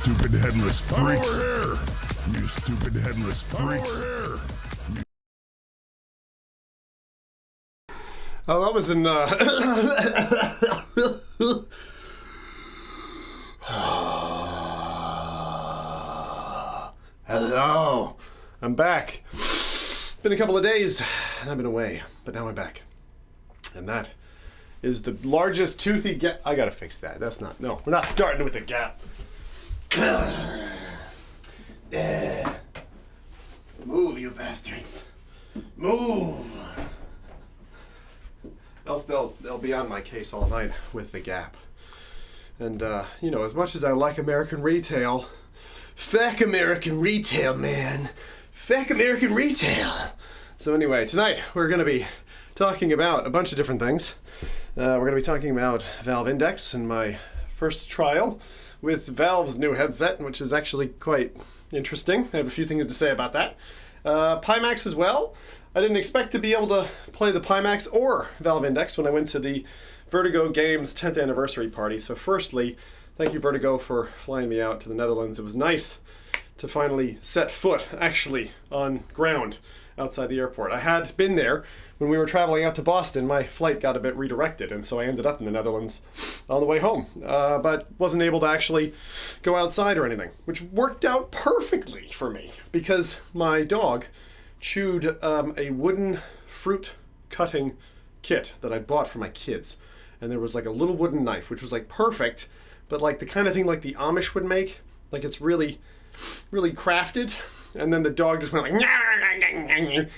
stupid headless freaks. Over here. You stupid headless freaks. Over here. Oh, that was in, Hello. I'm back. Been a couple of days, and I've been away, but now I'm back. And that is the largest toothy gap. I gotta fix that. That's not, no, we're not starting with the gap. Move, you bastards. Move. Else they'll be on my case all night with the gap. And, you know, as much as I like American retail, feck American retail, man. Feck American retail. So anyway, tonight we're going to be talking about a bunch of different things. We're going to be talking about Valve Index and my first trial with Valve's new headset, which is actually quite interesting. I have a few things to say about that. Pimax as well. I didn't expect to be able to play the Pimax or Valve Index when I went to the Vertigo Games 10th anniversary party. So firstly, thank you Vertigo for flying me out to the Netherlands. It was nice to finally set foot actually on ground outside the airport. I had been there when we were traveling out to Boston. My flight got a bit redirected, and so I ended up in the Netherlands on the way home, but wasn't able to actually go outside or anything, which worked out perfectly for me because my dog chewed a wooden fruit cutting kit that I bought for my kids. And there was like a little wooden knife, which was like perfect, but like the kind of thing like the Amish would make. Like it's really, really crafted. And then the dog just went like,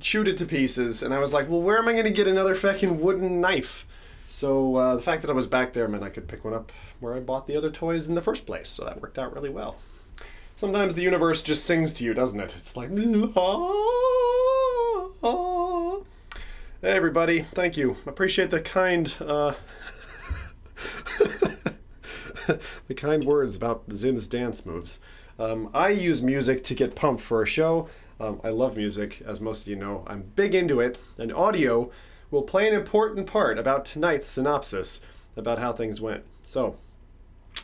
chewed it to pieces. And I was like, well, where am I going to get another fucking wooden knife? So the fact that I was back there meant I could pick one up where I bought the other toys in the first place. So that worked out really well. Sometimes the universe just sings to you, doesn't it? It's like, Hey everybody, thank you. Appreciate the kind, the kind words about Zim's dance moves. I use music to get pumped for a show. I love music, as most of you know. I'm big into it, and audio will play an important part about tonight's synopsis about how things went. So,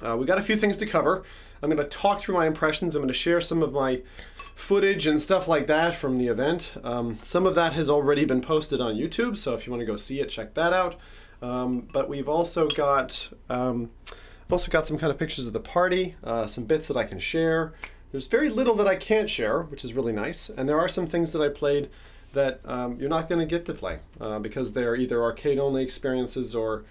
we got a few things to cover. I'm going to talk through my impressions. I'm going to share some of my footage and stuff like that from the event. Some of that has already been posted on YouTube, so if you want to go see it, check that out. But we've also got some kind of pictures of the party, some bits that I can share. There's very little that I can't share, which is really nice. And there are some things that I played that you're not going to get to play because they're either arcade-only experiences or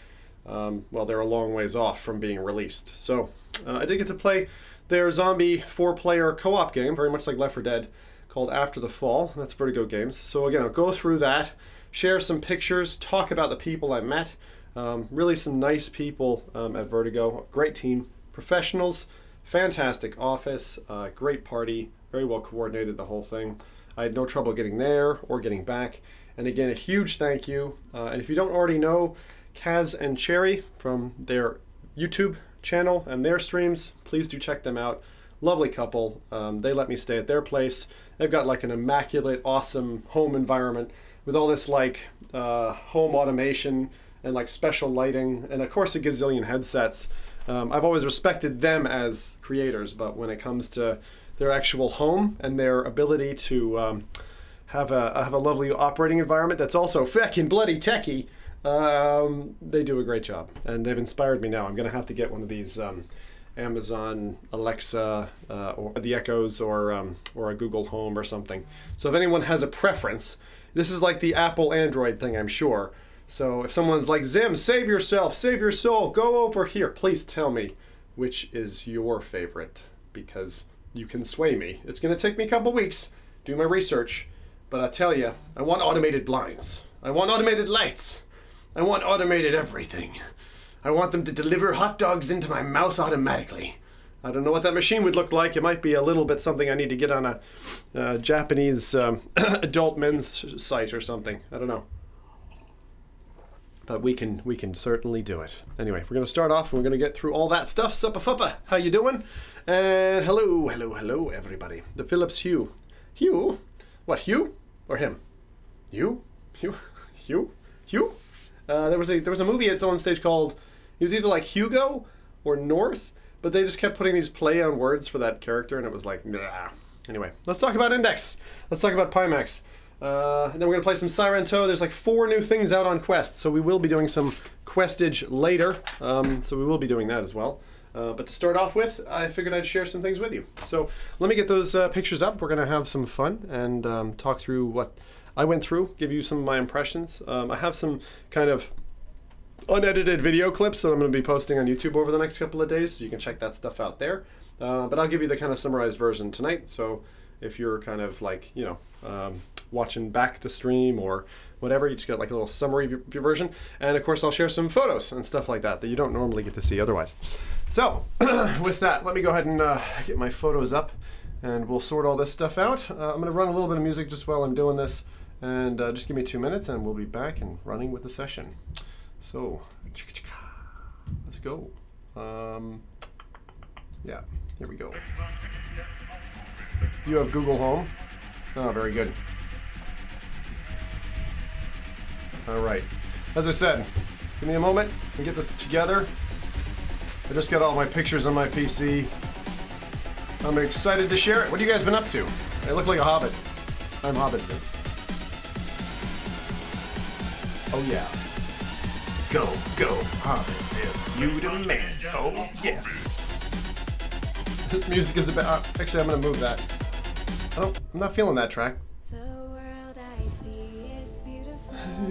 well, they're a long ways off from being released. So I did get to play their zombie 4-player co-op game, very much like Left 4 Dead, called After the Fall. That's Vertigo Games. So again, I'll go through that, share some pictures, talk about the people I met. Really some nice people at Vertigo. Great team, professionals, fantastic office, great party, very well coordinated, the whole thing. I had no trouble getting there or getting back. And again, a huge thank you. And if you don't already know, Kaz and Cherry from their YouTube channel and their streams, please do check them out. Lovely couple. They let me stay at their place. They've got like an immaculate, awesome home environment with all this like home automation and like special lighting and of course a gazillion headsets. I've always respected them as creators, but when it comes to their actual home and their ability to have a lovely operating environment that's also feckin' bloody techie, they do a great job, and they've inspired me now. I'm gonna have to get one of these Amazon Alexa or the Echoes or a Google Home or something. So if anyone has a preference, this is like the Apple Android thing, I'm sure. So if someone's like, Zim, save yourself, save your soul, go over here, please tell me which is your favorite, because you can sway me. It's gonna take me a couple weeks, do my research, but I tell you, I want automated blinds. I want automated lights. I want automated everything. I want them to deliver hot dogs into my mouth automatically. I don't know what that machine would look like. It might be a little bit something I need to get on a Japanese adult men's site or something. I don't know. But we can certainly do it. Anyway, we're going to start off and we're going to get through all that stuff. Suppa fuppa, how you doing? And hello, everybody. The Philips Hue. Hue? What, Hue? Or him? Hue? There was a movie at its own stage called, it was either like Hugo or North, but they just kept putting these play on words for that character, and it was like, nah. Anyway, let's talk about Index. Let's talk about Pimax. And then we're going to play some Siren Toe. There's like 4 new things out on Quest, so we will be doing some questage later. So we will be doing that as well. But to start off with, I figured I'd share some things with you. So let me get those pictures up. We're going to have some fun and talk through what I went through, give you some of my impressions. I have some kind of unedited video clips that I'm going to be posting on YouTube over the next couple of days, so you can check that stuff out there. But I'll give you the kind of summarized version tonight, so if you're kind of like, you know, watching back the stream or whatever, you just get like a little summary version. And of course I'll share some photos and stuff like that that you don't normally get to see otherwise. So with that, let me go ahead and get my photos up and we'll sort all this stuff out. I'm going to run a little bit of music just while I'm doing this, and just give me 2 minutes and we'll be back and running with the session. So let's go. Yeah, here we go. You have Google Home. Oh, very good. All right. As I said, give me a moment and get this together. I just got all my pictures on my PC. I'm excited to share it. What have you guys been up to? I look like a hobbit. I'm Hobbitson. Oh yeah. Go, go, Hobbitson. You demand. Oh yeah. This music is about... actually, I'm going to move that. Oh, I'm not feeling that track.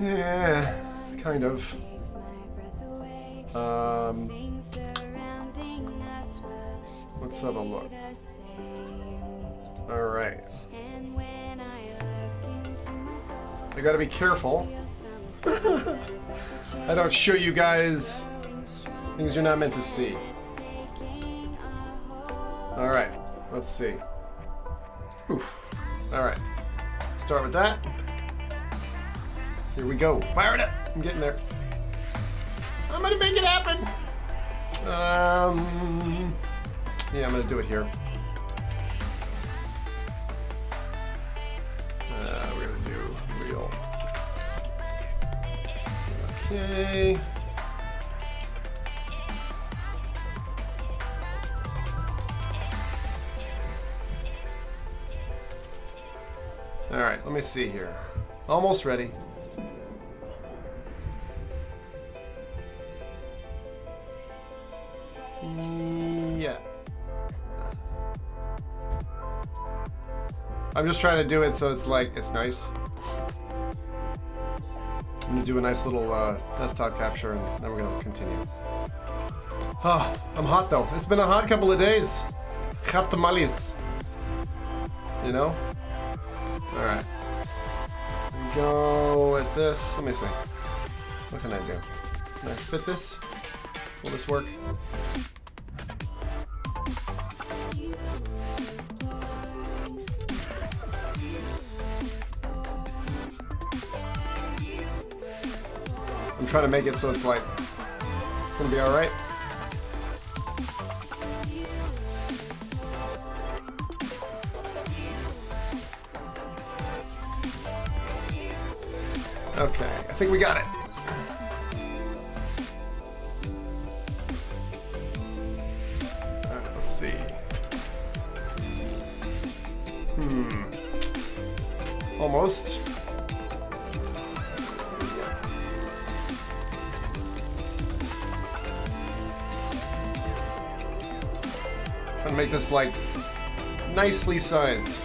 Yeah, kind of. Let's have a look. All right. I gotta be careful. I don't show you guys things you're not meant to see. All right, let's see. Oof. All right, start with that. Here we go. Fire it up. I'm getting there. I'm gonna make it happen. Yeah, I'm gonna do it here. We're gonna do real. Okay. All right, let me see here. Almost ready. Yeah. I'm just trying to do it so it's like, it's nice. I'm gonna do a nice little desktop capture and then we're gonna continue. Oh, I'm hot though. It's been a hot couple of days. Hot tamales. You know? Alright. Go with this. Let me see. What can I do? Can I fit this? Will this work? I'm trying to make it so it's like gonna be alright. Okay, I think we got it. Alright, let's see. Almost. Trying to make this like nicely sized.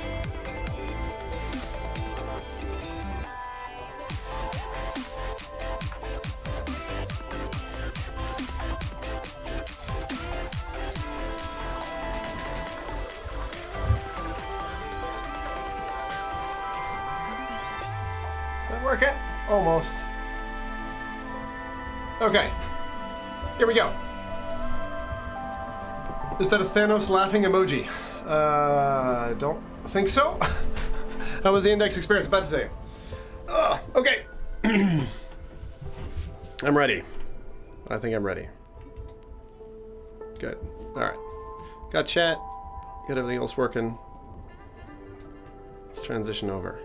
Work it? Almost. Okay. Here we go. Is that a Thanos laughing emoji? I don't think so. How was the Index experience? About to say. Okay. I'm ready. I think I'm ready. Good. Alright. Got chat. Got everything else working. Let's transition over.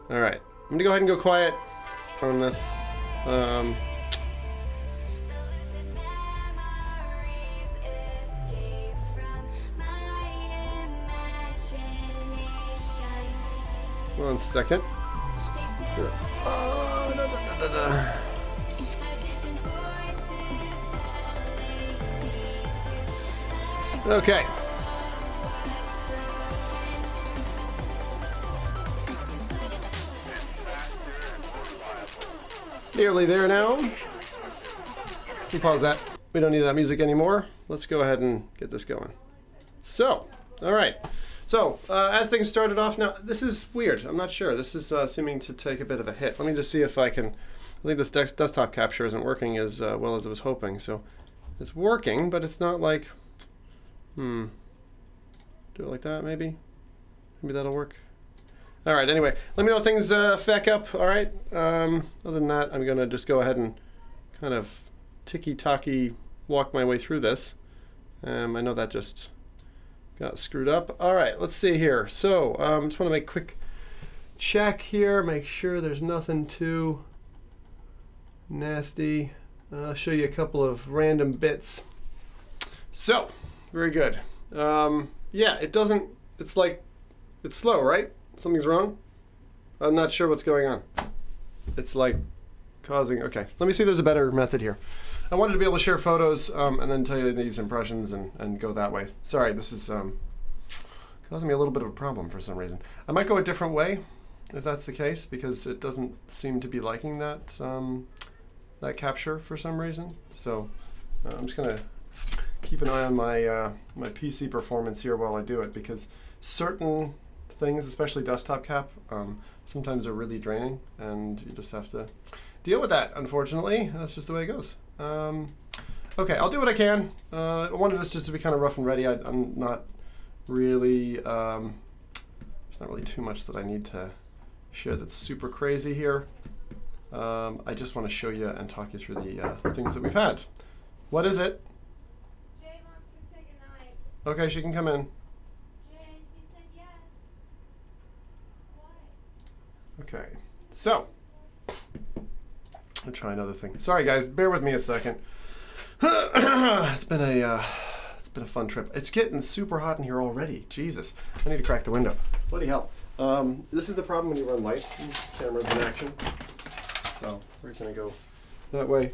Alright. I'm gonna go ahead and go quiet on this. 1 second. Okay. Nearly there now. We pause that. We don't need that music anymore. Let's go ahead and get this going. So, all right. So, as things started off, now this is weird. I'm not sure. This is seeming to take a bit of a hit. Let me just see if I can. I think this desktop capture isn't working as well as I was hoping. So, it's working, but it's not like. Do it like that, maybe. Maybe that'll work. All right. Anyway, let me know if things feck up. All right. Other than that, I'm gonna just go ahead and kind of ticky-tacky walk my way through this. I know that just got screwed up. All right, let's see here. So just want to make a quick check here, make sure there's nothing too nasty. I'll show you a couple of random bits. So, very good. Yeah, it doesn't, it's like, it's slow, right? Something's wrong? I'm not sure what's going on. It's like causing, okay. Let me see if there's a better method here. I wanted to be able to share photos and then tell you these impressions and go that way. Sorry, this is causing me a little bit of a problem for some reason. I might go a different way if that's the case, because it doesn't seem to be liking that that capture for some reason. So I'm just gonna keep an eye on my my PC performance here while I do it, because certain things, especially desktop cap, sometimes are really draining, and you just have to deal with that. Unfortunately, that's just the way it goes. Okay, I'll do what I can. I wanted this just to be kind of rough and ready. I'm not really, there's not really too much that I need to share that's super crazy here. I just want to show you and talk you through the things that we've had. What is it? Jay wants to say goodnight. Okay, she can come in. Jay, he said yes. What? Okay, so I'll try another thing. Sorry guys, bear with me a second. It's been a fun trip. It's getting super hot in here already. Jesus, I need to crack the window. Bloody hell. This is the problem when you run lights and cameras in action. So we're gonna go that way.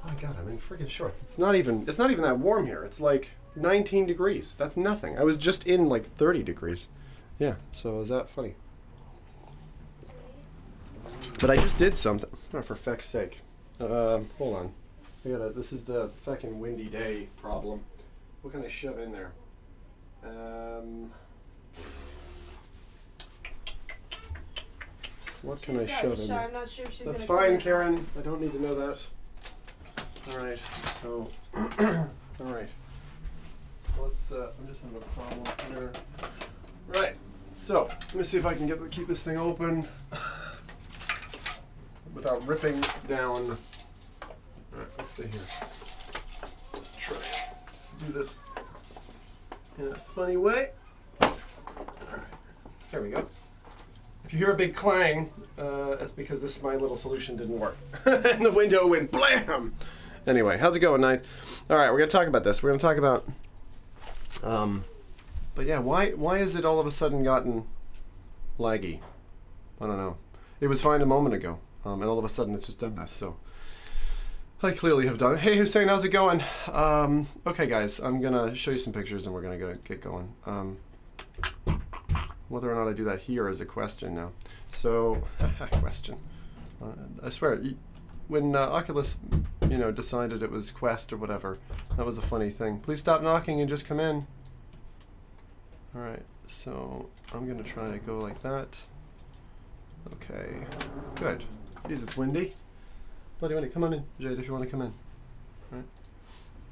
Oh my God, I'm in freaking shorts. It's not even that warm here. It's like 19 degrees. That's nothing. I was just in like 30 degrees. Yeah. So is that funny? But I just did something. Oh, for feck's sake. Hold on. This is the fucking windy day problem. What can I shove in there? What can I shove in there? I'm not sure if she's That's gonna fine, come in. Karen. I don't need to know that. Alright, so, alright. So let's, I'm just having a problem here. Right, so, let me see if I can keep this thing open without ripping down. Alright, let's see here. Try to do this in a funny way. Alright, there we go. If you hear a big clang, that's because my little solution didn't work. And the window went blam! Anyway, how's it going, Ninth? Alright, we're going to talk about this. We're going to talk about... but yeah, why has it all of a sudden gotten laggy? I don't know. It was fine a moment ago, and all of a sudden it's just done this, so... I clearly have done it. Hey, Hussein, how's it going? Okay, guys, I'm going to show you some pictures and we're going to get going. Whether or not I do that here is a question now. So, question. I swear, when Oculus, decided it was Quest or whatever, that was a funny thing. Please stop knocking and just come in. All right, so I'm gonna try to go like that. Okay, good. Jeez, it's windy. Bloody windy. Come on in, Jade, if you want to come in. All right.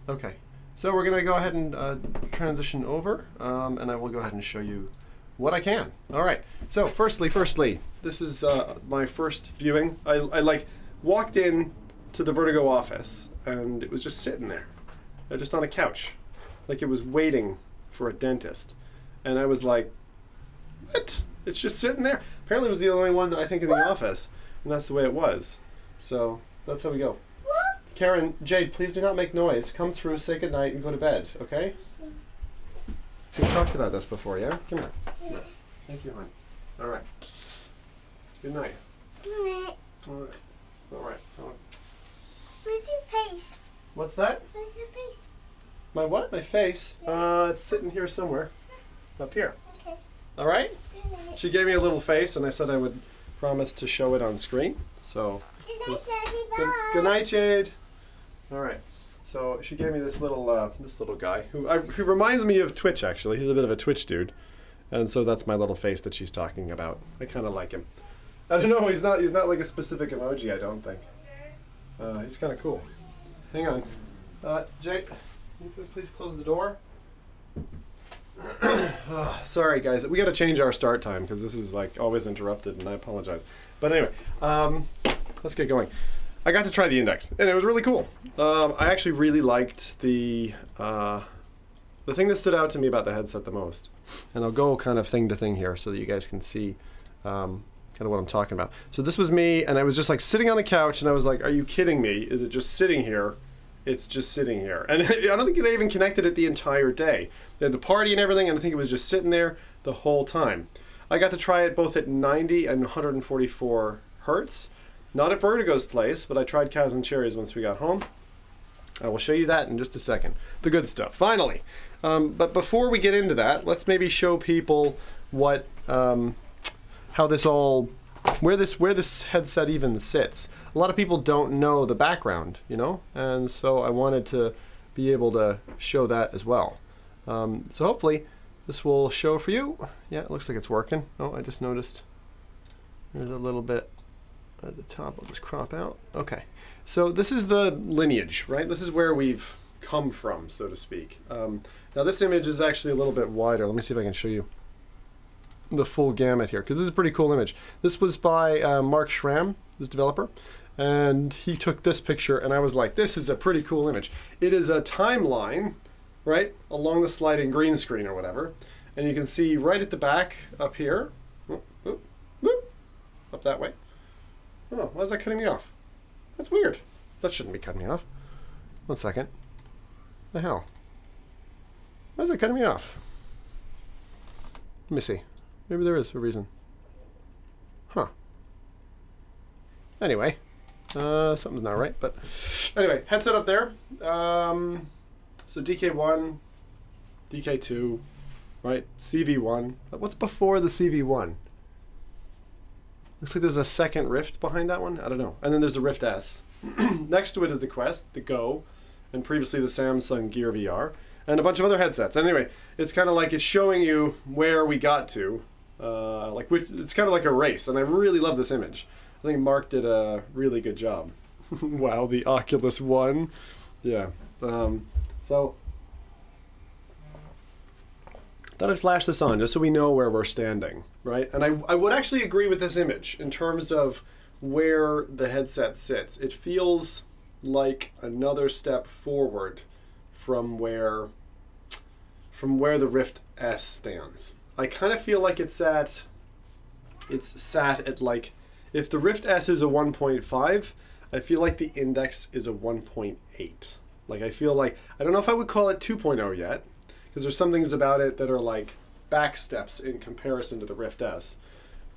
Okay, so we're gonna go ahead and transition over, and I will go ahead and show you what I can. All right. So firstly, this is my first viewing. I walked in to the Vertigo office and it was just sitting there, just on a couch, like it was waiting for a dentist. And I was like, what? It's just sitting there. Apparently it was the only one I think in the office, and that's the way it was. So that's how we go. Karen, Jade, please do not make noise. Come through, say goodnight, and go to bed. Okay? We've talked about this before, yeah? Come here. Thank you, hon. All right. Good night. Where's All right. All right. All right. your face? What's that? Where's your face? My what? My face? It's sitting here somewhere. Up here. Okay. All right? Good night. She gave me a little face, and I said I would promise to show it on screen. So, Good night, Daddy. good, Bye. good night, Jade. All right. So she gave me this little guy who reminds me of Twitch. Actually, he's a bit of a Twitch dude, and so that's my little face that she's talking about. I kind of like him. I don't know. He's not like a specific emoji. I don't think. He's kind of cool. Hang on, Jade. Can you please close the door? Sorry, guys. We got to change our start time because this is like always interrupted, and I apologize. But anyway, let's get going. I got to try the Index, and it was really cool. I actually really liked the thing that stood out to me about the headset the most. And I'll go kind of thing to thing here so that you guys can see kind of what I'm talking about. So this was me, and I was just like sitting on the couch, and I was like, are you kidding me? Is it just sitting here? It's just sitting here. And I don't think they even connected it the entire day. They had the party and everything, and I think it was just sitting there the whole time. I got to try it both at 90 and 144 hertz. Not at Vertigo's place, but I tried Kaz and Cherries once we got home. I will show you that in just a second. The good stuff, finally. But before we get into that, let's maybe show people what, how this all, where this headset even sits. A lot of people don't know the background, you know, and so I wanted to be able to show that as well. So hopefully this will show for you. Yeah, it looks like it's working. Oh, I just noticed there's a little bit at the top. I'll just crop out. Okay, so this is the lineage, right? This is where we've come from, so to speak. Now this image is actually a little bit wider. Let me see if I can show you the full gamut here, because this is a pretty cool image. This was by Mark Schramm, who's developer, and he took this picture, and I was like, this is a pretty cool image. It is a timeline, right, along the sliding green screen or whatever, and you can see right at the back up here, whoop, whoop, whoop, up that way. Oh, why is that cutting me off? That's weird. That shouldn't be cutting me off. 1 second. The hell? Why is that cutting me off? Let me see. Maybe there is a reason. Huh. Anyway. Something's not right, but anyway, headset up there. So DK1, DK2, right? CV1. What's before the CV1? Looks like there's a second Rift behind that one. I don't know. And then there's the Rift S. Next to it is the Quest, the Go, and previously the Samsung Gear VR, and a bunch of other headsets. Anyway, it's kind of like it's showing you where we got to. It's kind of like a race, and I really love this image. I think Mark did a really good job. Wow, the Oculus One. Yeah. So thought I'd flash this on just so we know where we're standing, right? And I would actually agree with this image in terms of where the headset sits. It feels like another step forward from where the Rift S stands. I kind of feel like it's sat at like, if the Rift S is a 1.5, I feel like the Index is a 1.8. Like I feel like, I don't know if I would call it 2.0 yet, because there's some things about it that are like back steps in comparison to the Rift S,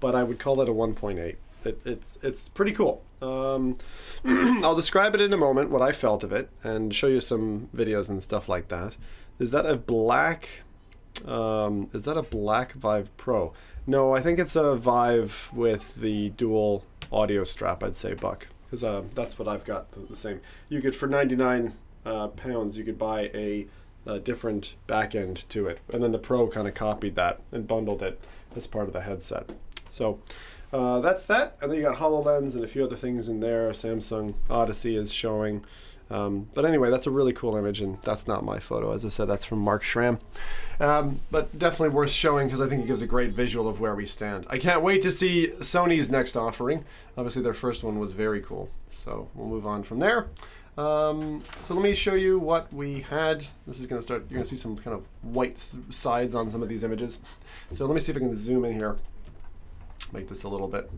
but I would call it a 1.8. It's pretty cool. I'll describe it in a moment, what I felt of it, and show you some videos and stuff like that. Is that a black Vive Pro? No, I think it's a Vive with the dual audio strap, I'd say, Buck, because that's what I've got, the same. You could, for 99 pounds, you could buy a different back end to it, and then the Pro kind of copied that and bundled it as part of the headset. So that's that, and then you got HoloLens and a few other things in there. Samsung Odyssey is showing, but anyway, that's a really cool image, and that's not my photo. As I said, that's from Mark Schramm, but definitely worth showing because I think it gives a great visual of where we stand. I can't wait to see Sony's next offering. Obviously their first one was very cool, so we'll move on from there. So let me show you what we had. This is going to start, you're going to see some kind of white sides on some of these images. So let me see if I can zoom in here, make this a little bit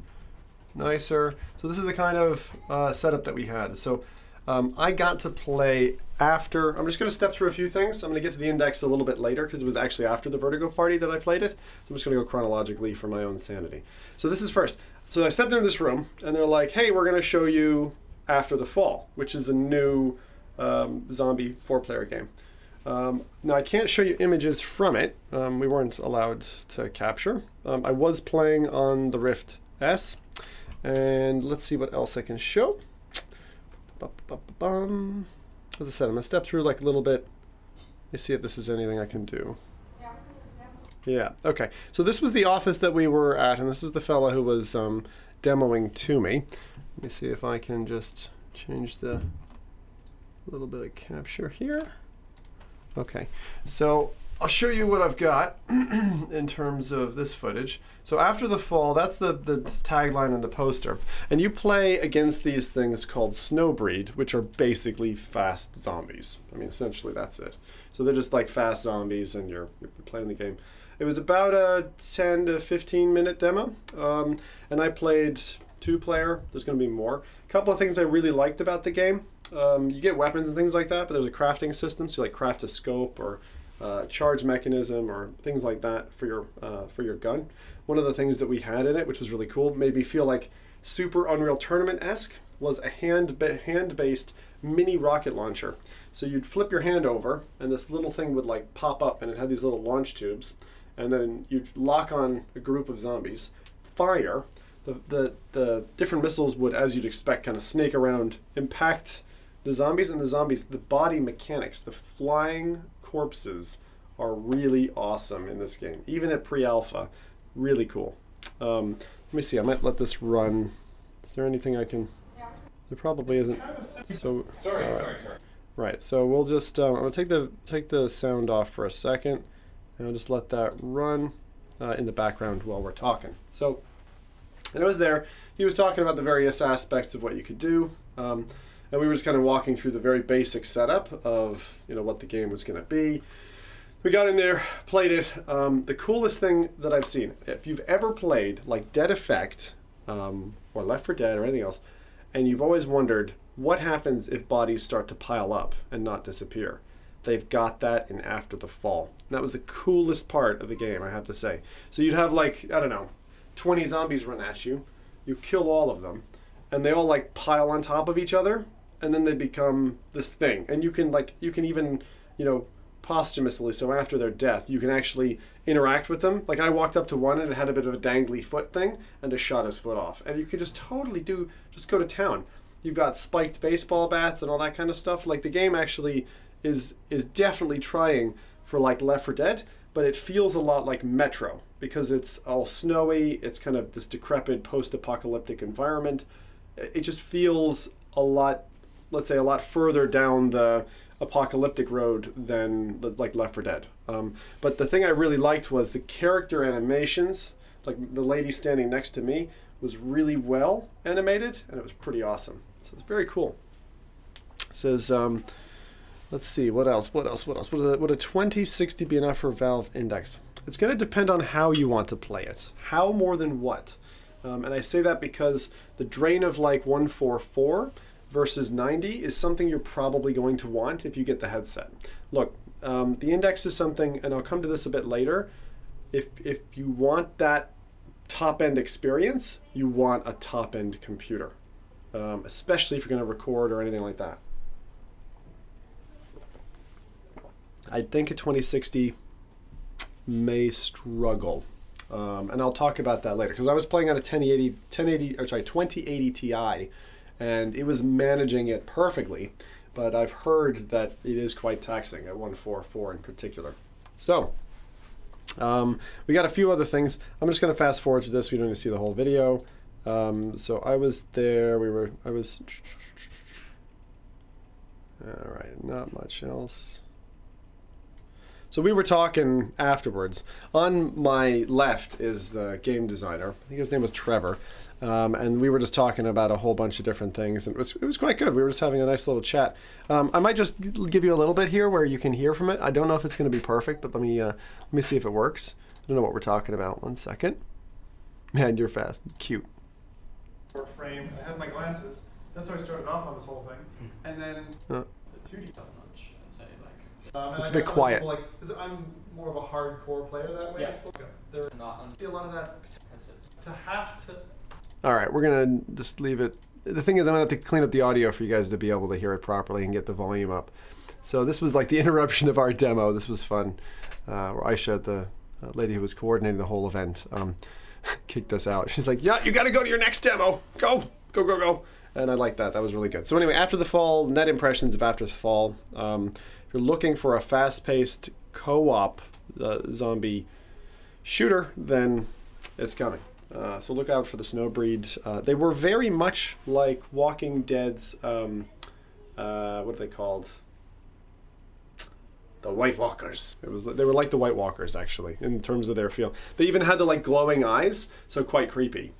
nicer. So this is the kind of setup that we had. So I got to play after. I'm just going to step through a few things. I'm going to get to the index a little bit later because it was actually after the Vertigo party that I played it. I'm just going to go chronologically for my own sanity. So this is first. So I stepped into this room and they're like, hey, we're going to show you After the Fall, which is a new zombie 4-player game. Now I can't show you images from it. We weren't allowed to capture. I was playing on the Rift S. And let's see what else I can show. As I said, I'm going to step through like a little bit. Let me see if this is anything I can do. Yeah, okay. So this was the office that we were at, and this was the fella who was demoing to me. Let me see if I can just change the little bit of capture here. Okay, so I'll show you what I've got in terms of this footage. So After the Fall, that's the tagline and the poster. And you play against these things called Snowbreed, which are basically fast zombies. I mean, essentially that's it. So they're just like fast zombies and you're playing the game. It was about a 10 to 15 minute demo. And I played 2-player. There's going to be more. A couple of things I really liked about the game. You get weapons and things like that, but there's a crafting system. So you like craft a scope or charge mechanism or things like that for your gun. One of the things that we had in it, which was really cool, made me feel like Super Unreal Tournament-esque, was a hand-based mini rocket launcher. So you'd flip your hand over, and this little thing would like pop up, and it had these little launch tubes, and then you'd lock on a group of zombies, fire. The different missiles would, as you'd expect, kind of snake around, impact the zombies, and the body mechanics, the flying corpses are really awesome in this game. Even at pre-alpha, really cool. Let me see, I might let this run. Is there anything I can... There probably isn't. So, Sorry. Right, so we'll just, I'm gonna take the sound off for a second, and I'll just let that run in the background while we're talking. So, and I was there, he was talking about the various aspects of what you could do, and we were just kind of walking through the very basic setup of, what the game was gonna be. We got in there, played it. The coolest thing that I've seen, if you've ever played like Dead Effect, or Left 4 Dead or anything else, and you've always wondered what happens if bodies start to pile up and not disappear. They've got that in After the Fall. And that was the coolest part of the game, I have to say. So you'd have like, I don't know, 20 zombies run at you, you kill all of them, and they all like pile on top of each other, and then they become this thing. And you can even, posthumously, so after their death, you can actually interact with them. Like I walked up to one and it had a bit of a dangly foot thing and just shot his foot off. And you could just totally just go to town. You've got spiked baseball bats and all that kind of stuff. Like the game actually is definitely trying for like Left 4 Dead, but it feels a lot like Metro because it's all snowy. It's kind of this decrepit post-apocalyptic environment. It just feels a lot, let's say, a lot further down the apocalyptic road than like Left 4 Dead. But the thing I really liked was the character animations. Like the lady standing next to me was really well animated, and it was pretty awesome. So it's very cool. It says, let's see, what else? Would a 2060 be enough for Valve Index? It's going to depend on how you want to play it. How more than what? And I say that because the drain of like 144 versus 90 is something you're probably going to want if you get the headset. Look, the index is something, and I'll come to this a bit later, if you want that top-end experience, you want a top-end computer, especially if you're going to record or anything like that. I think a 2060 may struggle. And I'll talk about that later, because I was playing on a 2080 Ti, and it was managing it perfectly, but I've heard that it is quite taxing at 144 in particular. So, we got a few other things. I'm just going to fast forward to this. We don't need to see the whole video. So I was there. All right, not much else. So we were talking afterwards. On my left is the game designer. I think his name was Trevor. And we were just talking about a whole bunch of different things. And it was quite good. We were just having a nice little chat. I might just give you a little bit here where you can hear from it. I don't know if it's going to be perfect, but let me see if it works. I don't know what we're talking about. 1 second. Man, you're fast. Cute. Frame. I have my glasses. That's how I started off on this whole thing. And then the 2D got much, I'd say, like. It's a bit quiet. Like, 'cause I'm more of a hardcore player that way. Yes. There Not on see a lot of that headsets. to have to. All right, we're gonna just leave it. The thing is, I'm gonna have to clean up the audio for you guys to be able to hear it properly and get the volume up. So this was like the interruption of our demo. This was fun. Where Aisha, the lady who was coordinating the whole event, kicked us out. She's like, "Yeah, you got to go to your next demo. Go, go, go, go." And I like that. That was really good. So anyway, After the Fall, net impressions of After the Fall. If you're looking for a fast-paced co-op zombie shooter, then it's coming. So look out for the Snowbreed. They were very much like Walking Dead's, what are they called? The White Walkers. They were like the White Walkers, actually, in terms of their feel. They even had the like glowing eyes, so quite creepy.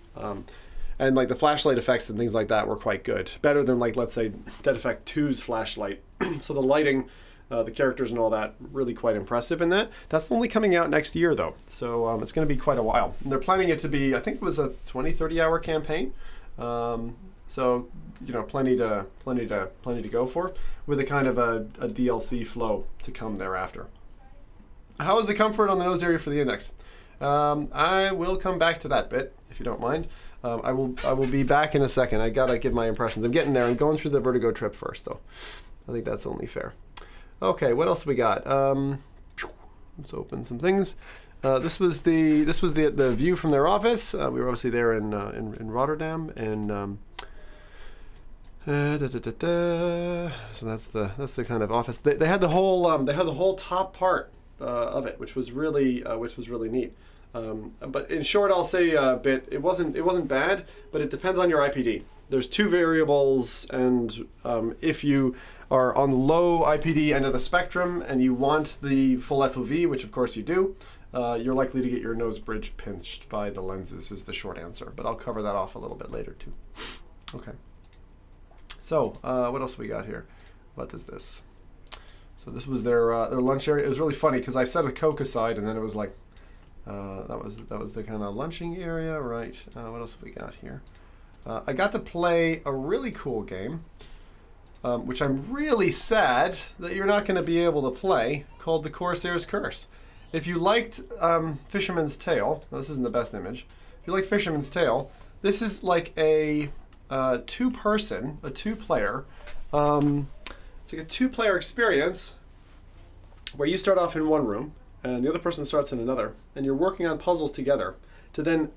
And like the flashlight effects and things like that were quite good. Better than like, let's say, Dead Effect 2's flashlight. So the lighting, the characters and all that, really quite impressive in that. That's only coming out next year though. So it's going to be quite a while. And they're planning it to be, I think it was a 20-30 hour campaign. So, you know, plenty to go for, with a kind of a DLC flow to come thereafter. How is the comfort on the nose area for the index? I will come back to that bit, if you don't mind. I will be back in a second. I gotta give my impressions. I'm getting there. I'm going through the Vertigo trip first, though. I think that's only fair. Okay, what else we got? Let's open some things. This was the view from their office. We were obviously there in Rotterdam, and so that's the kind of office. They had the whole top part of it, which was really neat. But in short, I'll say a bit. It wasn't bad, but it depends on your IPD. There's two variables, and if you are on the low IPD end of the spectrum and you want the full FOV, which of course you do, you're likely to get your nose bridge pinched by the lenses, is the short answer. But I'll cover that off a little bit later too. Okay. So what else we got here? What is this? So this was their lunch area. It was really funny because I set a Coke aside, and then it was like that was the kind of lunching area, right? What else have we got here? I got to play a really cool game, which I'm really sad that you're not going to be able to play, called The Corsair's Curse. If you liked Fisherman's Tale, this isn't the best image. If you liked Fisherman's Tale, this is like a two-player. It's like a two-player experience where you start off in one room and the other person starts in another, and you're working on puzzles together to then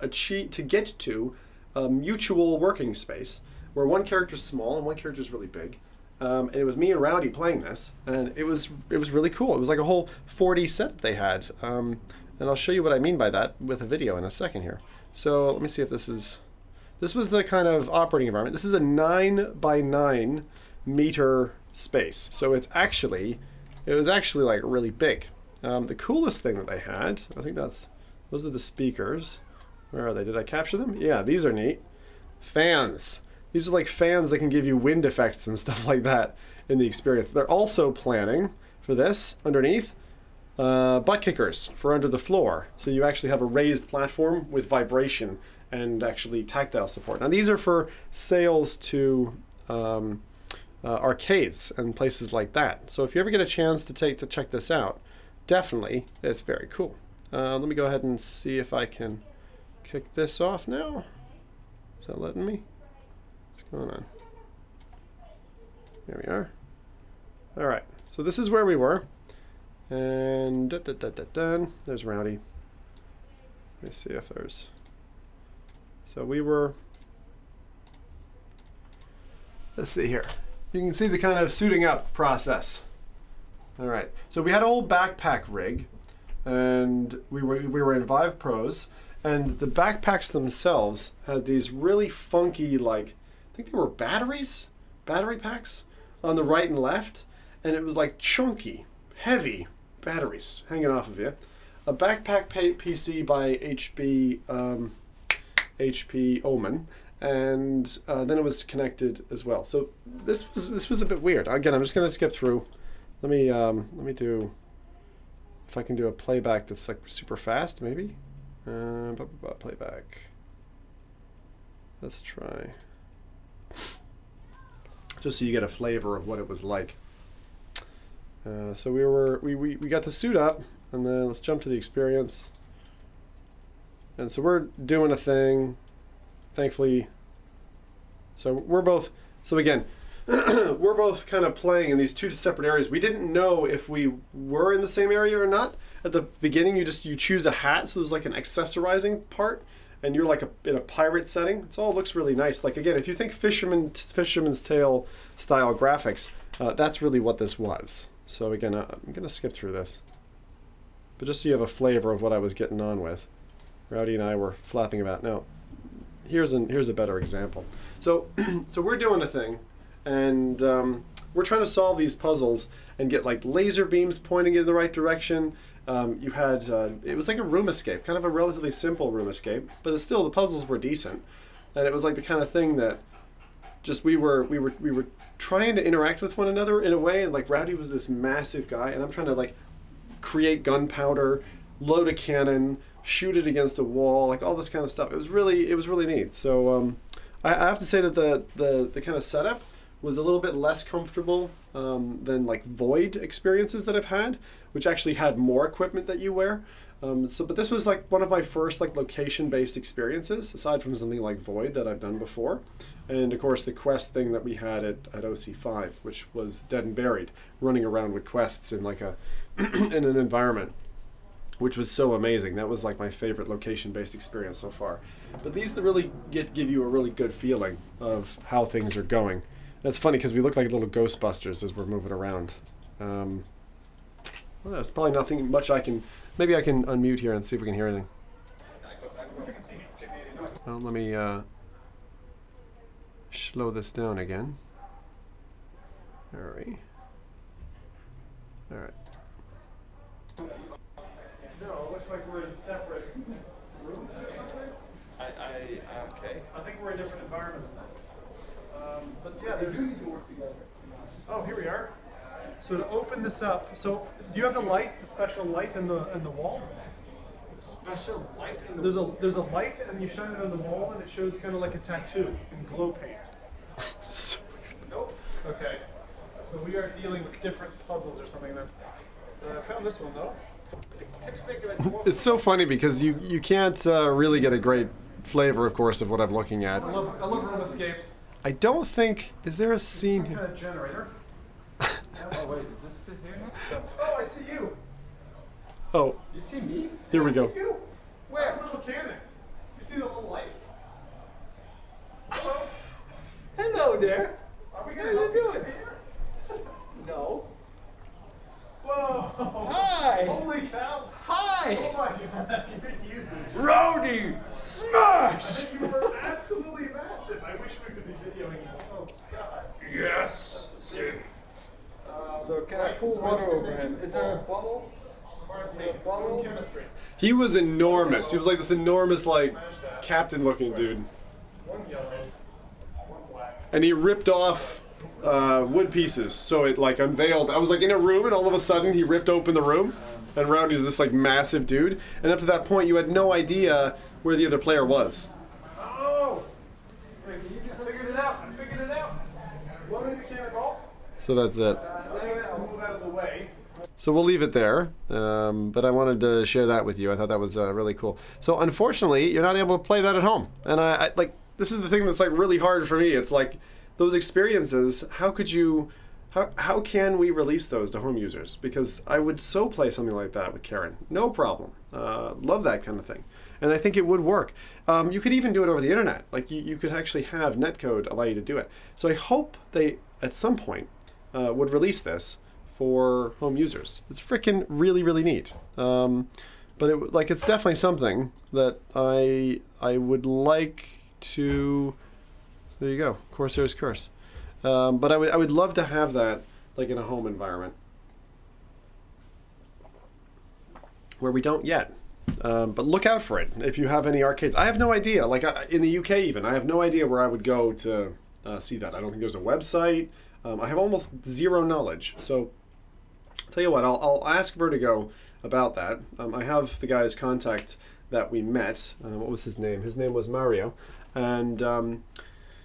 get to a mutual working space where one character's small and one character's really big. And it was me and Rowdy playing this, and it was really cool. It was like a whole 4D set they had, and I'll show you what I mean by that with a video in a second here. So let me see if this was the kind of operating environment. This is a 9 by 9 meter space, so it was actually like really big. The coolest thing that they had, I think those are the speakers. Where are they? Did I capture them? Yeah, these are neat. Fans. These are like fans that can give you wind effects and stuff like that in the experience. They're also planning for this underneath butt kickers for under the floor. So you actually have a raised platform with vibration and actually tactile support. Now these are for sales to arcades and places like that. So if you ever get a chance to check this out, definitely, it's very cool. Let me go ahead and see if I can kick this off now. Is that letting me? What's going on? There we are. All right, so this is where we were. And there's Rowdy. Let me see if there's... So we were... Let's see here. You can see the kind of suiting up process. All right, so we had a whole backpack rig, and we were in Vive Pros, and the backpacks themselves had these really funky, like, I think they were battery packs on the right and left, and it was like chunky, heavy batteries hanging off of you. A backpack PC by HP Omen, and then it was connected as well. So this was a bit weird. Again, I'm just going to skip through. Let me do, if I can do a playback that's like super fast, maybe. Playback. Let's try. just so you get a flavor of what it was like. So we got to suit up, and then let's jump to the experience. And so we're doing a thing, thankfully. So we're both, so again, we're both kind of playing in these two separate areas. We didn't know if we were in the same area or not. At the beginning, you choose a hat, so there's like an accessorizing part, and you're like in a pirate setting. It all looks really nice. Like again, if you think Fisherman's Tale style graphics, that's really what this was. So again, I'm gonna skip through this, but just so you have a flavor of what I was getting on with. Rowdy and I were flapping about. Now, here's a better example. So so we're doing a thing, and we're trying to solve these puzzles and get like laser beams pointing in the right direction. You had it was like a room escape, kind of a relatively simple room escape, but still the puzzles were decent, and it was like the kind of thing that just we were trying to interact with one another in a way, and like Rowdy was this massive guy, and I'm trying to like create gunpowder, load a cannon, shoot it against a wall, like all this kind of stuff. It was really neat. So I have to say that the kind of setup was a little bit less comfortable than like Void experiences that I've had, which actually had more equipment that you wear. But this was like one of my first like location-based experiences, aside from something like Void that I've done before. And of course the quest thing that we had at OC5, which was Dead and Buried, running around with quests in like in an environment, which was so amazing. That was like my favorite location-based experience so far. But these really give you a really good feeling of how things are going. That's funny because we look like little Ghostbusters as we're moving around. Well, there's probably nothing much I can... Maybe I can unmute here and see if we can hear anything. Well, let me slow this down again. Alright. Alright. No, it looks like we're in separate rooms or something. Okay. I think we're in different environments now. But yeah, there's... Oh, here we are. So to open this up, so do you have the light, the special light in the wall? Special light in the There's a light, and you shine it on the wall, and it shows kind of like a tattoo in glow paint. Nope. Okay. So we are dealing with different puzzles or something. I found this one though. It's so funny because you can't really get a great flavor, of course, of what I'm looking at. I love room escapes. I don't think... Is there a scene here? Some kind of generator. Oh wait, does this fit here now? Oh, I see you. Oh. You see me? Here we go. I see you. Where? That little cannon. You see the little light? Hello. Hello there. Are we How gonna you help each doing? other here? No. Whoa. Hi. Holy cow. Hi. Oh my god. You're huge. Rowdy Smash. You were absolutely massive. I wish we could be videoing this. Oh god. Yes. So can I Right, pull so water I think over him? there's Is there a balls. bottle? Bottle chemistry. He was enormous. He was like this enormous, like, captain-looking dude. One yellow, one black. And he ripped off wood pieces, so it like unveiled. I was like in a room, and all of a sudden he ripped open the room, and Rowdy's this like massive dude. And up to that point, you had no idea where the other player was. Oh! Wait, you just figured it out. I figured it out. Loading the cannonball. So that's it. I'll move out of the way. So we'll leave it there, but I wanted to share that with you. I thought that was really cool. So unfortunately, you're not able to play that at home. And I like, this is the thing that's like really hard for me. It's like those experiences, how can we release those to home users? Because I would so play something like that with Karen. No problem. Love that kind of thing. And I think it would work. You could even do it over the internet. Like you could actually have netcode allow you to do it. So I hope they, at some point, would release this for home users. It's freaking really, really neat. But it's definitely something that I would like to. There you go, Corsair's Curse. But I would love to have that like in a home environment where we don't yet. But look out for it if you have any arcades. I have no idea. Like in the UK even, I have no idea where I would go to see that. I don't think there's a website. I have almost zero knowledge. So tell you what, I'll ask Vertigo about that. I have the guy's contact that we met. What was his name? His name was Mario. And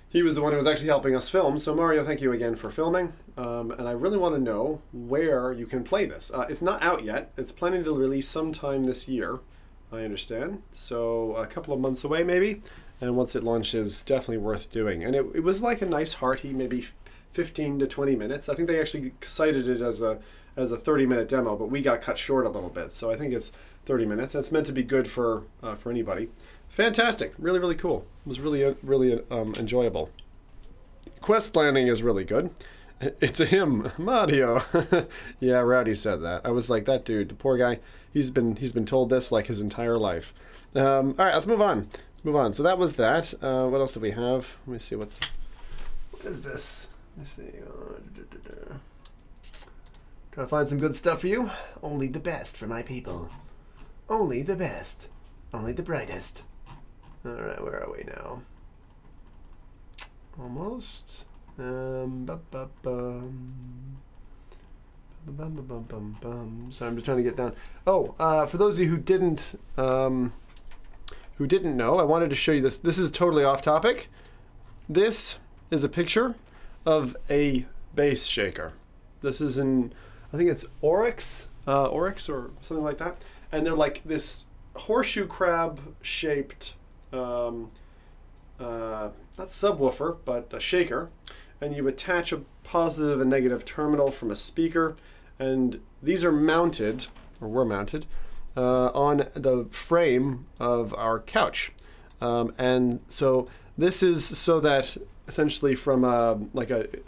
he was the one who was actually helping us film. So Mario, thank you again for filming. And I really want to know where you can play this. It's not out yet. It's planning to release sometime this year, I understand. So a couple of months away maybe. And once it launches, definitely worth doing. And it was like a nice hearty, maybe 15 to 20 minutes. I think they actually cited it as a 30-minute demo, but we got cut short a little bit. So I think it's 30 minutes. That's meant to be good for anybody. Fantastic. Really, really cool. It was really enjoyable. Quest landing is really good. It's a him, Mario. Yeah, Rowdy said that. I was like, that dude, the poor guy, he's been told this like his entire life. All right, let's move on. So that was that. What else do we have? Let me see. What is this? Let's see. Trying to find some good stuff for you. Only the best for my people. Only the best. Only the brightest. All right, where are we now? Almost. So I'm just trying to get down. Oh, for those of you who didn't know, I wanted to show you this. This is totally off topic. This is a picture of a bass shaker. This is in, I think it's Oryx or something like that. And they're like this horseshoe crab shaped, not subwoofer, but a shaker. And you attach a positive and negative terminal from a speaker. And these are mounted, or were mounted, on the frame of our couch. And so this is so that essentially from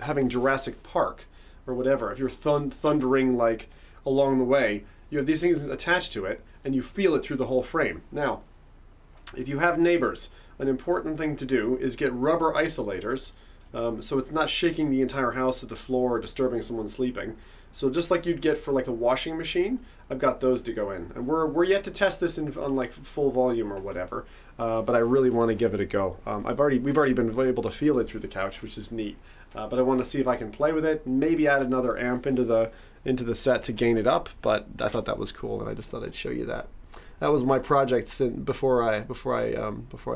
having Jurassic Park or whatever, if you're thundering like along the way, you have these things attached to it and you feel it through the whole frame. Now, if you have neighbors, an important thing to do is get rubber isolators so it's not shaking the entire house or the floor or disturbing someone sleeping. So just like you'd get for like a washing machine, I've got those to go in. And we're yet to test this on like full volume or whatever, but I really want to give it a go. We've already been able to feel it through the couch, which is neat. But I want to see if I can play with it, maybe add another amp into the set to gain it up. But I thought that was cool, and I just thought I'd show you that. That was my project before I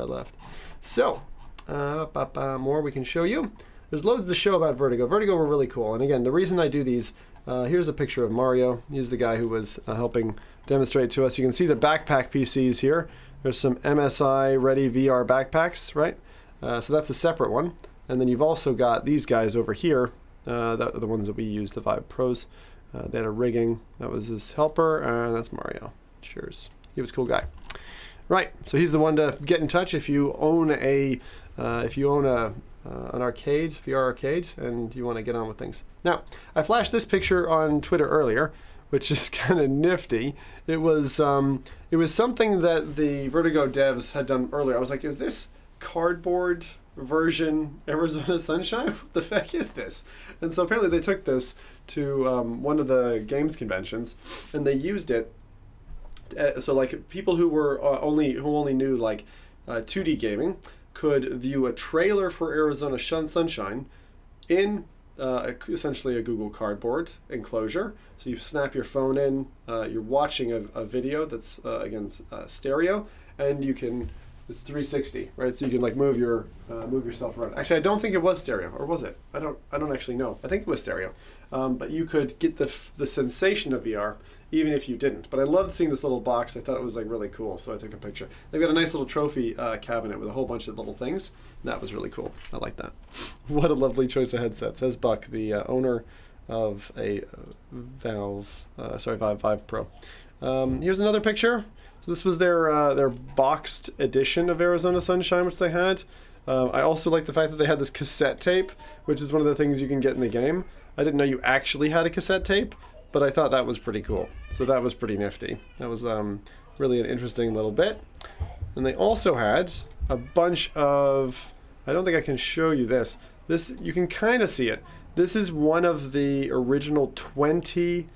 left. So, more we can show you. There's loads to show about Vertigo. Vertigo were really cool, and again, the reason I do these. Here's a picture of Mario. He's the guy who was helping demonstrate to us. You can see the backpack PCs here. There's some MSI ready VR backpacks, right? So that's a separate one. And then you've also got these guys over here. That are the ones that we use, the Vive Pros. They had a rigging. That was his helper, and that's Mario. Cheers. He was a cool guy. Right. So he's the one to get in touch if you own an arcade, VR arcade, and you want to get on with things. Now, I flashed this picture on Twitter earlier, which is kind of nifty. It was something that the Vertigo devs had done earlier. I was like, is this cardboard version Arizona Sunshine? What the heck is this? And so apparently they took this to one of the games conventions, and they used it. So like people who were only knew like 2D gaming could view a trailer for Arizona Sunshine in essentially a Google Cardboard enclosure. So you snap your phone in, you're watching a video that's stereo, and you can. It's 360, right? So you can like move yourself around. Actually, I don't think it was stereo, or was it? I don't actually know. I think it was stereo, but you could get the sensation of VR even if you didn't. But I loved seeing this little box. I thought it was like really cool, so I took a picture. They've got a nice little trophy cabinet with a whole bunch of little things. That was really cool. I like that. What a lovely choice of headset, says Buck, the owner of a Vive Pro. Here's another picture. So this was their boxed edition of Arizona Sunshine, which they had. I also like the fact that they had this cassette tape, which is one of the things you can get in the game. I didn't know you actually had a cassette tape, but I thought that was pretty cool. So that was pretty nifty. That was really an interesting little bit. And they also had a bunch of, I don't think I can show you this. This, you can kind of see it. This is one of the original 20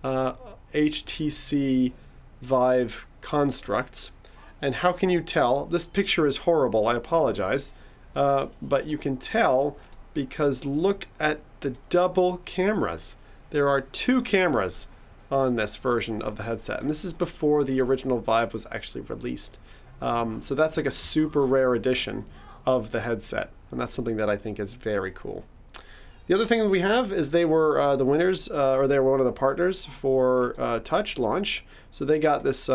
HTC Vive constructs. And how can you tell? This picture is horrible, I apologize. But you can tell because look at the double cameras. There are 2 cameras on this version of the headset, and this is before the original Vive was actually released. So that's like a super rare edition of the headset. And that's something that I think is very cool. The other thing that we have is they were the winners, or they were one of the partners for Touch launch. So they got this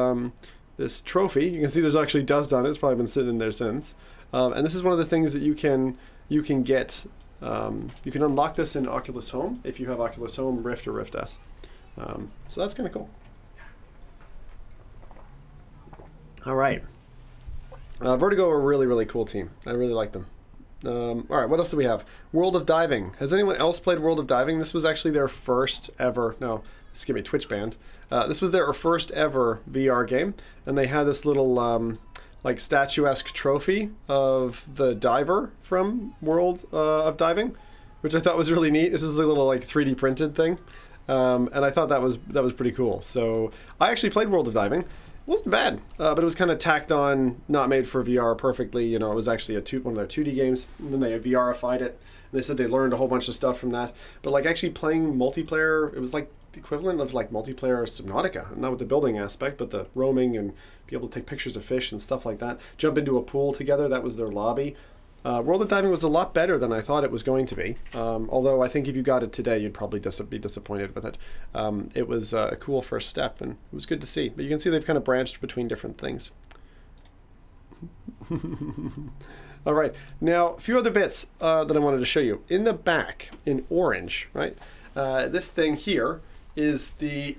this trophy. You can see there's actually dust on it. It's probably been sitting in there since. And this is one of the things that you can get. You can unlock this in Oculus Home if you have Oculus Home, Rift, or Rift S. So that's kind of cool. All right. Vertigo are a really, really cool team. I really like them. All right, what else do we have? World of Diving. Has anyone else played World of Diving? This was actually their first ever, no, excuse me, Twitch banned. This was their first ever VR game, and they had this little like statuesque trophy of the diver from World of Diving, which I thought was really neat. This is a little like 3D printed thing, and I thought that was pretty cool. So I actually played World of Diving. It wasn't bad, but it was kind of tacked on, not made for VR perfectly. You know, it was actually one of their 2D games, and then they VRified it. And they said they learned a whole bunch of stuff from that. But like actually playing multiplayer, it was like the equivalent of like multiplayer Subnautica, not with the building aspect, but the roaming and be able to take pictures of fish and stuff like that. Jump into a pool together, that was their lobby. World of Diving was a lot better than I thought it was going to be. Although I think if you got it today, you'd probably be disappointed with it. It was a cool first step, and it was good to see. But you can see they've kind of branched between different things. All right, now a few other bits that I wanted to show you. In the back, in orange, right? This thing here is this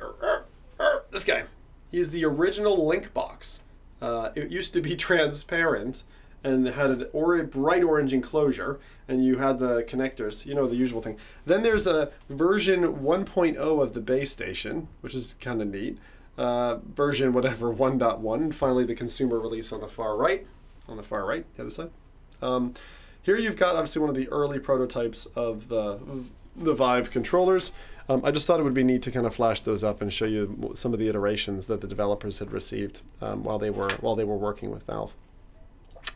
guy. He is the original Link box. It used to be transparent and it had a bright orange enclosure, and you had the connectors, you know, the usual thing. Then there's a version 1.0 of the base station, which is kind of neat. Version whatever 1.1, finally the consumer release on the far right, the other side. Here you've got obviously one of the early prototypes of the Vive controllers. I just thought it would be neat to kind of flash those up and show you some of the iterations that the developers had received while they were working with Valve.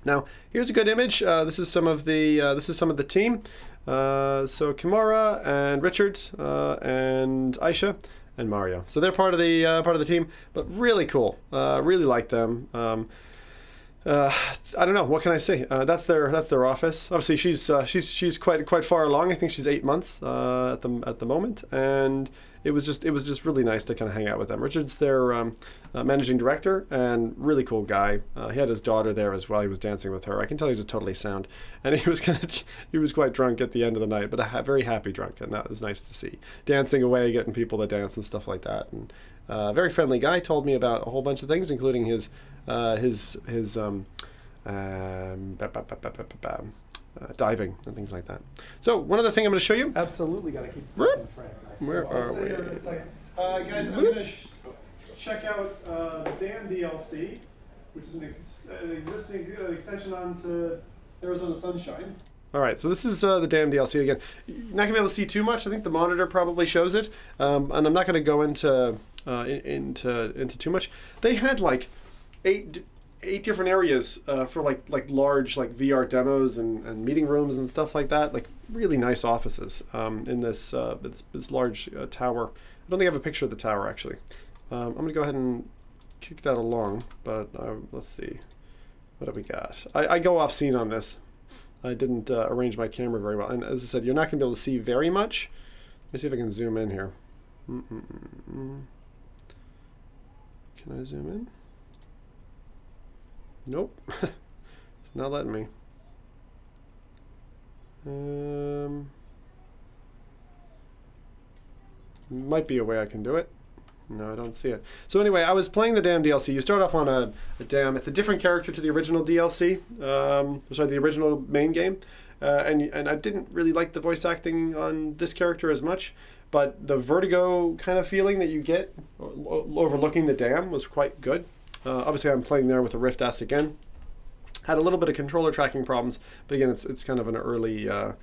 Now, here's a good image. This is some of the team. So Kimura and Richard and Aisha and Mario. So they're part of the team, but really cool. Really like them. I don't know. What can I say? That's their office. Obviously, she's quite far along. I think she's 8 months at the moment, and it was just really nice to kind of hang out with them. Richard's their managing director and really cool guy. He had his daughter there as well. He was dancing with her. I can tell he was totally sound, and he was quite drunk at the end of the night, but a very happy drunk, and that was nice to see. Dancing away, getting people to dance and stuff like that, and very friendly guy. Told me about a whole bunch of things, including his diving and things like that. So one other thing I'm going to show you. Absolutely got to keep in frame. Where are we? Guys, I'm going to check out the Damn DLC, which is an existing extension onto Arizona Sunshine. All right, so this is the Damn DLC again. You're not going to be able to see too much. I think the monitor probably shows it, and I'm not going to go into too much. They had like eight different areas for like large like VR demos and meeting rooms and stuff like that. Like really nice offices in this large tower. I don't think I have a picture of the tower actually. I'm gonna go ahead and kick that along, but let's see. What do we got? I go off scene on this. I didn't arrange my camera very well, and as I said, you're not gonna be able to see very much. Let me see if I can zoom in here. Can I zoom in? Nope. It's not letting me. Might be a way I can do it. No, I don't see it. So anyway, I was playing the Damn DLC. You start off on a Damn. It's a different character to the original DLC. Sorry, the original main game. And I didn't really like the voice acting on this character as much. But the Vertigo kind of feeling that you get overlooking the dam was quite good. Obviously, I'm playing there with a Rift S again. Had a little bit of controller tracking problems, but again, it's kind of an earlier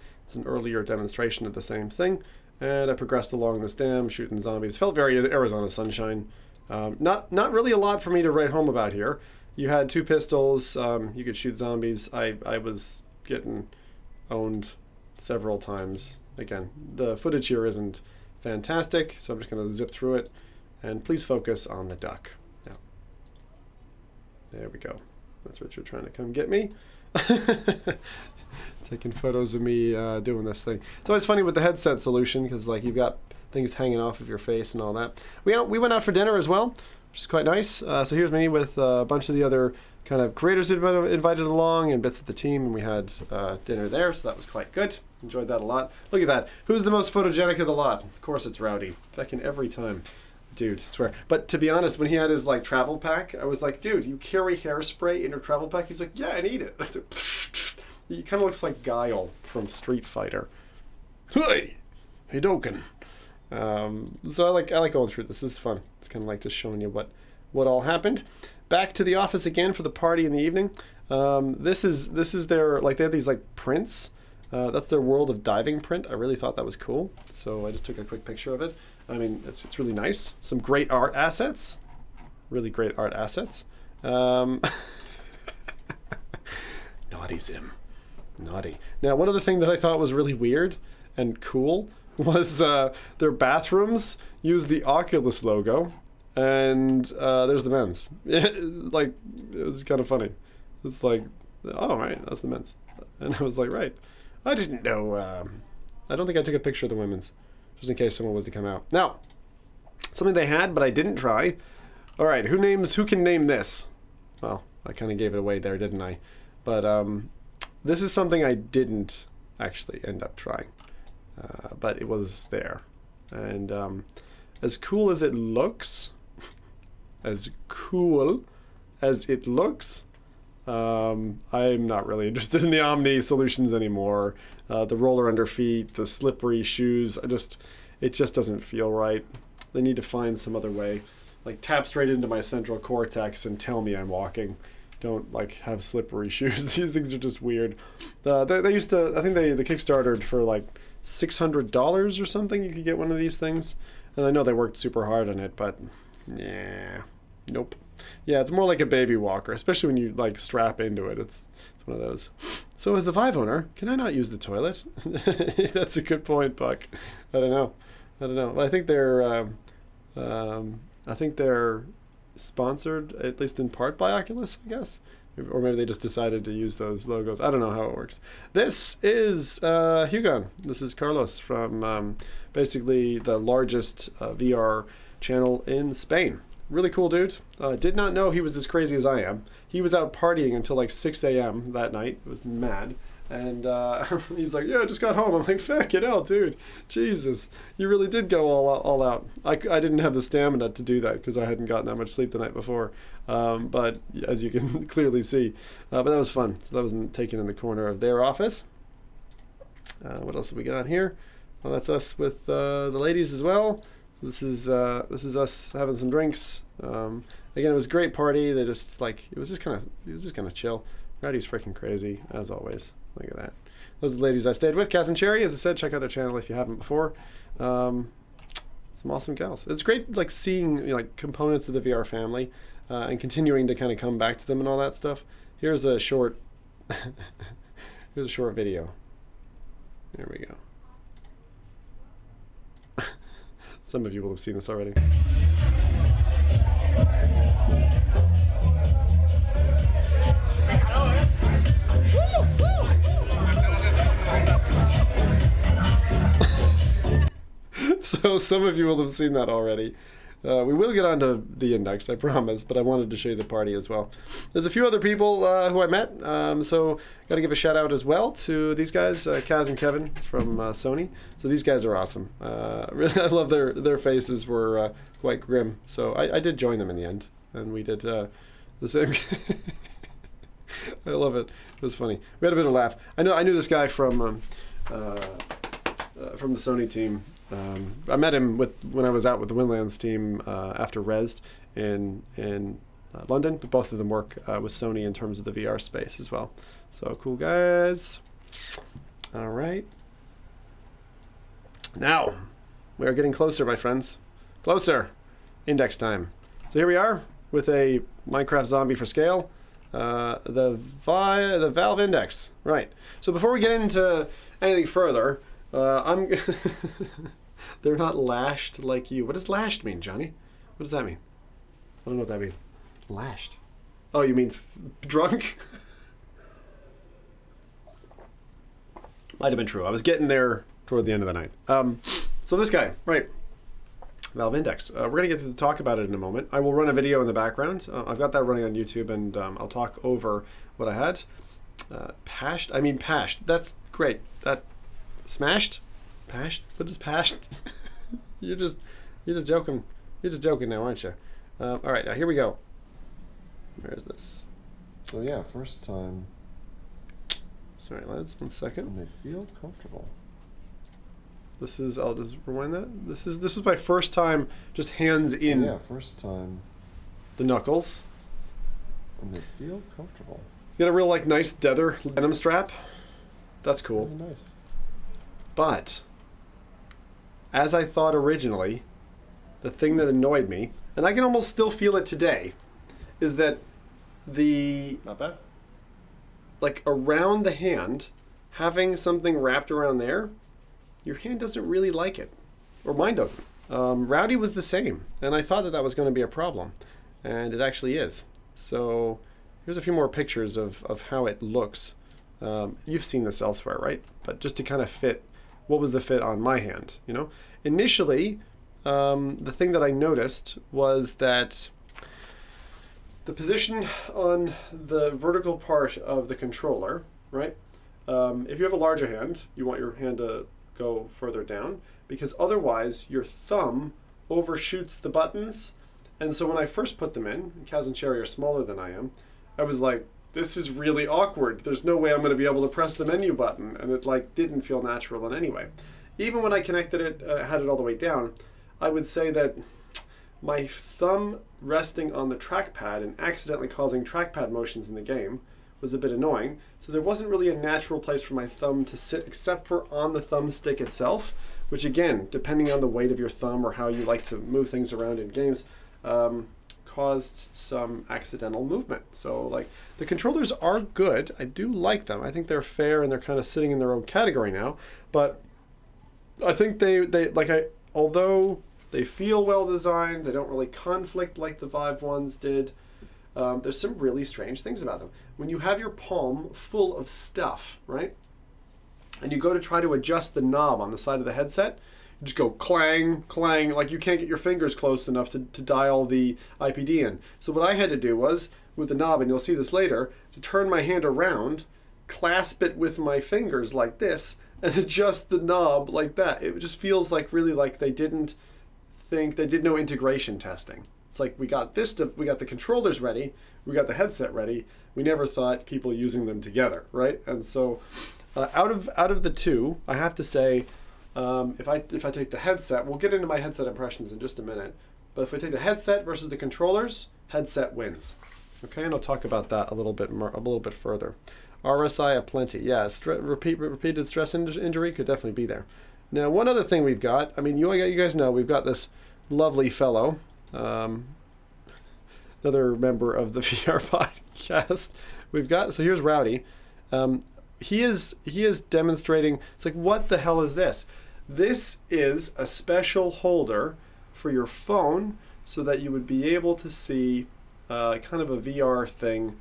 demonstration of the same thing. And I progressed along this dam, shooting zombies. Felt very Arizona Sunshine. Not really a lot for me to write home about here. You had 2 pistols. You could shoot zombies. I was getting owned several times. Again, the footage here isn't fantastic, so I'm just going to zip through it. And please focus on the duck. There we go. That's Richard trying to come get me. Taking photos of me doing this thing. It's always funny with the headset solution because like you've got things hanging off of your face and all that. We went out for dinner as well, which is quite nice. So here's me with a bunch of the other kind of creators who'd been invited along and bits of the team, and we had dinner there, so that was quite good. Enjoyed that a lot. Look at that. Who's the most photogenic of the lot? Of course it's Rowdy. Fucking every time. Dude, I swear. But to be honest, when he had his like travel pack, I was like, dude, you carry hairspray in your travel pack? He's like, yeah, I need it. I was like, he kind of looks like Guile from Street Fighter. Hey, Hadoken. So I like going through this. This is fun. It's kind of like just showing you what all happened. Back to the office again for the party in the evening. This is their, like, they have these like prints. That's their World of Diving print. I really thought that was cool, so I just took a quick picture of it. I mean, it's really nice. Some great art assets. Really great art assets. Naughty Zim. Naughty. Now, one other thing that I thought was really weird and cool was their bathrooms use the Oculus logo, and there's the men's. Like, it was kind of funny. It's like, oh, right, that's the men's. And I was like, right. I didn't know. I don't think I took a picture of the women's, just in case someone was to come out. Now, something they had, but I didn't try. All right, who can name this? Well, I kind of gave it away there, didn't I? But this is something I didn't actually end up trying, but it was there. And as cool as it looks, I'm not really interested in the Omni solutions anymore. The roller under feet, the slippery shoes, it just doesn't feel right. They need to find some other way. Like, tap straight into my central cortex and tell me I'm walking. Don't, like, have slippery shoes. These things are just weird. They used to, I think they Kickstartered for like $600 or something. You could get one of these things. And I know they worked super hard on it, but yeah, nope. Yeah, it's more like a baby walker, especially when you like strap into it. It's one of those. So as the Vive owner, can I not use the toilet? That's a good point, Buck. I don't know. Well, I think they're sponsored, at least in part, by Oculus, I guess. Or maybe they just decided to use those logos. I don't know how it works. This is Hugon. This is Carlos from basically the largest VR channel in Spain. Really cool dude. Did not know he was as crazy as I am. He was out partying until like 6 a.m. that night. It was mad. And he's like, yeah, I just got home. I'm like, fuck it hell, dude. Jesus. You really did go all out. I didn't have the stamina to do that because I hadn't gotten that much sleep the night before. But as you can clearly see. But that was fun. So that wasn't taken in the corner of their office. What else have we got here? Well, that's us with the ladies as well. This is us having some drinks. Again, it was a great party. They just like it was just kind of chill. Rowdy's freaking crazy as always. Look at that. Those are the ladies I stayed with. Cass and Cherry, as I said, check out their channel if you haven't before. Some awesome gals. It's great like seeing like components of the VR family and continuing to kind of come back to them and all that stuff. Here's a short video. There we go. Some of you will have seen this already. So some of you will have seen that already. We will get onto the index, I promise, but I wanted to show you the party as well. There's a few other people who I met, so got to give a shout out as well to these guys, Kaz and Kevin from Sony. So these guys are awesome. Really, I love their faces were quite grim. So I did join them in the end, and we did the same. I love it. It was funny. We had a bit of a laugh. I knew this guy from the Sony team. I met him when I was out with the Windlands team after Rezzed in London, but both of them work with Sony in terms of the VR space as well. So cool guys. All right. Now, we are getting closer, my friends. Closer. Index time. So here we are with a Minecraft zombie for scale. The Valve Index. Right. So before we get into anything further, they're not lashed like you. What does lashed mean, Johnny? What does that mean? I don't know what that means. Lashed. Oh, you mean drunk? Might have been true. I was getting there toward the end of the night. So this guy, right, Valve Index. We're going to get to talk about it in a moment. I will run a video in the background. I've got that running on YouTube, and I'll talk over what I had. Pashed? I mean pashed. That's great. That smashed? Pashed? What is pashed? You're just joking. You're just joking now, aren't you? All right, now here we go. Where is this? So yeah, first time. Sorry, lads. 1 second. And they feel comfortable. This is. I'll just rewind that. This was my first time just hands in Yeah, first time. the knuckles. And they feel comfortable. You got a real like nice leather denim strap. That's cool. Really nice. But as I thought originally, the thing that annoyed me, and I can almost still feel it today, is that the Not bad. like around the hand, having something wrapped around there, your hand doesn't really like it, or mine doesn't. Rowdy was the same, and I thought that that was going to be a problem, and it actually is. So here's a few more pictures of how it looks. You've seen this elsewhere, right? But just to kind of fit, what was the fit on my hand, you know? Initially, the thing that I noticed was that the position on the vertical part of the controller, right? If you have a larger hand, you want your hand to go further down, because otherwise your thumb overshoots the buttons. And so when I first put them in, Kaz and Cherry are smaller than I am, I was like, this is really awkward. There's no way I'm going to be able to press the menu button. And it like didn't feel natural in any way. Even when I connected it, had it all the way down, I would say that my thumb resting on the trackpad and accidentally causing trackpad motions in the game was a bit annoying. So there wasn't really a natural place for my thumb to sit except for on the thumbstick itself, which again, depending on the weight of your thumb or how you like to move things around in games, caused some accidental movement. So like the controllers are good. I do like them. I think they're fair and they're kind of sitting in their own category now. But I think although they feel well designed, they don't really conflict like the Vive ones did. There's some really strange things about them. When you have your palm full of stuff, right? And you go to try to adjust the knob on the side of the headset, you just go clang, clang, like you can't get your fingers close enough to dial the IPD in. So what I had to do was, with the knob, and you'll see this later, to turn my hand around, clasp it with my fingers like this, and adjust the knob like that. It just feels like really like they did no integration testing. It's like we got we got the controllers ready, we got the headset ready. We never thought people using them together, right? And so, out of the two, I have to say, if I take the headset, we'll get into my headset impressions in just a minute. But if I take the headset versus the controllers, headset wins. Okay, and I'll talk about that a little bit further. RSI aplenty, yeah. Repeated stress injury could definitely be there. Now, one other thing we've got. I mean, you guys know we've got this lovely fellow. Another member of the VR podcast we've got. So here's Rowdy. He is demonstrating. It's like, what the hell is this? This is a special holder for your phone so that you would be able to see kind of a VR thing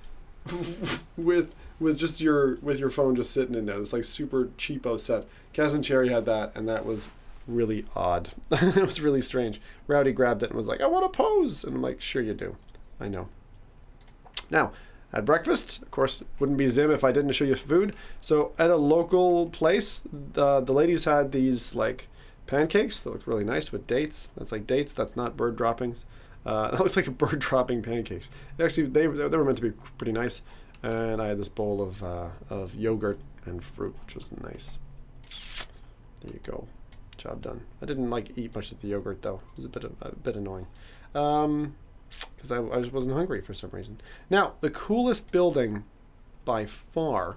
with just your phone just sitting in there. It's like super cheapo set. Kaz and Cherry had that, and that was really odd. It was really strange. Rowdy grabbed it and was like, I want to pose. And I'm like, sure you do. I know. Now, at breakfast, of course, it wouldn't be Zim if I didn't show you food. So at a local place, the ladies had these like pancakes that looked really nice with dates. That's like dates. That's not bird droppings. That looks like a bird dropping pancakes. Actually, they were meant to be pretty nice. And I had this bowl of yogurt and fruit, which was nice. There you go. Job done. I didn't like eat much of the yogurt though. It was a bit annoying. Because I just wasn't hungry for some reason. Now, the coolest building by far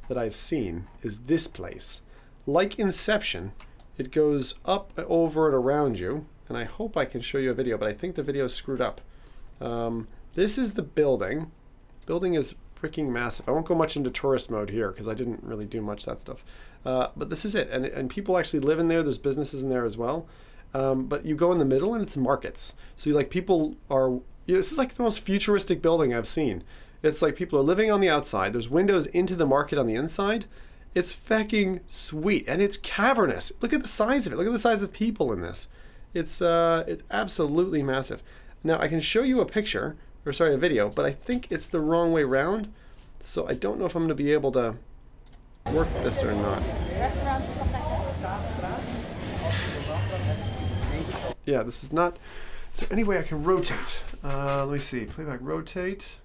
that I've seen is this place. Like Inception, it goes up, over, and around you. And I hope I can show you a video, but I think the video is screwed up. This is the building. Building is freaking massive. I won't go much into tourist mode here because I didn't really do much of that stuff. But this is it. And people actually live in there. There's businesses in there as well. But you go in the middle and it's markets. So people are... this is like the most futuristic building I've seen. It's like people are living on the outside. There's windows into the market on the inside. It's fucking sweet, and it's cavernous. Look at the size of it. Look at the size of people in this. It's absolutely massive. Now I can show you a picture, or sorry, a video, but I think it's the wrong way around. So I don't know if I'm going to be able to work this or not. Restaurants and stuff like that. Yeah, this is not. Is there any way I can rotate? Let me see. Playback, rotate.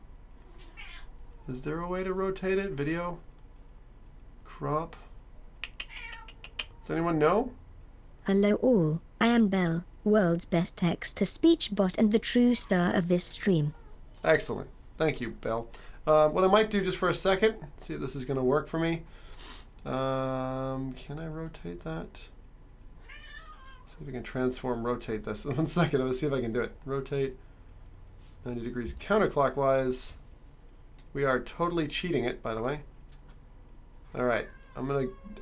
Is there a way to rotate it? Video? Crop? Does anyone know? Hello all, I am Belle, world's best text-to-speech bot and the true star of this stream. Excellent. Thank you, Belle. What I might do just for a second, see if this is going to work for me. Can I rotate that? See if I can transform, rotate this. 1 second, let's see if I can do it. Rotate 90 degrees counterclockwise. We are totally cheating it, by the way. All right, I'm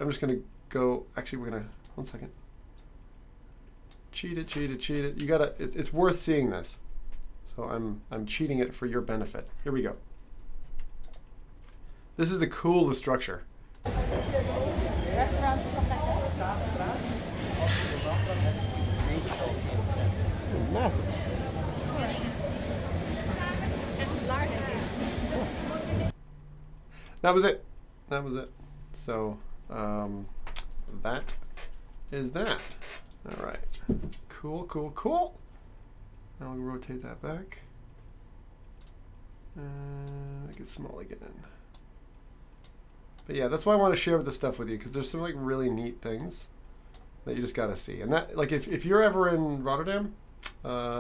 just gonna go. Actually, we're gonna. 1 second. Cheat it, cheat it, cheat it. You gotta. It's worth seeing this. So I'm cheating it for your benefit. Here we go. This is the coolest structure. Restaurants and stuff like that. Massive. That was it. That was it. So that is that. All right. Cool, cool, cool. Now I'll rotate that back. And make it small again. But yeah, that's why I want to share this stuff with you, because there's some like really neat things that you just gotta see. And that, like, if you're ever in Rotterdam,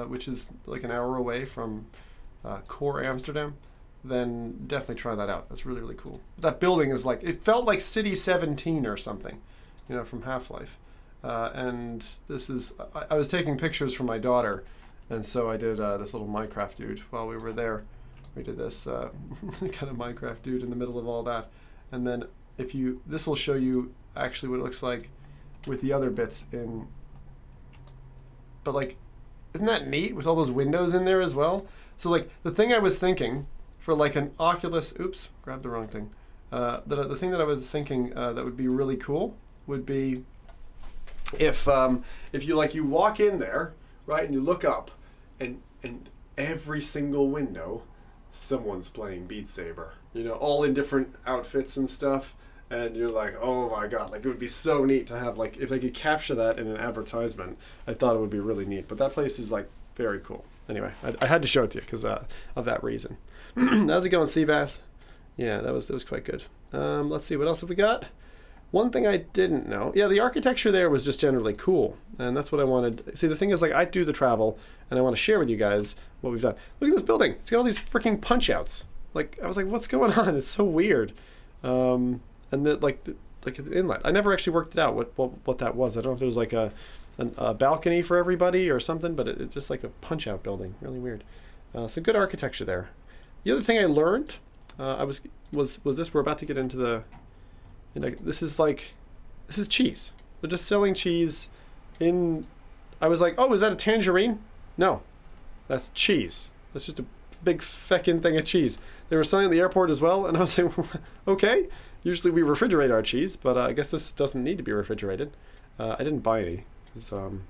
which is like an hour away from core Amsterdam, then definitely try that out. That's really, really cool. That building is like, it felt like City 17 or something, you know, from Half-Life. And this is, I was taking pictures for my daughter, and so I did this little Minecraft dude while we were there. We did this kind of Minecraft dude in the middle of all that. And then this will show you actually what it looks like with the other bits in, but like, isn't that neat with all those windows in there as well? So like the thing I was thinking for like an Oculus, oops, grabbed the wrong thing. The thing that I was thinking that would be really cool would be if you walk in there, right, and you look up, and every single window, someone's playing Beat Saber, you know, all in different outfits and stuff, and you're like, oh my god, like it would be so neat to have, like, if they could capture that in an advertisement, I thought it would be really neat. But that place is like very cool. Anyway, I had to show it to you because of that reason. How's it going, Seabass? Yeah, that was quite good. Let's see, what else have we got? One thing I didn't know, yeah, the architecture there was just generally cool, and that's what I wanted. See, the thing is, like, I do the travel, and I want to share with you guys what we've done. Look at this building. It's got all these freaking punch-outs. Like, I was like, what's going on? It's so weird. And like an inlet. I never actually worked it out, what that was. I don't know if there was like a balcony for everybody or something, but it's just like a punch-out building. Really weird. So good architecture there. The other thing I learned was this. We're about to get into the... this is cheese. They're just selling cheese in... I was like, oh, is that a tangerine? No, that's cheese. That's just a big feckin' thing of cheese. They were selling at the airport as well, and I was like, okay. Usually we refrigerate our cheese, but I guess this doesn't need to be refrigerated. I didn't buy any. You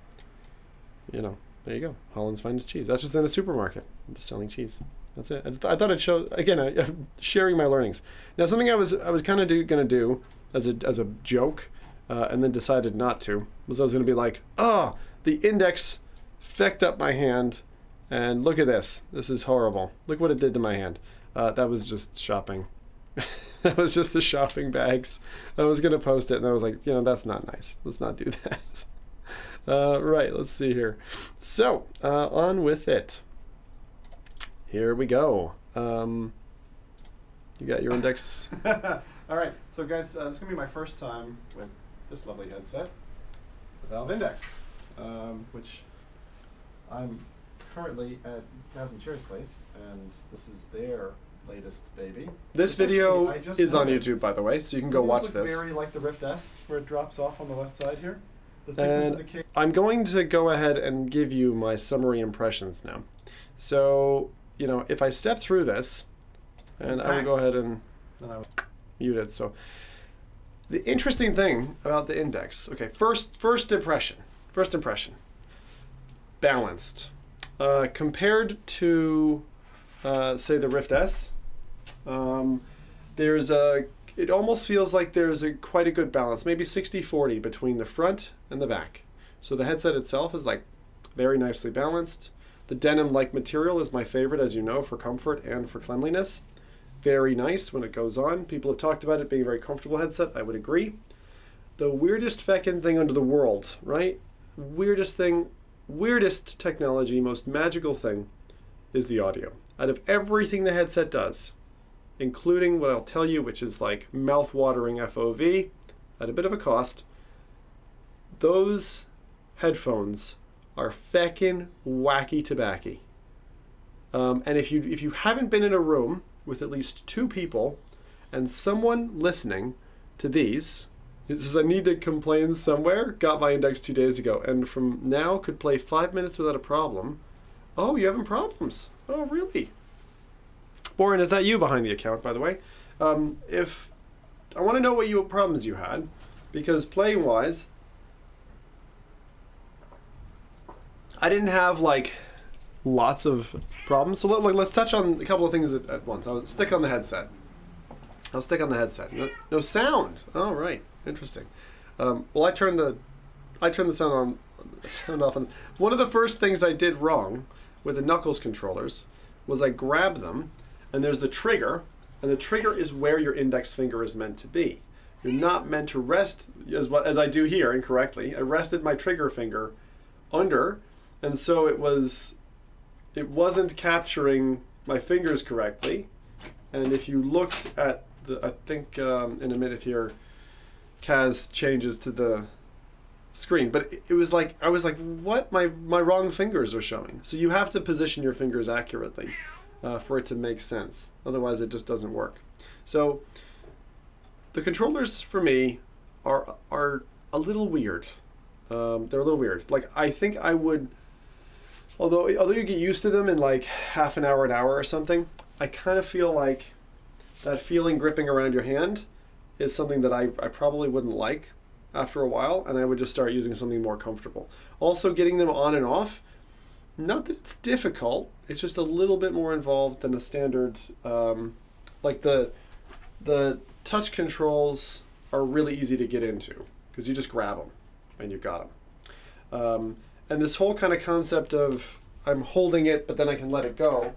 know, there you go. Holland's finest cheese. That's just in a supermarket. I'm just selling cheese. That's it. I thought I'd show, again, sharing my learnings. Now, something I was kind of going to do as a joke, and then decided not to, was I was going to be like, oh, the index fecked up my hand, and look at this. This is horrible. Look what it did to my hand. That was just shopping. That was just the shopping bags. I was going to post it, and I was like, that's not nice. Let's not do that. Right, let's see here. So, on with it. Here we go. You got your index? All right, so guys, this is going to be my first time with this lovely headset, the Valve Index, which I'm currently at Gaz and Cherry's place, and this is their latest baby. This video is on YouTube, by the way, so you can go watch this. Very like the Rift S, where it drops off on the left side here. And I'm going to go ahead and give you my summary impressions now. So, if I step through this, and I will go ahead and then I will mute it. So, The interesting thing about the Index, okay, first impression, balanced. Compared to, say, the Rift S, it almost feels like there's quite a good balance, maybe 60-40 between the front and the back. So the headset itself is like very nicely balanced. The denim-like material is my favorite, as you know, for comfort and for cleanliness. Very nice when it goes on. People have talked about it being a very comfortable headset. I would agree. The weirdest feckin' thing under the world, right? Weirdest technology, most magical thing is the audio. Out of everything the headset does, including what I'll tell you, which is like mouth-watering FOV at a bit of a cost, those headphones are feckin' wacky tobacky. And if you haven't been in a room with at least 2 people and someone listening to these, it says I need to complain somewhere, got my Index 2 days ago, and from now could play 5 minutes without a problem. Oh, you're having problems. Oh, really? Boren, is that you behind the account, by the way? If I want to know what problems you had, because playing wise, I didn't have like lots of problems. So let's touch on a couple of things at once. I'll stick on the headset. No sound. Oh, right. Interesting. Well, I turned the sound off. One of the first things I did wrong with the Knuckles controllers was I grabbed them, and there's the trigger, and the trigger is where your index finger is meant to be. You're not meant to rest, as I do here incorrectly. I rested my trigger finger under, and so it wasn't capturing my fingers correctly. And if you looked at I think in a minute here, Kaz changes to the screen, but it was like, I was like, what? My wrong fingers are showing. So you have to position your fingers accurately for it to make sense. Otherwise it just doesn't work. So the controllers for me are a little weird. They're a little weird. Like, I think I would, although you get used to them in like half an hour or something, I kind of feel like that feeling gripping around your hand is something that I probably wouldn't like after a while, and I would just start using something more comfortable. Also, getting them on and off, not that it's difficult, it's just a little bit more involved than a standard, like the touch controls are really easy to get into because you just grab them and you've got them. And this whole kind of concept of I'm holding it but then I can let it go,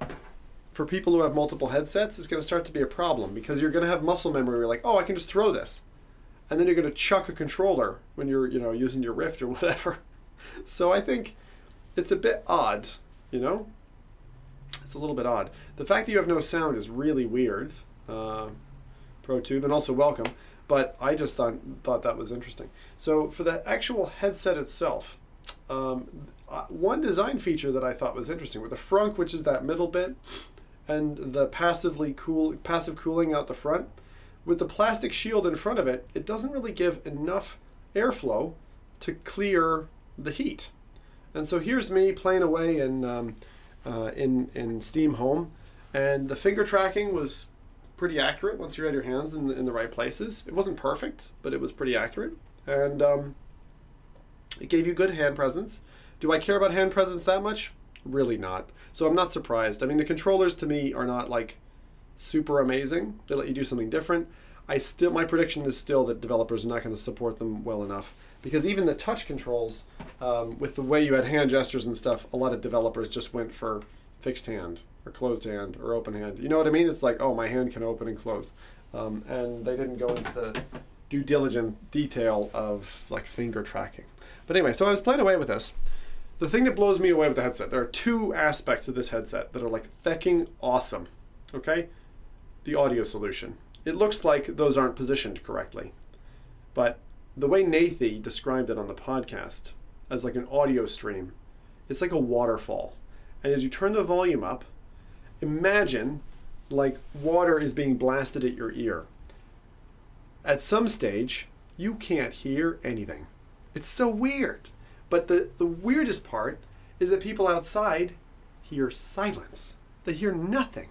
for people who have multiple headsets, is going to start to be a problem because you're going to have muscle memory where you're like, oh, I can just throw this. And then you're going to chuck a controller when you're, using your Rift or whatever. So I think it's a bit odd, It's a little bit odd. The fact that you have no sound is really weird, ProTube, and also welcome. But I just thought that was interesting. So for the actual headset itself, one design feature that I thought was interesting with the frunk, which is that middle bit, and the passive cooling out the front, with the plastic shield in front of it, it doesn't really give enough airflow to clear the heat. And so here's me playing away in Steam Home, and the finger tracking was pretty accurate once you had your hands in the right places. It wasn't perfect, but it was pretty accurate, and it gave you good hand presence. Do I care about hand presence that much? Really not. So I'm not surprised. I mean, the controllers to me are not like super amazing. They let you do something different. My prediction is still that developers are not going to support them well enough, because even the touch controls, with the way you had hand gestures and stuff, a lot of developers just went for fixed hand or closed hand or open hand. You know what I mean? It's like, oh, my hand can open and close. And they didn't go into the due diligence detail of like finger tracking. But anyway, so I was playing away with this. The thing that blows me away with the headset, there are 2 aspects of this headset that are like fecking awesome, okay? The audio solution. It looks like those aren't positioned correctly, but the way Nathy described it on the podcast as like an audio stream, it's like a waterfall. And as you turn the volume up, imagine like water is being blasted at your ear. At some stage, you can't hear anything. It's so weird. But the weirdest part is that people outside hear silence. They hear nothing.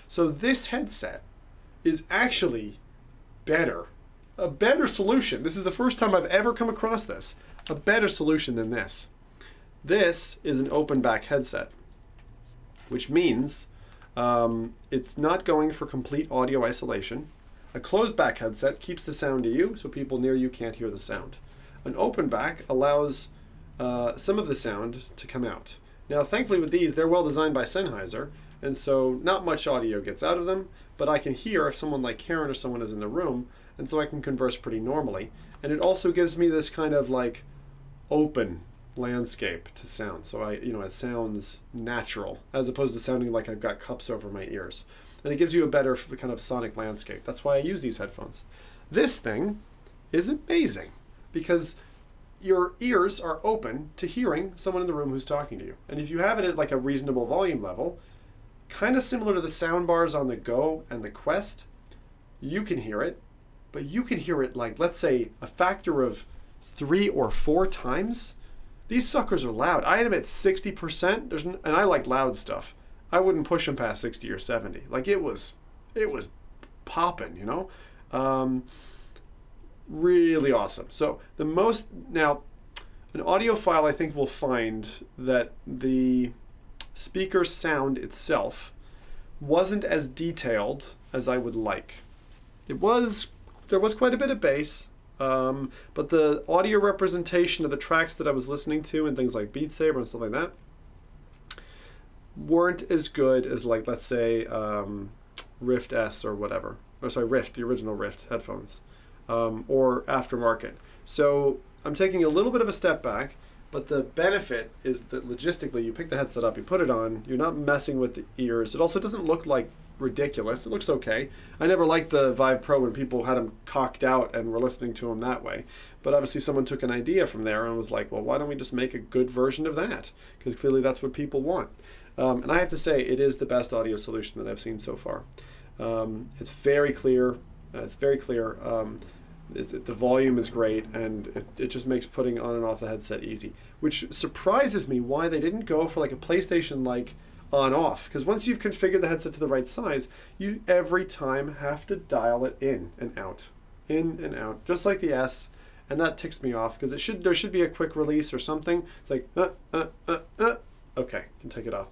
So this headset is actually better a better solution. This is the first time I've ever come across this. A better solution than this. This is an open back headset, which means it's not going for complete audio isolation. A closed back headset keeps the sound to you, so people near you can't hear the sound. An open back allows some of the sound to come out. Now, thankfully with these, they're well designed by Sennheiser, and so not much audio gets out of them, but I can hear if someone like Karen or someone is in the room, and so I can converse pretty normally. And it also gives me this kind of like open landscape to sound. So it sounds natural as opposed to sounding like I've got cups over my ears. And it gives you a better kind of sonic landscape. That's why I use these headphones. This thing is amazing because your ears are open to hearing someone in the room who's talking to you. And if you have it at like a reasonable volume level, kind of similar to the sound bars on the Go and the Quest, you can hear it, but you can hear it like, let's say, a factor of 3 or 4 times. These suckers are loud. I had them at 60%, and I like loud stuff. I wouldn't push them past 60 or 70. Like it was popping, you know? Really awesome. So now, an audiophile I think will find that the speaker sound itself wasn't as detailed as I would like. There was quite a bit of bass, but the audio representation of the tracks that I was listening to and things like Beat Saber and stuff like that weren't as good as, like, let's say Rift S or whatever. Or sorry, Rift, the original Rift headphones, or aftermarket. So I'm taking a little bit of a step back, but the benefit is that logistically you pick the headset up, you put it on, you're not messing with the ears. It also doesn't look like ridiculous. It looks okay. I never liked the Vive Pro when people had them cocked out and were listening to them that way. But obviously someone took an idea from there and was like, well, why don't we just make a good version of that? Because clearly that's what people want. And I have to say, it is the best audio solution that I've seen so far. It's very clear. The volume is great, and it just makes putting on and off the headset easy, which surprises me why they didn't go for like a PlayStation like on-off, because once you've configured the headset to the right size, you every time have to dial it in and out, just like the S, and that ticks me off because there should be a quick release or something. It's like okay, can take it off.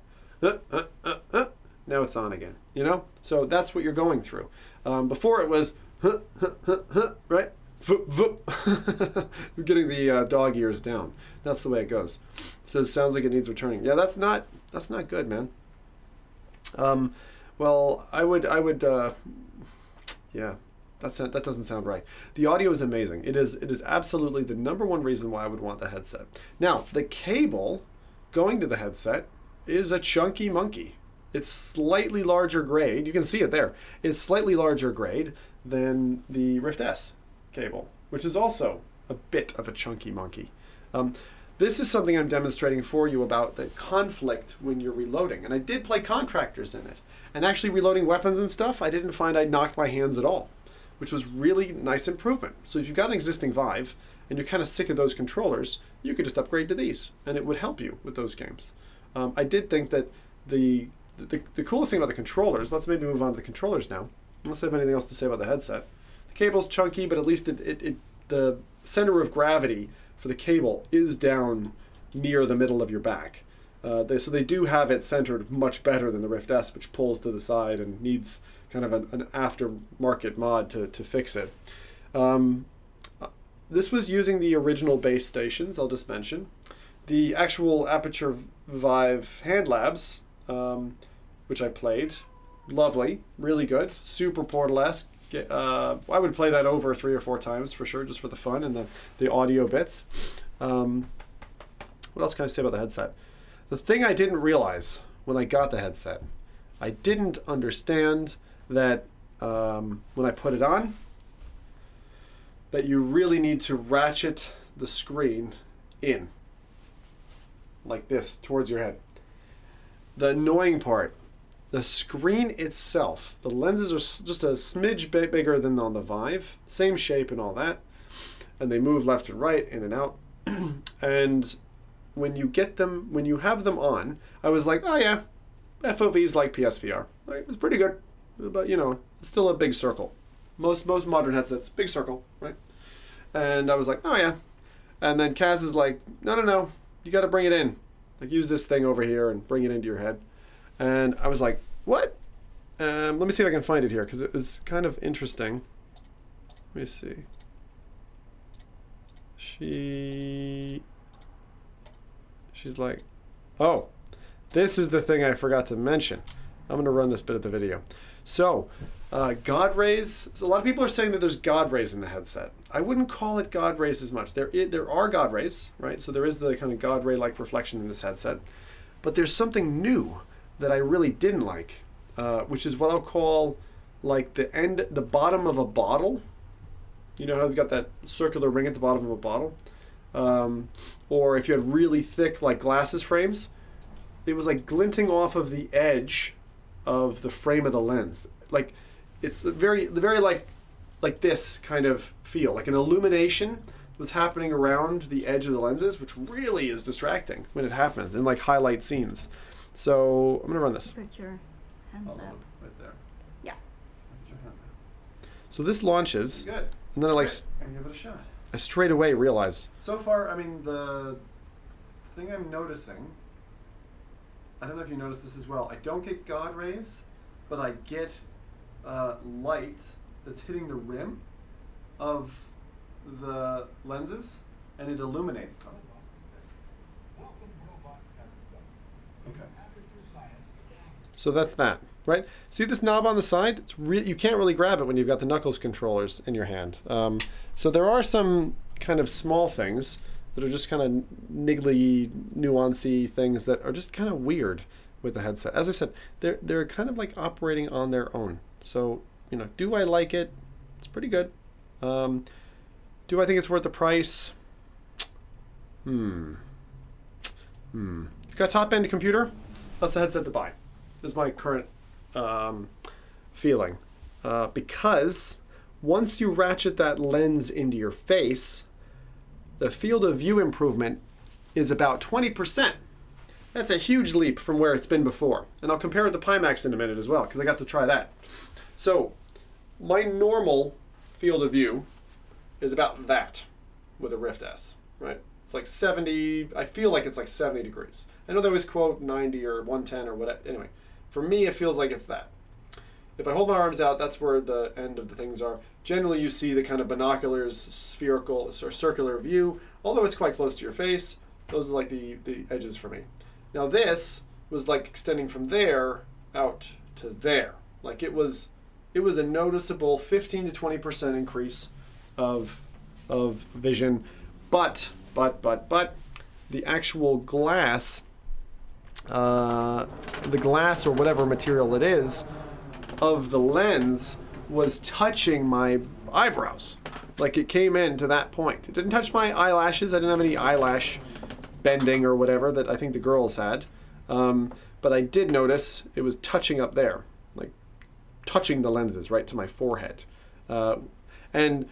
Now it's on again, you know? So that's what you're going through. Before it was right? You're getting the dog ears down. That's the way it goes. It says sounds like it needs returning. Yeah, that's not good, man. Well, I would yeah, that doesn't sound right. The audio is amazing. It is absolutely the number one reason why I would want the headset. Now, the cable going to the headset is a chunky monkey. It's slightly larger grade. You can see it there. It's slightly larger grade than the Rift S cable, which is also a bit of a chunky monkey. This is something I'm demonstrating for you about the conflict when you're reloading. And I did play Contractors in it. And actually reloading weapons and stuff, I didn't find I knocked my hands at all, which was really nice improvement. So if you've got an existing Vive and you're kind of sick of those controllers, you could just upgrade to these and it would help you with those games. I did think that the coolest thing about the controllers, let's maybe move on to the controllers now, unless I have anything else to say about the headset. The cable's chunky, but at least the center of gravity for the cable is down near the middle of your back. So they do have it centered much better than the Rift S, which pulls to the side and needs kind of an aftermarket mod to fix it. This was using the original base stations, I'll just mention. The actual Aperture Vive Hand Labs, which I played, lovely, really good, super Portal-esque. I would play that over 3 or 4 times for sure, just for the fun and the audio bits. What else can I say about the headset? The thing I didn't realize when I got the headset, I didn't understand that when I put it on, that you really need to ratchet the screen in, like this, towards your head. The annoying part, the screen itself, the lenses are just a smidge bit bigger than on the Vive, same shape and all that, and they move left and right, in and out. And when you have them on, I was like, oh yeah, FOV's like PSVR. Like, it's pretty good, but you know, it's still a big circle. Most modern headsets, big circle, right? And I was like, oh yeah. And then Kaz is like, no, you got to bring it in. Like, use this thing over here and bring it into your head. And I was like, what? Let me see if I can find it here, because it was kind of interesting. Let me see. She's like, oh, this is the thing I forgot to mention. I'm going to run this bit of the video. So, God rays. So a lot of people are saying that there's God rays in the headset. I wouldn't call it God rays as much. There are God rays, right? So there is the kind of God ray-like reflection in this headset. But there's something new that I really didn't like, which is what I'll call like the bottom of a bottle. You know how you've got that circular ring at the bottom of a bottle? Or if you had really thick like glasses frames, it was like glinting off of the edge of the frame of the lens. Like, it's the very like this kind of feel. Like an illumination was happening around the edge of the lenses, which really is distracting when it happens in like highlight scenes. So I'm gonna run this. Put your hand Hold up. on, right there. Yeah. Put your hand there. So this launches, Good. and then I like And give it a shot. I straight away realize So far, I mean, the thing I'm noticing, I don't know if you noticed this as well, I don't get God rays, but I get light that's hitting the rim of the lenses, and it illuminates them. Okay. so that's that, right? See this knob on the side? It's you can't really grab it when you've got the knuckles controllers in your hand. So there are some kind of small things that are just kind of niggly, nuancy things that are just kind of weird with the headset. As I said, they're kind of like operating on their own. So, you know, do I like it? It's pretty good. Do I think it's worth the price? You've got top-end computer? That's the headset to buy. This is my current feeling. Because once you ratchet that lens into your face, the field of view improvement is about 20%. That's a huge leap from where it's been before. And I'll compare it to Pimax in a minute as well, because I got to try that. So, my normal field of view is about that with a Rift S, right? It's like 70, I feel like it's like 70 degrees. I know they always quote 90 or 110 or whatever. Anyway, for me, it feels like it's that. If I hold my arms out, that's where the end of the things are. Generally, you see the kind of binoculars, spherical or circular view. Although it's quite close to your face, those are like the edges for me. Now this was like extending from there out to there. Like it was a noticeable 15 to 20% increase of vision. But the actual glass, the glass or whatever material it is, of the lens was touching my eyebrows. Like it came in to that point. It didn't touch my eyelashes. I didn't have any eyelash bending or whatever that I think the girls had. But I did notice it was touching up there, like touching the lenses right to my forehead. And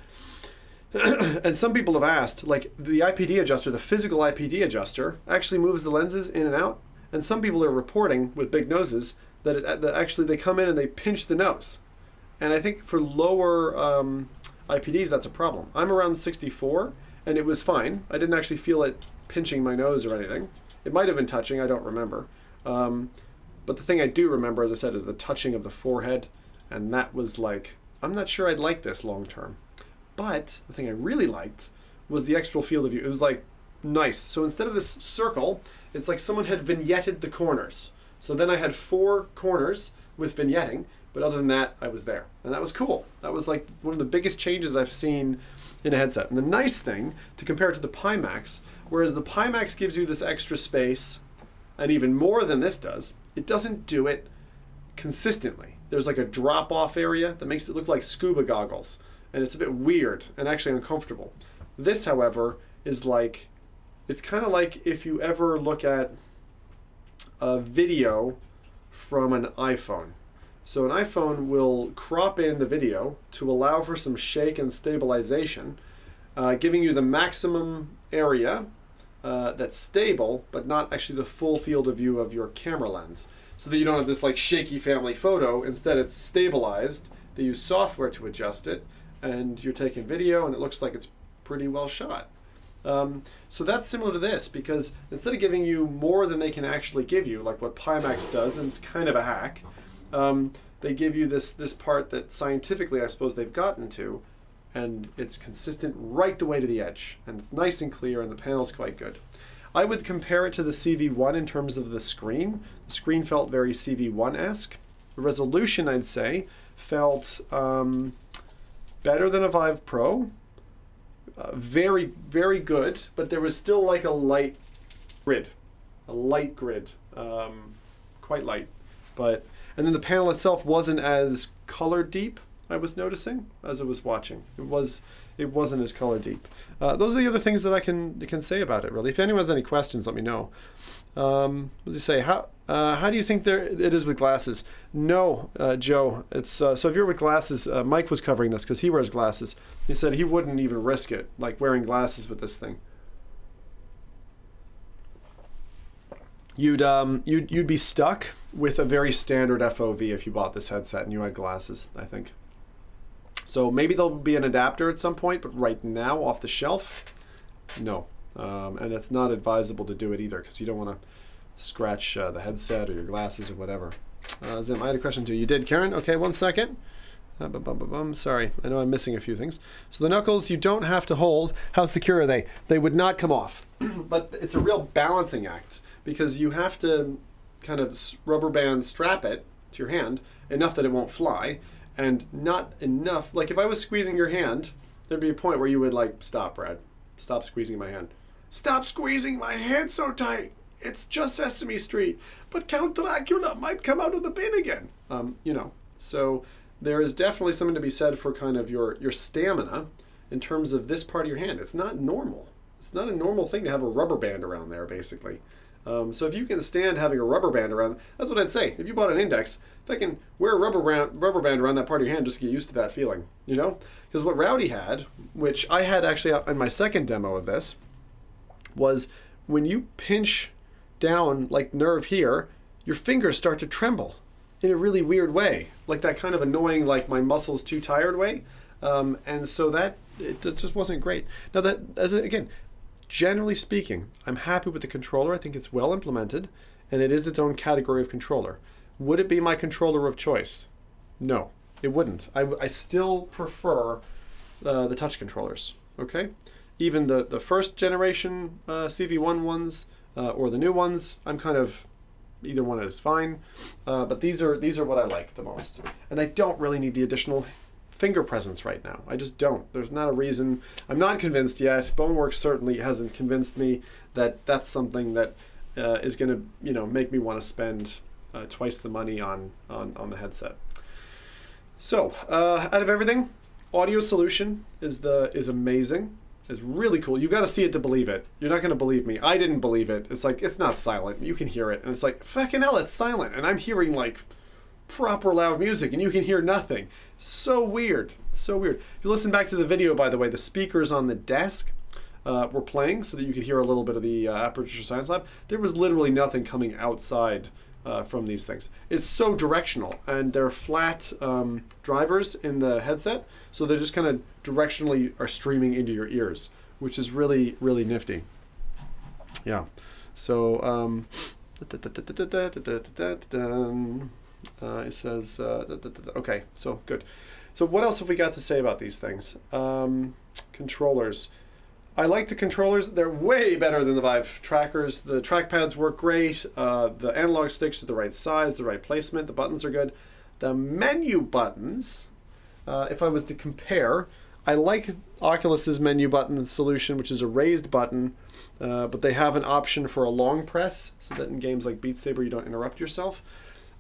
some people have asked, like the IPD adjuster, the physical IPD adjuster, actually moves the lenses in and out. And some people are reporting with big noses that actually they come in and they pinch the nose. And I think for lower IPDs, that's a problem. I'm around 64, and it was fine. I didn't actually feel it pinching my nose or anything. It might have been touching, I don't remember. But the thing I do remember, as I said, is the touching of the forehead. And that was like, I'm not sure I'd like this long term. But the thing I really liked was the extra field of view. It was like, nice. So instead of this circle, it's like someone had vignetted the corners. So then I had 4 corners with vignetting, but other than that, I was there. And that was cool. That was like one of the biggest changes I've seen in a headset. And the nice thing, to compare it to the Pimax, whereas the Pimax gives you this extra space, and even more than this does, it doesn't do it consistently. There's like a drop-off area that makes it look like scuba goggles. And it's a bit weird and actually uncomfortable. This, however, is like, it's kind of like if you ever look at a video from an iPhone. So an iPhone will crop in the video to allow for some shake and stabilization, giving you the maximum area that's stable, but not actually the full field of view of your camera lens. so that you don't have this like shaky family photo. Instead, it's stabilized. They use software to adjust it, and you're taking video, and it looks like it's pretty well shot. So that's similar to this, because instead of giving you more than they can actually give you, like what Pimax does, and it's kind of a hack, they give you this part that scientifically I suppose they've gotten to, and it's consistent right the way to the edge, and it's nice and clear, and the panel's quite good. I would compare it to the CV1 in terms of the screen. The screen felt very CV1-esque. The resolution, I'd say, felt better than a Vive Pro. Very, very good, but there was still like a light grid. Quite light. And then the panel itself wasn't as color deep, I was noticing, as I was watching. It wasn't as color deep. Those are the other things that I can say about it, really. If anyone has any questions, let me know. What does he say? How do you think it is with glasses? No, Joe. It's so if you're with glasses, Mike was covering this because he wears glasses. He said he wouldn't even risk it, like wearing glasses with this thing. You'd be stuck with a very standard FOV if you bought this headset and you had glasses, I think. So maybe there'll be an adapter at some point, but right now, off the shelf, no. And it's not advisable to do it either, because you don't want to scratch the headset or your glasses or whatever. Zim, I had a question too. You did, Karen? Okay, 1 second. Sorry, I know I'm missing a few things. So the knuckles, you don't have to hold. How secure are they? They would not come off. But it's a real balancing act, because you have to kind of rubber band strap it to your hand enough that it won't fly, and not enough. Like if I was squeezing your hand, there'd be a point where you would like, stop, Brad. Stop squeezing my hand. Stop squeezing my hand so tight. It's just Sesame Street. But Count Dracula might come out of the bin again. So there is definitely something to be said for kind of your stamina in terms of this part of your hand. It's not normal. It's not a normal thing to have a rubber band around there, basically. So if you can stand having a rubber band around, that's what I'd say. If you bought an Index, if I can wear a rubber band around that part of your hand, just get used to that feeling, Because what Rowdy had, which I had actually in my second demo of this, was when you pinch down like nerve here, your fingers start to tremble in a really weird way, like that kind of annoying, like my muscles too tired way. And so that it just wasn't great. Now again, generally speaking, I'm happy with the controller. I think it's well implemented, and it is its own category of controller. Would it be my controller of choice? No, it wouldn't. I still prefer the touch controllers, okay? Even the first generation CV1 ones or the new ones, I'm kind of, either one is fine, but these are what I like the most. And I don't really need the additional finger presence right now. I just don't. There's not a reason. I'm not convinced yet. Boneworks certainly hasn't convinced me that that's something that is going to make me want to spend twice the money on the headset. So out of everything, audio solution is amazing. It's really cool. You got to see it to believe it. You're not going to believe me. I didn't believe it. It's like, it's not silent. You can hear it, and it's like, fucking hell, it's silent, and I'm hearing like proper loud music, and you can hear nothing. So weird. So weird. If you listen back to the video, by the way, the speakers on the desk were playing so that you could hear a little bit of the Aperture Science Lab. There was literally nothing coming outside from these things. It's so directional, and they're flat drivers in the headset, so they're just kind of directionally are streaming into your ears, which is really, really nifty. Yeah. So it says okay, so good. So what else have we got to say about these things? Controllers. I like the controllers. They're way better than the Vive trackers. The trackpads work great. The analog sticks are the right size, the right placement. The buttons are good. The menu buttons, if I was to compare, I like Oculus's menu button solution, which is a raised button, but they have an option for a long press so that in games like Beat Saber you don't interrupt yourself.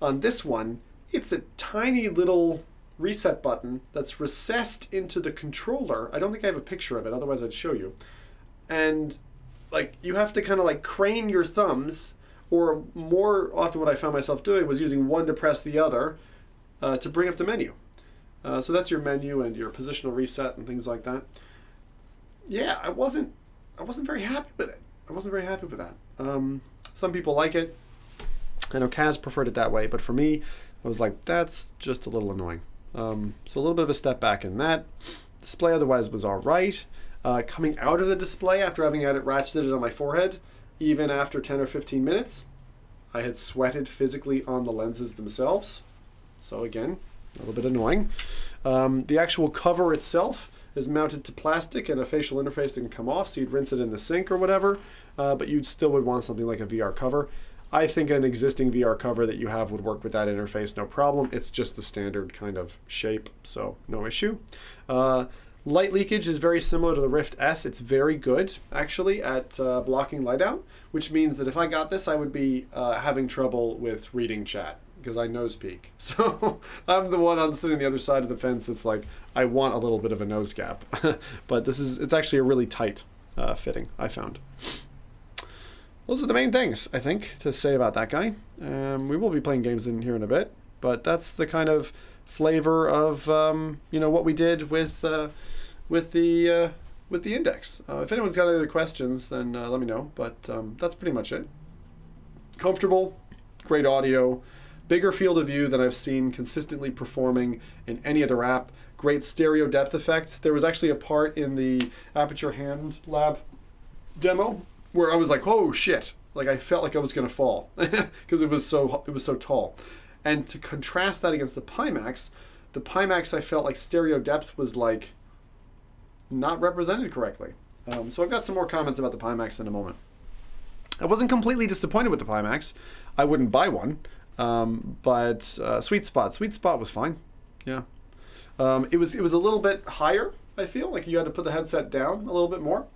On this one, it's a tiny little reset button that's recessed into the controller. I don't think I have a picture of it, otherwise I'd show you. And like you have to kind of like crane your thumbs, or more often what I found myself doing was using one to press the other to bring up the menu. So that's your menu and your positional reset and things like that. Yeah, I wasn't very happy with it. I wasn't very happy with that. Some people like it. I know Kaz preferred it that way, but for me, I was like, that's just a little annoying. So a little bit of a step back in that. Display otherwise was all right. Coming out of the display after having had it ratcheted on my forehead, even after 10 or 15 minutes, I had sweated physically on the lenses themselves. So again, a little bit annoying. The actual cover itself is mounted to plastic and a facial interface that can come off, so you'd rinse it in the sink or whatever, but you still would want something like a VR cover. I think an existing VR cover that you have would work with that interface, no problem. It's just the standard kind of shape, so no issue. Light leakage is very similar to the Rift S. It's very good, actually, at blocking light out, which means that if I got this, I would be having trouble with reading chat, because I nose peek. So I'm the one sitting on the other side of the fence that's like, I want a little bit of a nose gap. But it's actually a really tight fitting, I found. Those are the main things, I think, to say about that guy. We will be playing games in here in a bit, but that's the kind of flavor of what we did with the Index. If anyone's got any other questions, then let me know. But that's pretty much it. Comfortable, great audio, bigger field of view than I've seen consistently performing in any other app. Great stereo depth effect. There was actually a part in the Aperture Hand Lab demo where I was like, oh shit, like I felt like I was gonna fall because it was so tall. And to contrast that against the Pimax I felt like stereo depth was like not represented correctly. So I've got some more comments about the Pimax in a moment. I wasn't completely disappointed with the Pimax. I wouldn't buy one, but Sweet Spot was fine. Yeah, it was a little bit higher. I feel like you had to put the headset down a little bit more.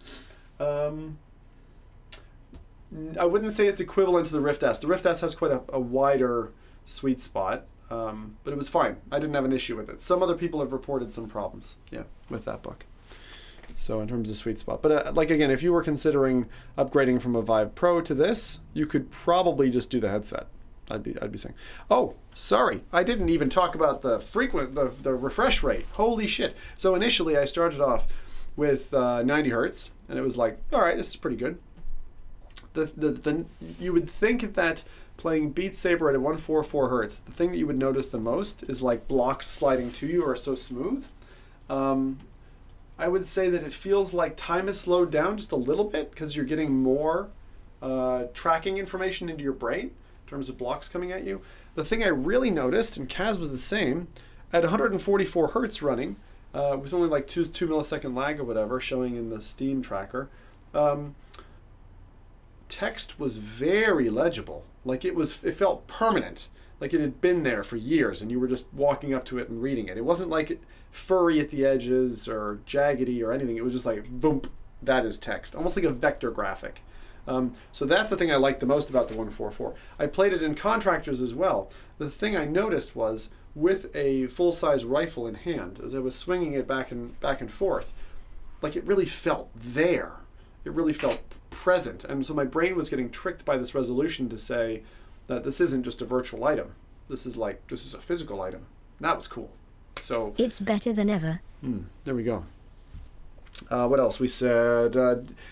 I wouldn't say it's equivalent to the Rift S. The Rift S has quite a wider sweet spot, but it was fine. I didn't have an issue with it. Some other people have reported some problems, with that book. So in terms of sweet spot, but like again, if you were considering upgrading from a Vive Pro to this, you could probably just do the headset. I'd be saying. Oh, sorry, I didn't even talk about the refresh rate. Holy shit! So initially, I started off with 90 hertz, and it was like, all right, this is pretty good. You would think that playing Beat Saber at a 144 hertz, the thing that you would notice the most is like blocks sliding to you are so smooth. I would say that it feels like time is slowed down just a little bit because you're getting more tracking information into your brain in terms of blocks coming at you. The thing I really noticed, and Kaz was the same, at 144 hertz running, with only like 2 millisecond lag or whatever showing in the Steam tracker, text was very legible. Like it felt permanent, like it had been there for years and you were just walking up to it and reading it. It wasn't like furry at the edges or jaggedy or anything. It was just like, boom, that is text. Almost like a vector graphic. So that's the thing I liked the most about the 144. I played it in Contractors as well. The thing I noticed was with a full-size rifle in hand, as I was swinging it back and forth, like it really felt there. It really felt present. And so my brain was getting tricked by this resolution to say that this isn't just a virtual item. This is a physical item. That was cool. So it's better than ever. There we go. What else? We said,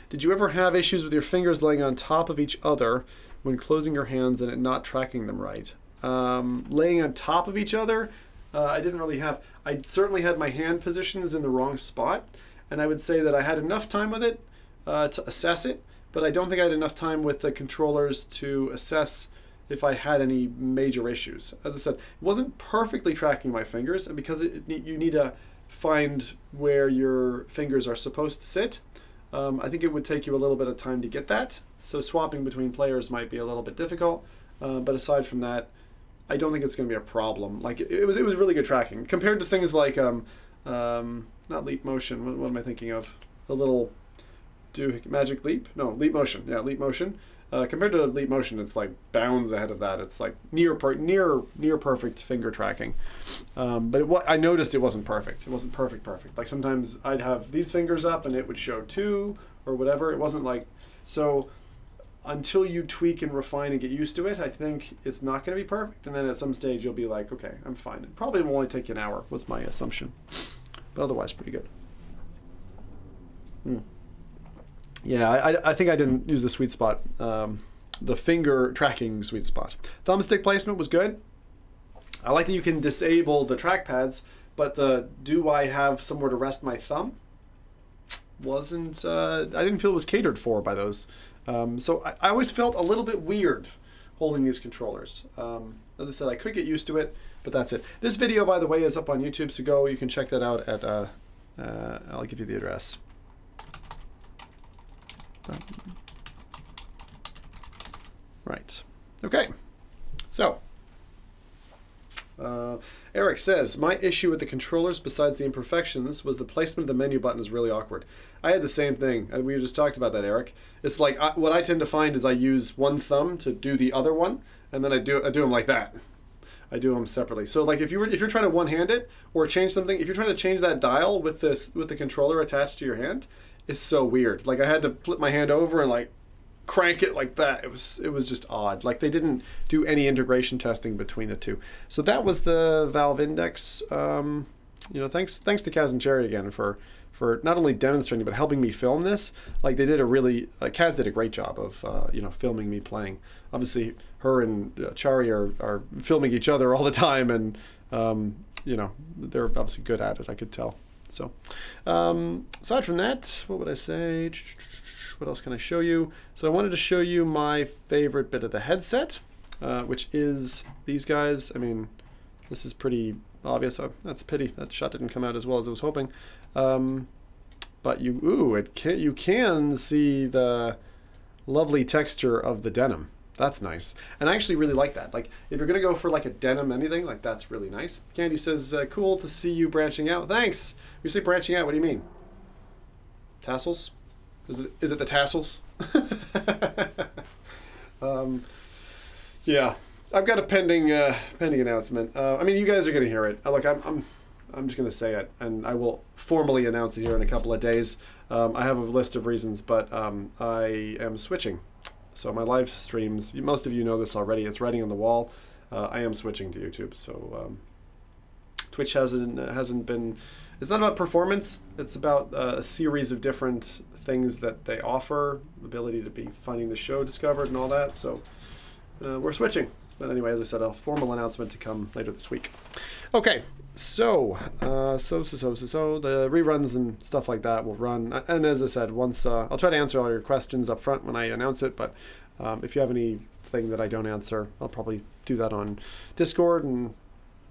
did you ever have issues with your fingers laying on top of each other when closing your hands and it not tracking them right? Laying on top of each other, I didn't really have. I certainly had my hand positions in the wrong spot, and I would say that I had enough time with it to assess it, but I don't think I had enough time with the controllers to assess if I had any major issues. As I said, it wasn't perfectly tracking my fingers, and because you need to find where your fingers are supposed to sit, I think it would take you a little bit of time to get that. So swapping between players might be a little bit difficult, but aside from that, I don't think it's going to be a problem. Like it was really good tracking compared to things like not Leap Motion. What am I thinking of? The little Magic Leap? No, Leap Motion. Yeah, Leap Motion. Compared to Leap Motion, it's like bounds ahead of that. It's like near perfect finger tracking. But I noticed it wasn't perfect. It wasn't perfect. Like sometimes I'd have these fingers up and it would show 2 or whatever. It wasn't like so. Until you tweak and refine and get used to it, I think it's not going to be perfect. And then at some stage you'll be like, okay, I'm fine. It probably will only take you an hour, was my assumption. But otherwise, pretty good. Yeah, I think I didn't use the sweet spot the finger tracking sweet spot. Thumbstick placement was good. I like that you can disable the trackpads, but the do I have somewhere to rest my thumb wasn't, I didn't feel it was catered for by those. So I always felt a little bit weird holding these controllers. As I said, I could get used to it, but that's it. This video, by the way, is up on YouTube, so you can check that out at, I'll give you the address. Right. Okay. So, Eric says, my issue with the controllers, besides the imperfections, was the placement of the menu button is really awkward. I had the same thing. We just talked about that, Eric. It's like, what I tend to find is I use one thumb to do the other one, and then I do them like that. I do them separately. So like if you're trying to one-hand it or change something, if you're trying to change that dial with the controller attached to your hand, it's so weird. Like I had to flip my hand over and like crank it like that. It was just odd. Like they didn't do any integration testing between the two. So that was the Valve Index. Thanks to Kaz and Cherry again for not only demonstrating but helping me film this. Like they did Kaz did a great job of filming me playing. Obviously her and Chari are filming each other all the time, and they're obviously good at it, I could tell. So aside from that, what would I say? What else can I show you? So I wanted to show you my favorite bit of the headset, which is these guys. I mean, this is pretty obvious. Oh, that's a pity that shot didn't come out as well as I was hoping. But you can see the lovely texture of the denim. That's nice. And I actually really like that. Like, if you're going to go for like a denim anything, like that's really nice. Candy says, cool to see you branching out. Thanks. You say branching out, what do you mean? Tassels? Is it the tassels? Yeah. I've got a pending announcement. I mean, you guys are going to hear it. Look, I'm just going to say it, and I will formally announce it here in a couple of days. I have a list of reasons, but I am switching. So my live streams, most of you know this already, it's writing on the wall. I am switching to YouTube. So Twitch hasn't been, it's not about performance. It's about a series of different things that they offer, ability to be finding the show discovered and all that. So we're switching. But anyway, as I said, a formal announcement to come later this week. Okay, so the reruns and stuff like that will run. And as I said, once I'll try to answer all your questions up front when I announce it. But if you have anything that I don't answer, I'll probably do that on Discord and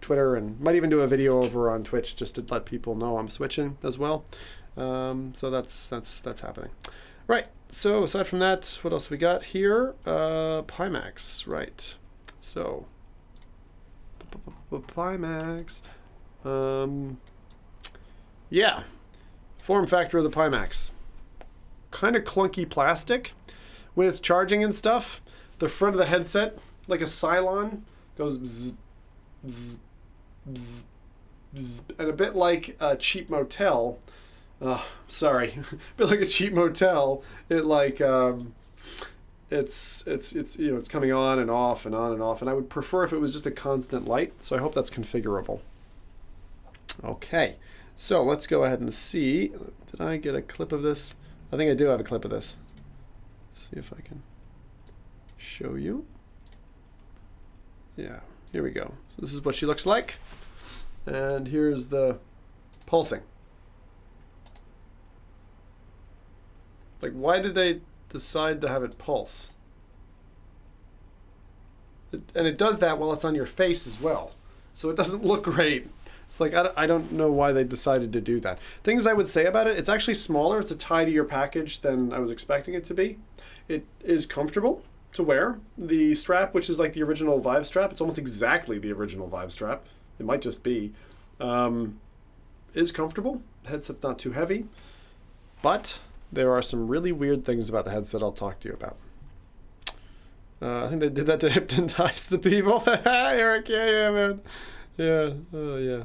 Twitter, and might even do a video over on Twitch just to let people know I'm switching as well. So that's happening. Right. So aside from that, what else we got here? Pimax, right? So, Pimax. Yeah. Form factor of the Pimax. Kind of clunky plastic. When it's charging and stuff, the front of the headset, like a Cylon, goes bzz, bzz, bzz, bzz, and a bit like a cheap motel. Sorry. A bit like a cheap motel. It like... It's it's coming on and off and on and off, and I would prefer if it was just a constant light, so I hope that's configurable. Okay, so let's go ahead and see. Did I get a clip of this? I think I do have a clip of this. Let's see if I can show you. Yeah, here we go. So this is what she looks like, and here's the pulsing. Like, why did they decide to have it pulse? And it does that while it's on your face as well, so it doesn't look great. It's like, I don't know why they decided to do that. Things I would say about it: it's actually smaller, it's a tidier package than I was expecting it to be. It is comfortable to wear. The strap, which is like the original Vive strap, it's almost exactly the original Vive strap, it might just be, is comfortable. The headset's not too heavy, but there are some really weird things about the headset I'll talk to you about. I think they did that to hypnotize the people. Eric, yeah, man. Yeah, oh, yeah.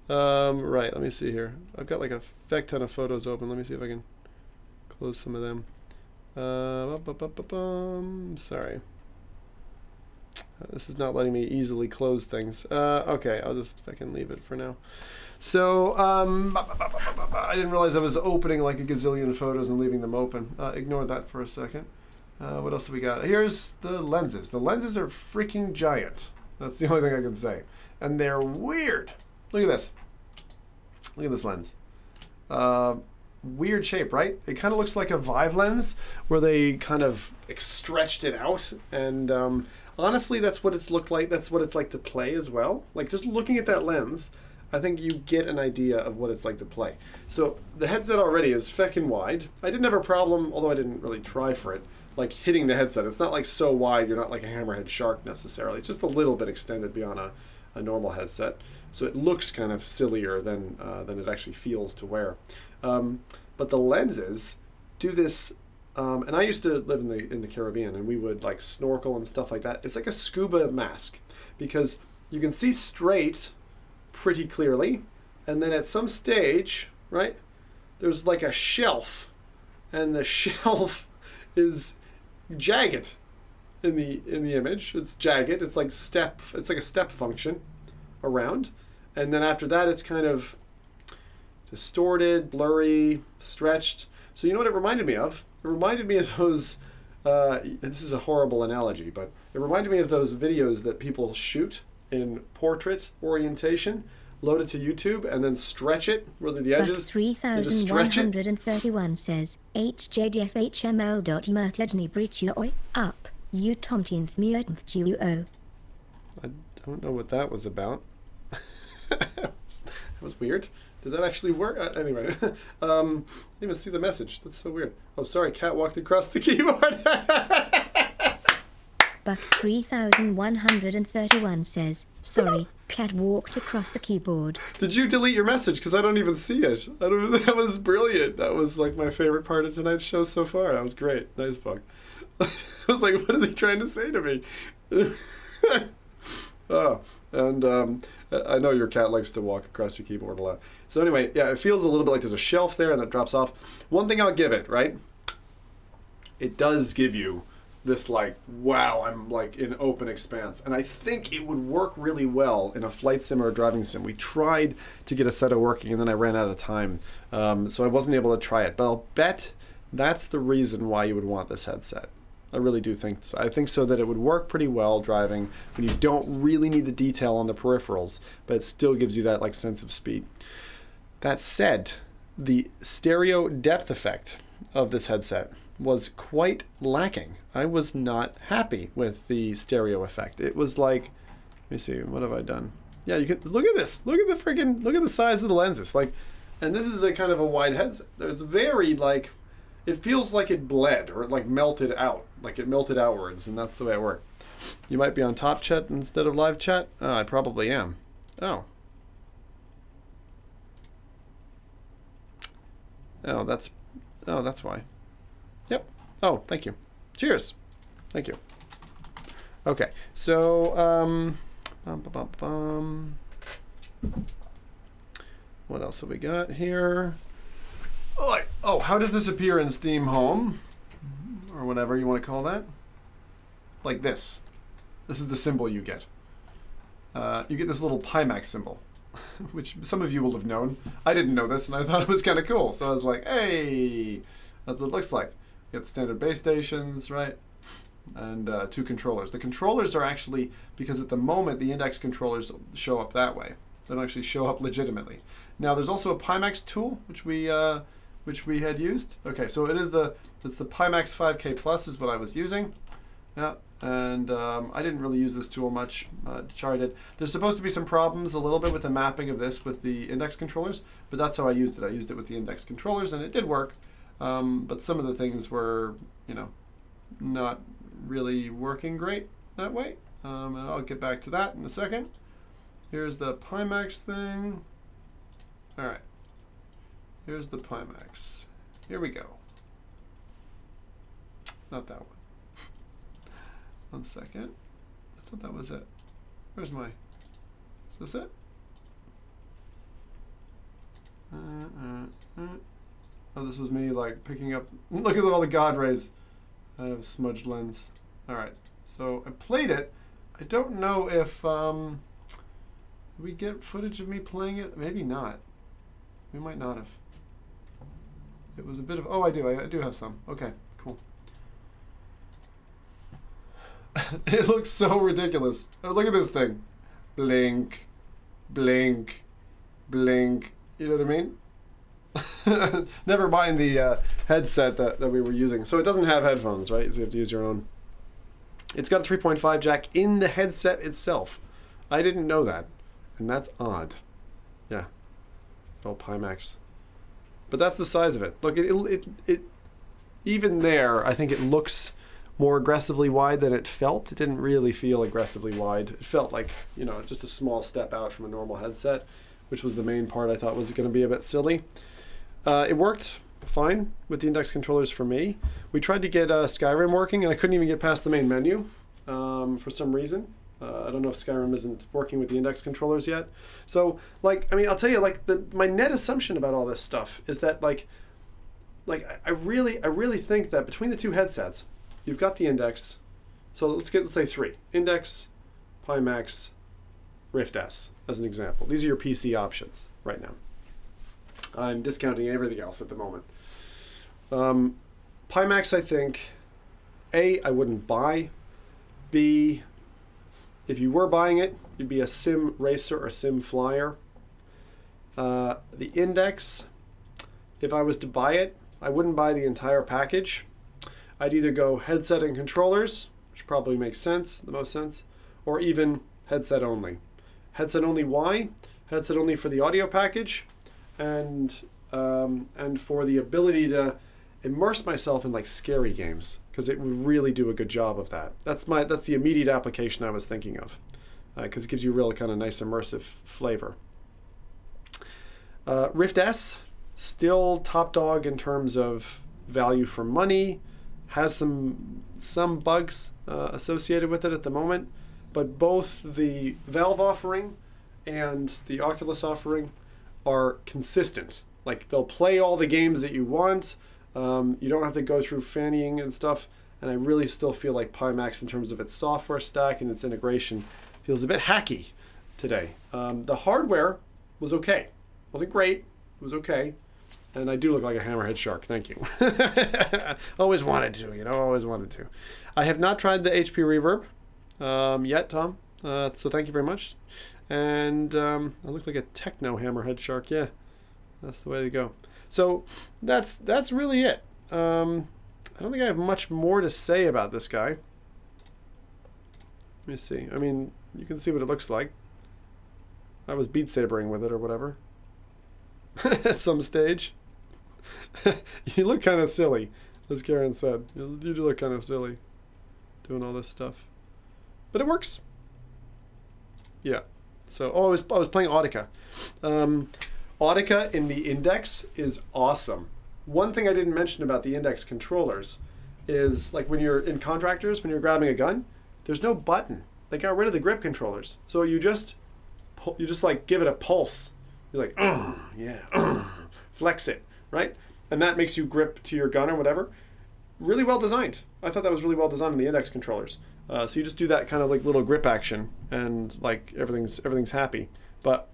Right, let me see here. I've got like a feck ton of photos open. Let me see if I can close some of them. Sorry. This is not letting me easily close things. Okay, I'll just fucking leave it for now. So, I didn't realize I was opening like a gazillion photos and leaving them open. Ignore that for a second. What else do we got? Here's the lenses. The lenses are freaking giant. That's the only thing I can say. And they're weird. Look at this. Look at this lens. Weird shape, right? It kind of looks like a Vive lens where they kind of stretched it out. And honestly, that's what it's looked like. That's what it's like to play as well. Like just looking at that lens, I think you get an idea of what it's like to play. So the headset already is feckin' wide. I didn't have a problem, although I didn't really try for it, like hitting the headset. It's not like so wide, you're not like a hammerhead shark necessarily. It's just a little bit extended beyond a normal headset. So it looks kind of sillier than it actually feels to wear. But the lenses do this, and I used to live in the Caribbean, and we would like snorkel and stuff like that. It's like a scuba mask because you can see straight pretty clearly, and then at some stage, right, there's like a shelf, and the shelf is jagged in the image. It's jagged. It's like a step function around, and then after that it's kind of distorted, blurry, stretched. So you know what it reminded me of? It reminded me of those this is a horrible analogy, but it reminded me of those videos that people shoot in portrait orientation, load it to YouTube, and then stretch it where the edges. 3131 says HJDFHML.emertejni brichoi up you tomtinth muo. I don't know what that was about. That was weird. Did that actually work? Anyway, I didn't even see the message. That's so weird. Oh, sorry, cat walked across the keyboard. Buck 3131 says, sorry, cat walked across the keyboard. Did you delete your message? Because I don't even see it. That was brilliant. That was like my favorite part of tonight's show so far. That was great. Nice, Buck. I was like, what is he trying to say to me? Oh, and I know your cat likes to walk across your keyboard a lot. So anyway, yeah, it feels a little bit like there's a shelf there and that drops off. One thing I'll give it, right? It does give you this like, wow, I'm like in open expanse. And I think it would work really well in a flight sim or a driving sim. We tried to get a setup working and then I ran out of time. So I wasn't able to try it. But I'll bet that's the reason why you would want this headset. I really do think so. I think so that it would work pretty well driving when you don't really need the detail on the peripherals, but it still gives you that like sense of speed. That said, the stereo depth effect of this headset was quite lacking. I was not happy with the stereo effect. It was like, let me see, what have I done? Yeah, you can look at this. Look at the size of the lenses. Like, and this is a kind of a wide headset. It's very like, it feels like it bled or it like melted out, like it melted outwards, and that's the way it worked. You might be on top chat instead of live chat. Oh, I probably am. Oh, that's why. Yep. Oh, thank you. Cheers. Thank you. Okay, so what else have we got here? Oh, how does this appear in Steam Home? Or whatever you want to call that. Like this. This is the symbol you get. You get this little Pimax symbol, which some of you will have known. I didn't know this, and I thought it was kind of cool. So I was like, hey, that's what it looks like. You get the standard base stations, right? And 2 controllers. The controllers are actually, because at the moment the index controllers show up that way. They don't actually show up legitimately. Now there's also a Pimax tool, which we had used. Okay, so it's the Pimax 5K Plus is what I was using. Yeah, and I didn't really use this tool much. Char did. There's supposed to be some problems a little bit with the mapping of this with the index controllers, but that's how I used it. I used it with the index controllers, and it did work. But some of the things were, not really working great that way. And I'll get back to that in a second. Here's the Pimax thing. All right. Here's the Pimax. Here we go. Not that one. 1 second. I thought that was it. Where's my... Is this it? Oh, this was me like picking up... Look at all the God rays. I have a smudged lens. Alright, so I played it. I don't know if... we get footage of me playing it? Maybe not. We might not have. It was a bit of... Oh, I do have some. Okay, cool. It looks so ridiculous. Look at this thing. Blink, blink, blink. You know what I mean? Never mind the headset that we were using. So it doesn't have headphones, right? So you have to use your own. It's got a 3.5 jack in the headset itself. I didn't know that. And that's odd. Yeah. Oh, Pimax. But that's the size of it. Look, it even there, I think it looks more aggressively wide than it felt. It didn't really feel aggressively wide. It felt like, you know, just a small step out from a normal headset, which was the main part I thought was going to be a bit silly. It worked fine with the index controllers for me. We tried to get Skyrim working, and I couldn't even get past the main menu for some reason. I don't know if Skyrim isn't working with the index controllers yet. So, like, I mean, I'll tell you, like, my net assumption about all this stuff is that, like I really think that between the two headsets, you've got the index. So let's say 3: Index, Pimax, Rift S as an example. These are your PC options right now. I'm discounting everything else at the moment. Pimax, I think, A, I wouldn't buy. B, if you were buying it, you'd be a sim racer or sim flyer. The index, if I was to buy it, I wouldn't buy the entire package. I'd either go headset and controllers, which probably makes sense, the most sense, or even headset only. Headset only, why? Headset only for the audio package, and for the ability to immerse myself in like scary games, because it would really do a good job of that. That's the immediate application I was thinking of, because it gives you a real kind of nice immersive flavor. Rift S, still top dog in terms of value for money, has some bugs associated with it at the moment, but both the Valve offering and the Oculus offering are consistent. Like, they'll play all the games that you want. You don't have to go through fannying and stuff. And I really still feel like Pimax, in terms of its software stack and its integration, feels a bit hacky today. The hardware was okay. It wasn't great. It was okay. And I do look like a hammerhead shark. Thank you. Always wanted to, you know, always wanted to. I have not tried the HP Reverb yet, Tom. So thank you very much. And I look like a techno hammerhead shark. Yeah, that's the way to go. So that's really it. I don't think I have much more to say about this guy. Let me see. I mean, you can see what it looks like. I was Beat Sabering with it or whatever. At some stage. You look kind of silly, as Karen said. You do look kind of silly doing all this stuff. But it works. Yeah. So, I was playing Audica. Audica in the Index is awesome. One thing I didn't mention about the Index controllers is, like, when you're in Contractors, when you're grabbing a gun, there's no button. They got rid of the grip controllers. So you just like give it a pulse. You're like, yeah, flex it, right? And that makes you grip to your gun or whatever. Really well designed. I thought that was really well designed in the Index controllers. So you just do that kind of like little grip action, and like everything's happy. But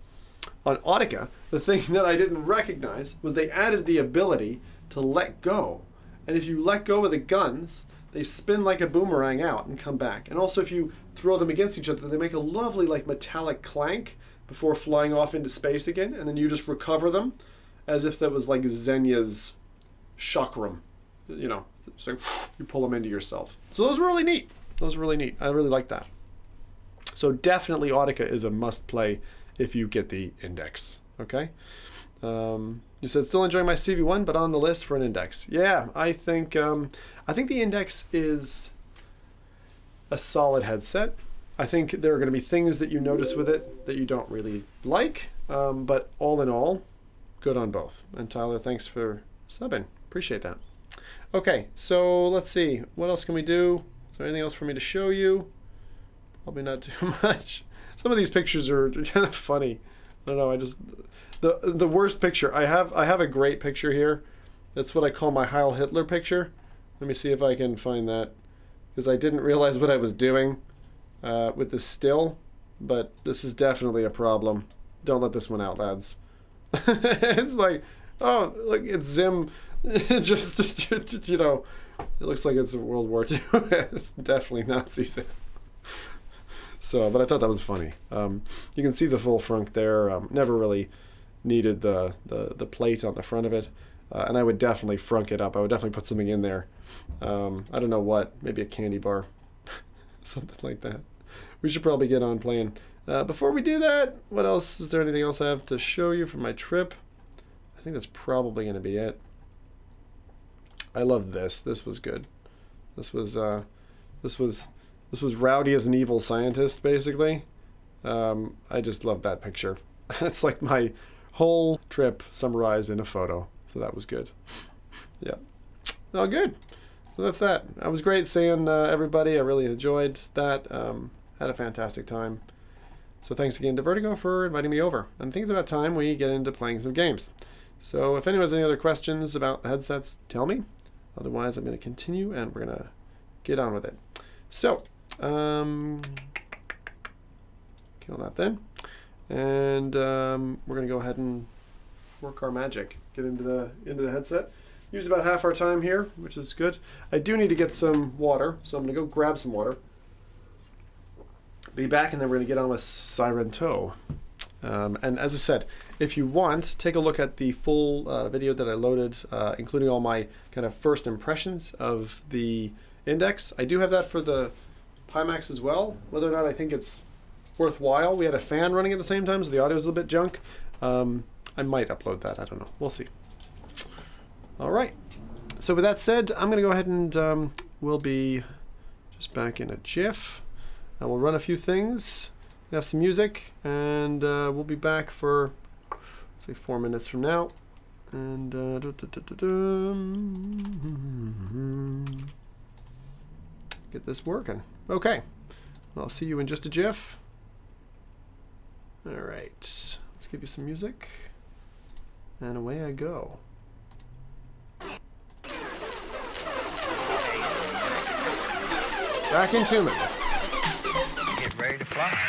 on Audica, the thing that I didn't recognize was they added the ability to let go. And if you let go of the guns, they spin like a boomerang out and come back. And also, if you throw them against each other, they make a lovely like metallic clank before flying off into space again. And then you just recover them as if that was like Xenia's chakram. You know, so you pull them into yourself. So those were really neat. Those were really neat. I really like that. So definitely Audica is a must play if you get the Index. Okay. You said still enjoying my CV1, but on the list for an Index. Yeah, I think the Index is a solid headset. I think there are going to be things that you notice with it that you don't really like, but all in all, good on both. And Tyler, thanks for subbing. Appreciate that. Okay, so let's see. What else can we do? Is there anything else for me to show you? Probably not too much. Some of these pictures are kind of funny. I don't know. I just the worst picture. I have a great picture here. That's what I call my Heil Hitler picture. Let me see if I can find that, because I didn't realize what I was doing with this still. But this is definitely a problem. Don't let this one out, lads. It's like, oh, look, it's Zim, just you know, It looks like it's World War II. It's definitely Nazis. So, but I thought that was funny. You can see the full front there. Never really needed the plate on the front of it. And I would definitely frunk it up. I would definitely put something in there. I don't know what. Maybe a candy bar. Something like that. We should probably get on playing. Before we do that, what else? Is there anything else I have to show you from my trip? I think that's probably going to be it. I loved this. This was good. This was Rowdy as an evil scientist, basically. I just love that picture. It's like my whole trip summarized in a photo. So that was good. Yeah. Oh, good. So that's that. That was great seeing everybody. I really enjoyed that. Had a fantastic time. So thanks again to Vertigo for inviting me over. And I think it's about time we get into playing some games. So if anyone has any other questions about the headsets, tell me. Otherwise, I'm going to continue and we're going to get on with it. So, kill that then. And we're going to go ahead and work our magic. Get into the headset. Use about half our time here, which is good. I do need to get some water, so I'm going to go grab some water. Be back, and then we're going to get on with Sirento. And as I said, if you want, take a look at the full video that I loaded, including all my kind of first impressions of the Index. I do have that for the Pimax as well. Whether or not I think it's worthwhile. We had a fan running at the same time, so the audio is a little bit junk. I might upload that. I don't know. We'll see. All right. So with that said, I'm going to go ahead and we'll be just back in a jiff. We'll run a few things, have some music, and we'll be back for, say, 4 minutes from now. And get this working. Okay. I'll see you in just a jiff. All right. Let's give you some music. And away I go. Back in 2 minutes. Get ready to fly.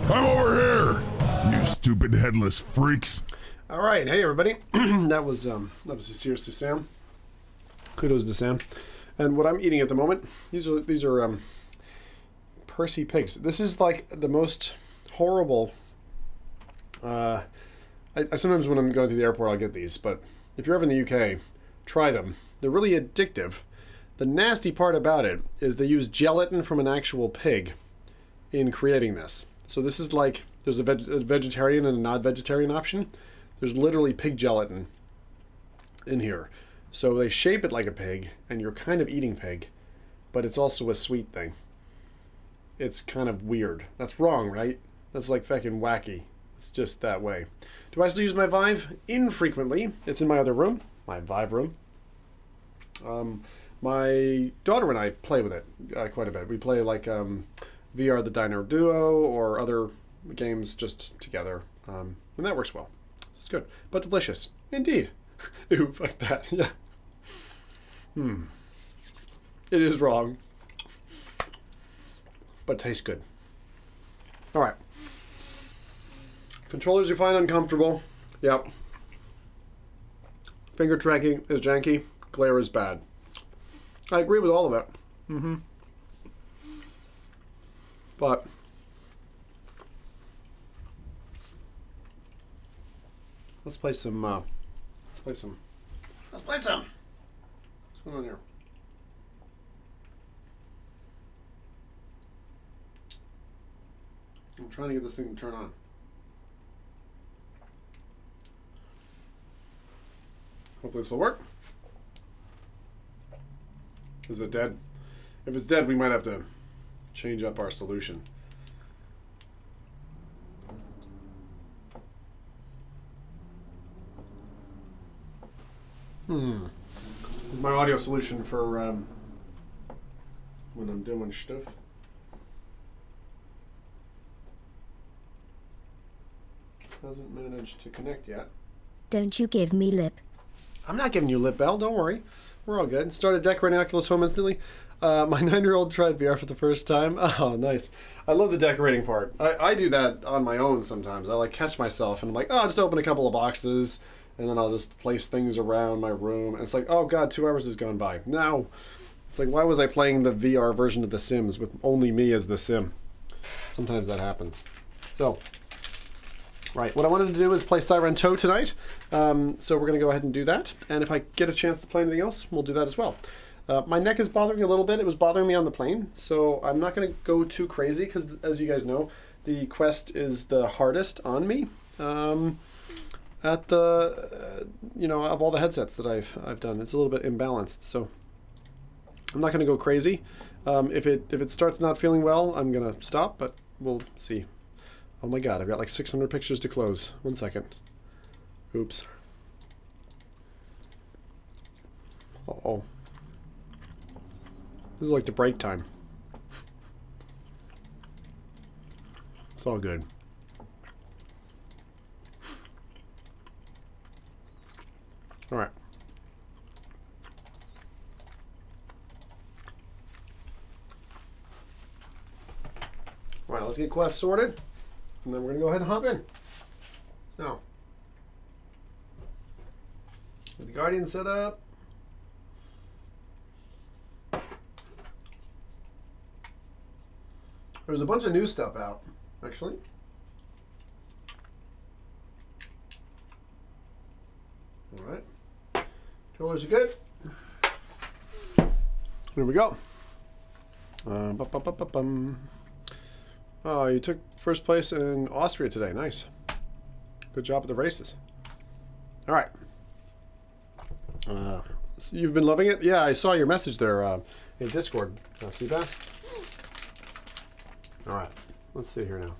Come over here, you stupid headless freaks. All right, hey everybody. that was seriously Sam. Kudos to Sam. And what I'm eating at the moment, these are Percy pigs. This is like the most horrible. I sometimes when I'm going to the airport, I'll get these. But if you're ever in the UK, try them. They're really addictive. The nasty part about it is they use gelatin from an actual pig in creating this. So this is like, there's a vegetarian and a non-vegetarian option. There's literally pig gelatin in here. So they shape it like a pig, and you're kind of eating pig, but it's also a sweet thing. It's kind of weird. That's wrong, right? That's like fucking wacky. It's just that way. Do I still use my Vive? Infrequently. It's in my other room, my Vive room. My daughter and I play with it quite a bit. We play like VR the Diner Duo or other games just together, and that works well. It's good, but delicious indeed. Ooh, fuck that. Yeah. It is wrong, but tastes good. All right. Controllers you find uncomfortable. Yep. Finger tracking is janky. Glare is bad. I agree with all of it. But let's play some. What's going on here? I'm trying to get this thing to turn on. Hopefully this will work. Is it dead? If it's dead, we might have to change up our solution. My audio solution for when I'm doing stuff. Hasn't managed to connect yet. Don't you give me lip. I'm not giving you lip, Bell. Don't worry. We're all good. Started decorating Oculus Home instantly. My 9-year-old tried VR for the first time. Oh, nice. I love the decorating part. I do that on my own sometimes. I like catch myself and I'm like, oh, I'll just open a couple of boxes and then I'll just place things around my room. And it's like, oh God, 2 hours has gone by. Now, it's like, why was I playing the VR version of The Sims with only me as the Sim? Sometimes that happens. So, right, what I wanted to do is play Siren Toe tonight. So we're going to go ahead and do that. And if I get a chance to play anything else, we'll do that as well. My neck is bothering me a little bit. It was bothering me on the plane. So I'm not going to go too crazy because, as you guys know, the Quest is the hardest on me. At the, of all the headsets that I've done. It's a little bit imbalanced. So I'm not going to go crazy. If it starts not feeling well, I'm going to stop, but we'll see. Oh my God, I've got like 600 pictures to close. 1 second. Oops. Uh-oh. This is like the break time. It's all good. All right. All right, let's get Quest sorted. And then we're going to go ahead and hop in. So, get the Guardian set up. There's a bunch of new stuff out, actually. All right. Controllers are good. Here we go. Oh, you took first place in Austria today. Nice. Good job at the races. All right. So you've been loving it? Yeah, I saw your message there in Discord. Seabass? All right. Let's see here now.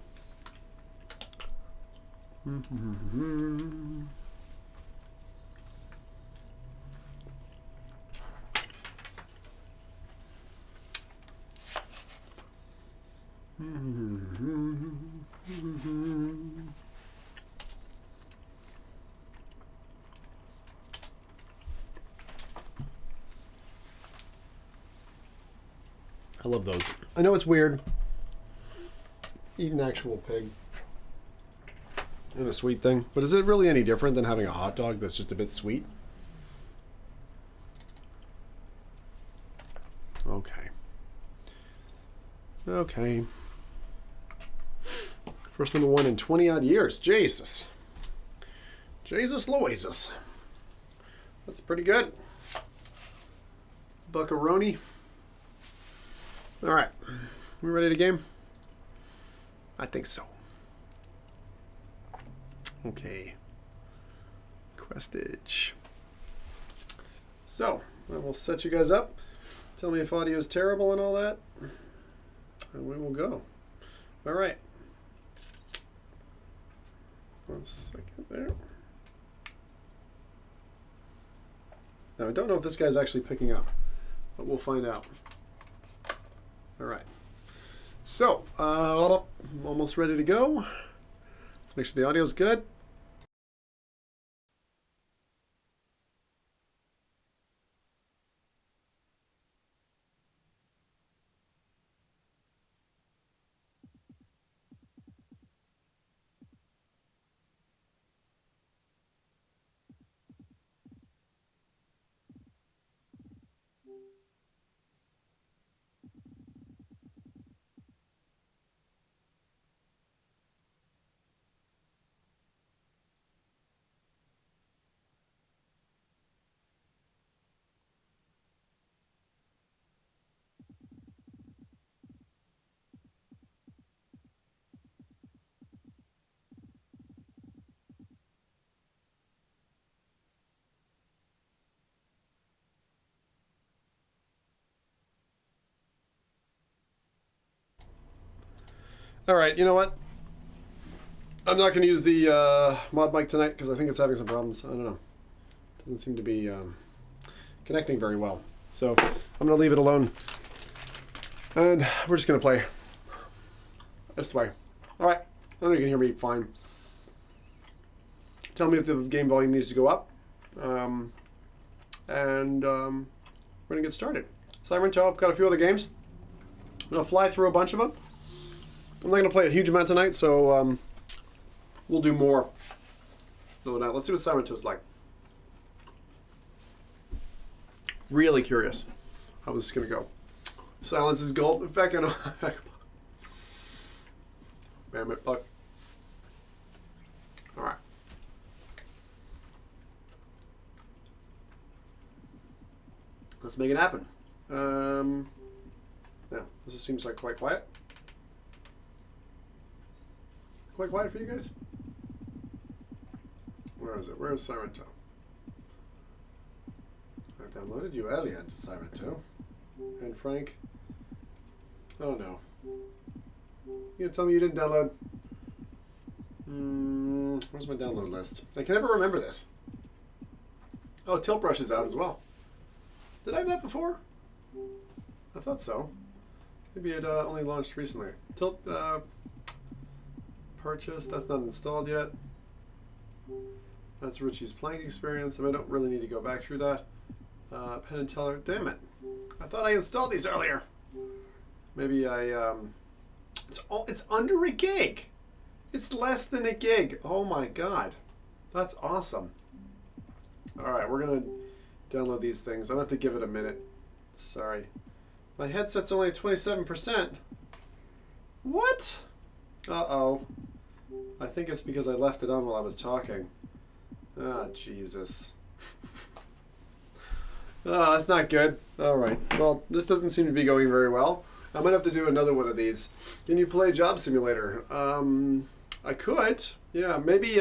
I love those. I know it's weird. Eating actual pig. And a sweet thing. But is it really any different than having a hot dog that's just a bit sweet? Okay. Okay. First number one in 20 odd years. Jesus. Jesus Louises. That's pretty good. Buckaroni. All right. We ready to game? I think so. Okay. Questage. So, I will set you guys up. Tell me if audio is terrible and all that. And we will go. All right. 1 second there. Now, I don't know if this guy's actually picking up, but we'll find out. All right. So, almost ready to go. Let's make sure the audio's good. All right, you know what? I'm not going to use the mod mic tonight because I think it's having some problems. I don't know. Doesn't seem to be connecting very well. So I'm going to leave it alone. And we're just going to play. This way. All right. I know you can hear me fine. Tell me if the game volume needs to go up. We're going to get started. Siren Toe, I've got a few other games. I'm going to fly through a bunch of them. I'm not going to play a huge amount tonight, so we'll do more. No doubt. Let's see what Siren Toe's like. Really curious how this is going to go. Silence is gold. In fact, I know. Damn it, Buck. All right. Let's make it happen. Yeah, this just seems like quite quiet. Quite quiet for you guys? Where is it? Where is Siren Toe? I downloaded you earlier to Siren Toe. And Frank? Oh no. You gonna tell me you didn't download? Where's my download list? I can never remember this. Oh, Tilt Brush is out as well. Did I have that before? I thought so. Maybe it only launched recently. Tilt purchase. That's not installed yet. That's Richie's playing experience. I don't really need to go back through that. Penn and Teller. Damn it! I thought I installed these earlier. Maybe I. It's under a gig. It's less than a gig. Oh my god, that's awesome. All right, we're gonna download these things. I'm gonna have to give it a minute. Sorry, my headset's only at 27%. What? Uh-oh. I think it's because I left it on while I was talking. Ah, Jesus. Oh, that's not good. All right. Well, this doesn't seem to be going very well. I might have to do another one of these. Can you play Job Simulator? I could. Yeah, maybe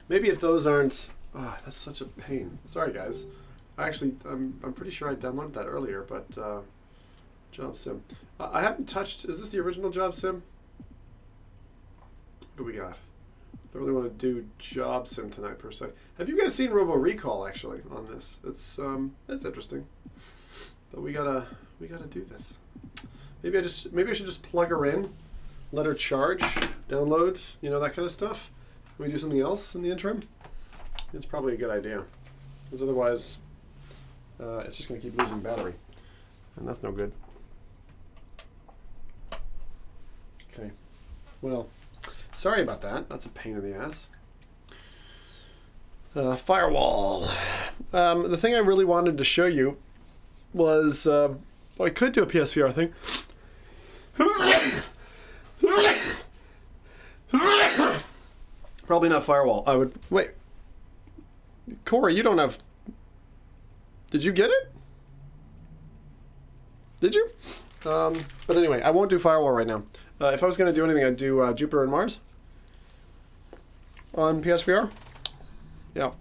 if those aren't... Oh, that's such a pain. Sorry, guys. Actually, I'm pretty sure I downloaded that earlier, but Job Sim. I haven't touched... Is this the original Job Sim? What do we got? Don't really want to do Job Sim tonight per se. Have you guys seen Robo Recall actually on this? It's interesting. But we gotta do this. Maybe I should just plug her in, let her charge, download, you know, that kind of stuff. Can we do something else in the interim? It's probably a good idea. Because otherwise it's just gonna keep losing battery. And that's no good. Okay. Well, sorry about that. That's a pain in the ass. Firewall. The thing I really wanted to show you was, well, I could do a PSVR thing. Probably not firewall. I would, wait. Corey, you don't have, did you get it? Did you? But anyway, I won't do firewall right now. If I was going to do anything, I'd do Jupiter and Mars on PSVR. Yeah.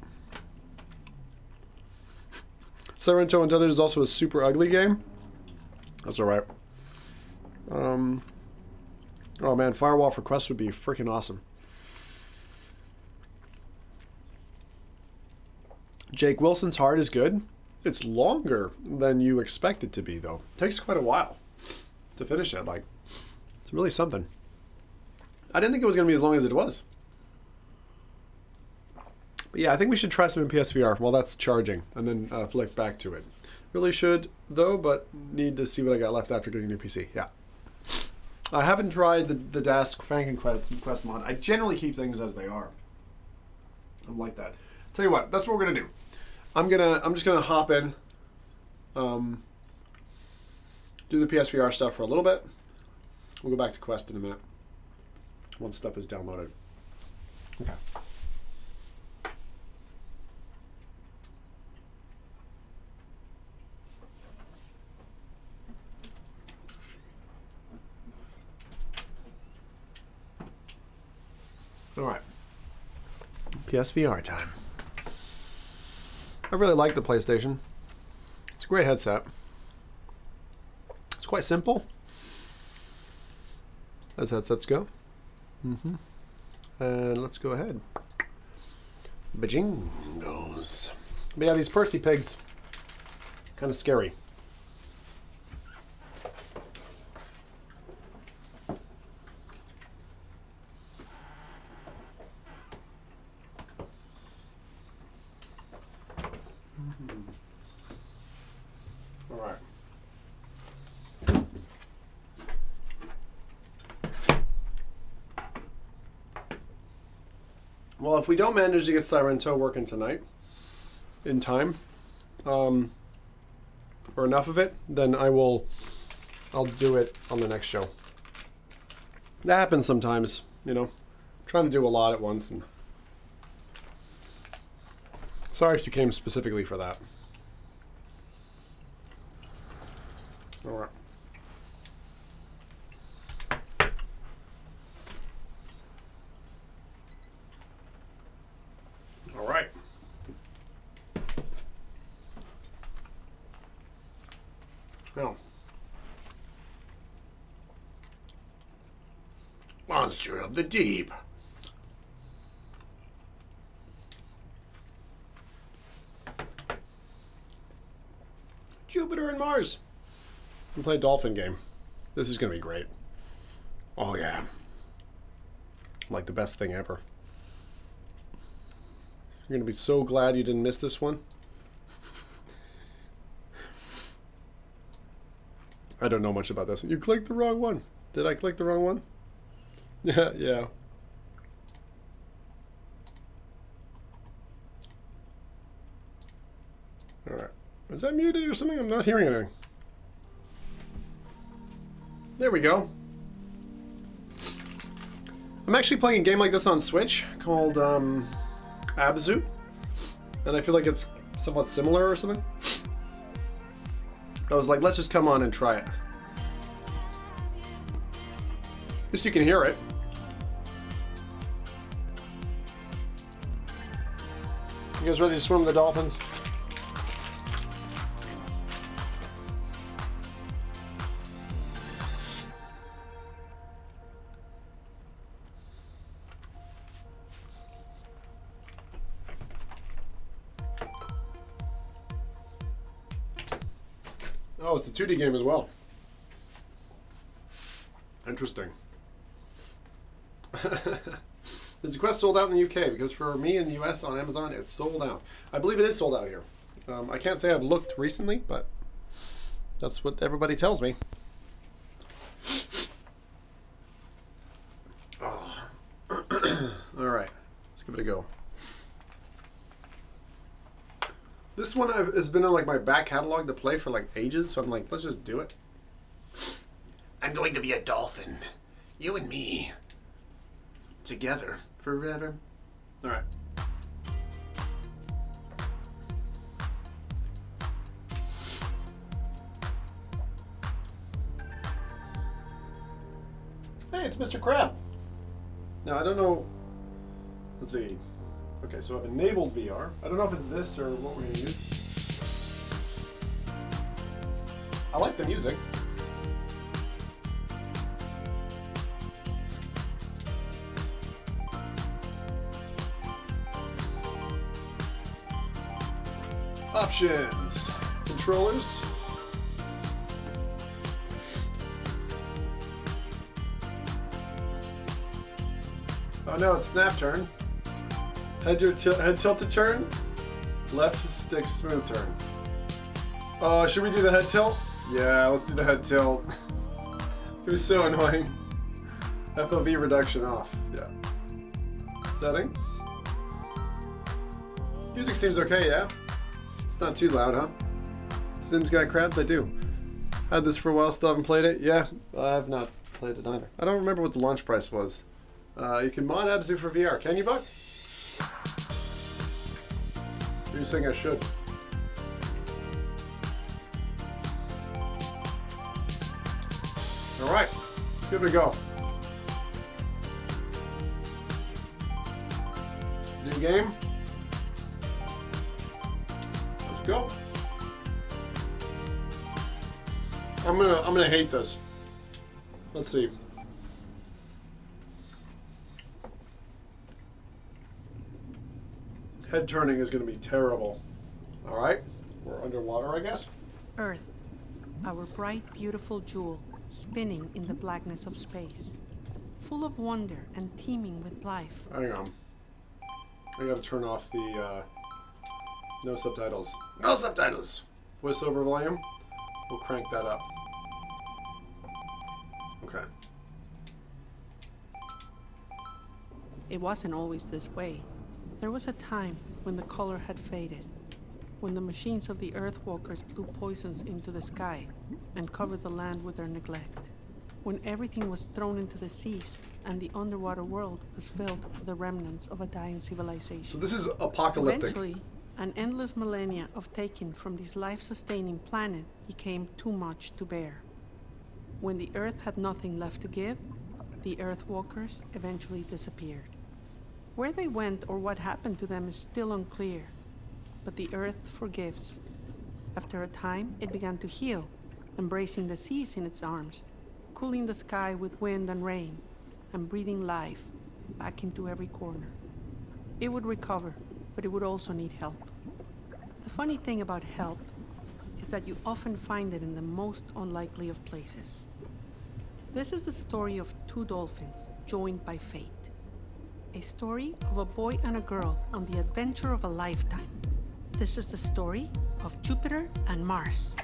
Sorrento and Tethered is also a super ugly game. That's alright. Oh man, Firewall for Quest would be freaking awesome. Jake Wilson's Heart is good. It's longer than you expect it to be, though. It takes quite a while to finish it. Like, it's really something. I didn't think it was going to be as long as it was. But yeah, I think we should try some in PSVR while that's charging, and then flick back to it. Really should, though, but need to see what I got left after getting a new PC. Yeah. I haven't tried the Dask Frankenquest mod. I generally keep things as they are. I'm like that. Tell you what, that's what we're gonna do. I'm just gonna hop in, do the PSVR stuff for a little bit. We'll go back to Quest in a minute once stuff is downloaded. Okay. All right. PSVR time. I really like the PlayStation. It's a great headset. It's quite simple, as headsets go. And let's go ahead. Bajingos. But yeah, these Percy pigs, kind of scary. All right. Well, if we don't manage to get Sorrento working tonight, in time, or enough of it, then I'll do it on the next show. That happens sometimes, you know. I'm trying to do a lot at once, and sorry if you came specifically for that. All right. All right. Now, Monster of the Deep. Jupiter and Mars. We play a dolphin game. This is going to be great. Oh, yeah. Like the best thing ever. You're going to be so glad you didn't miss this one. I don't know much about this. You clicked the wrong one. Did I click the wrong one? Yeah, yeah. All right. Is that muted or something? I'm not hearing anything. There we go. I'm actually playing a game like this on Switch called Abzu, and I feel like it's somewhat similar or something. I was like, let's just come on and try it. least you can hear it. You guys ready to swim with the dolphins? Oh, it's a 2D game as well. Interesting. Is the Quest sold out in the UK? Because for me in the US on Amazon, it's sold out. I believe it is sold out here. I can't say I've looked recently, but that's what everybody tells me. Oh. All right, let's give it a go. This one has been in like my back catalog to play for like ages, so I'm like, let's just do it. I'm going to be a dolphin. You and me. Together. Forever. Alright. Hey, it's Mr. Crab. Now, I don't know. Let's see. Okay, so I've enabled VR. I don't know if it's this or what we're going to use. I like the music. Options. Controllers. Oh no, it's snap turn. Head tilt to turn. Left stick smooth turn. Should we do the head tilt? Yeah, let's do the head tilt. It was so annoying. FOV reduction off. Yeah. Settings. Music seems okay, yeah? It's not too loud, huh? Sims got crabs? I do. Had this for a while, still haven't played it. Yeah, I've not played it either. I don't remember what the launch price was. You can mod Abzu for VR. Can you, Buck? You're saying I should. Alright, let's give it a go. New game. Let's go. I'm gonna hate this. Let's see. Head turning is going to be terrible. All right, we're underwater, I guess. Earth, our bright, beautiful jewel, spinning in the blackness of space, full of wonder and teeming with life. Hang on. I got to turn off the no subtitles. No subtitles. Voiceover volume. We'll crank that up. Okay. It wasn't always this way. There was a time when the color had faded, when the machines of the Earthwalkers blew poisons into the sky and covered the land with their neglect, when everything was thrown into the seas and the underwater world was filled with the remnants of a dying civilization. So this is apocalyptic. Eventually, an endless millennia of taking from this life-sustaining planet became too much to bear. When the Earth had nothing left to give, the Earthwalkers eventually disappeared. Where they went or what happened to them is still unclear, but the Earth forgives. After a time, it began to heal, embracing the seas in its arms, cooling the sky with wind and rain, and breathing life back into every corner. It would recover, but it would also need help. The funny thing about help is that you often find it in the most unlikely of places. This is the story of two dolphins joined by fate. A story of a boy and a girl on the adventure of a lifetime. This is the story of Jupiter and Mars.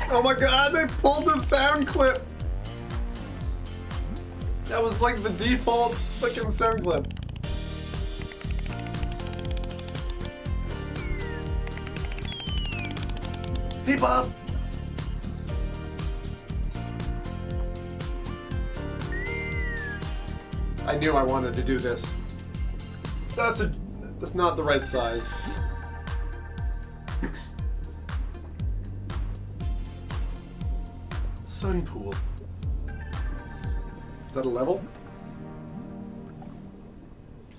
Oh my god, they pulled the sound clip! That was like the default fucking sound clip. Hey, Bob! I knew I wanted to do this. That's not the right size. Sun pool. that a level?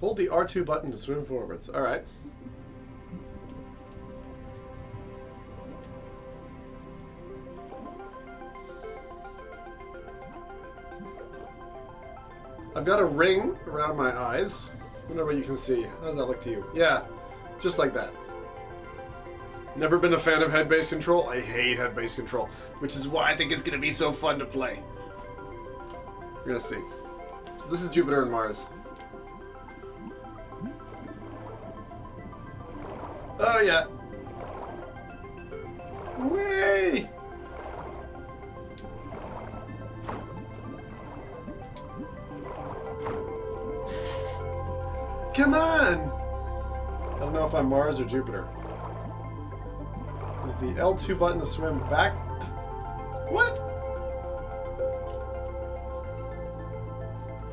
Hold the R2 button to swim forwards. Alright. I've got a ring around my eyes. I wonder what you can see. How does that look to you? Yeah, just like that. Never been a fan of head-based control. I hate head-based control, which is why I think it's going to be so fun to play. We're going to see. So this is Jupiter and Mars. Oh, yeah. Whee! Come on! I don't know if I'm Mars or Jupiter. Is the L2 button to swim backward? What?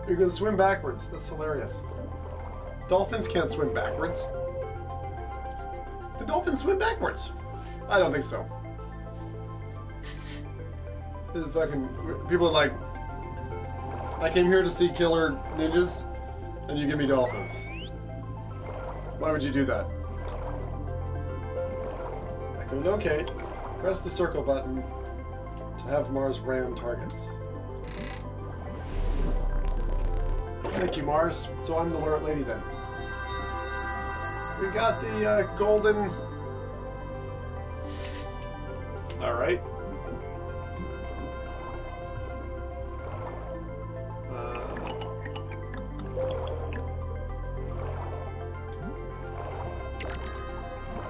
You're gonna swim backwards. That's hilarious. Dolphins can't swim backwards. The dolphins swim backwards. I don't think so. This is fucking people are like, I came here to see killer ninjas, and you give me dolphins. Why would you do that? I can locate. Press the circle button to have Mars ram targets. Thank you, Mars. So I'm the alert lady then. We got the golden... Alright.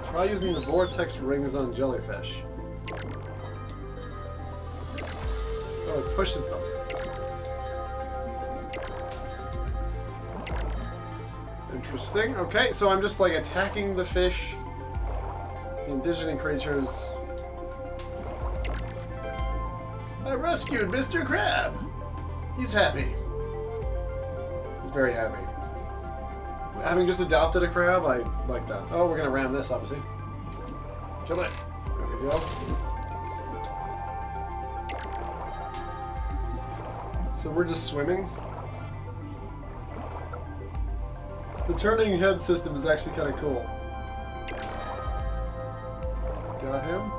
Try using the vortex rings on jellyfish. Oh, it pushes them. Interesting. Okay, so I'm just like attacking the fish, the indigenous creatures. I rescued Mr. Crab! He's happy. He's very happy. Having just adopted a crab, I like that. Oh, we're gonna ram this, obviously. Kill it. There we go. So we're just swimming. The turning head system is actually kind of cool. Got him.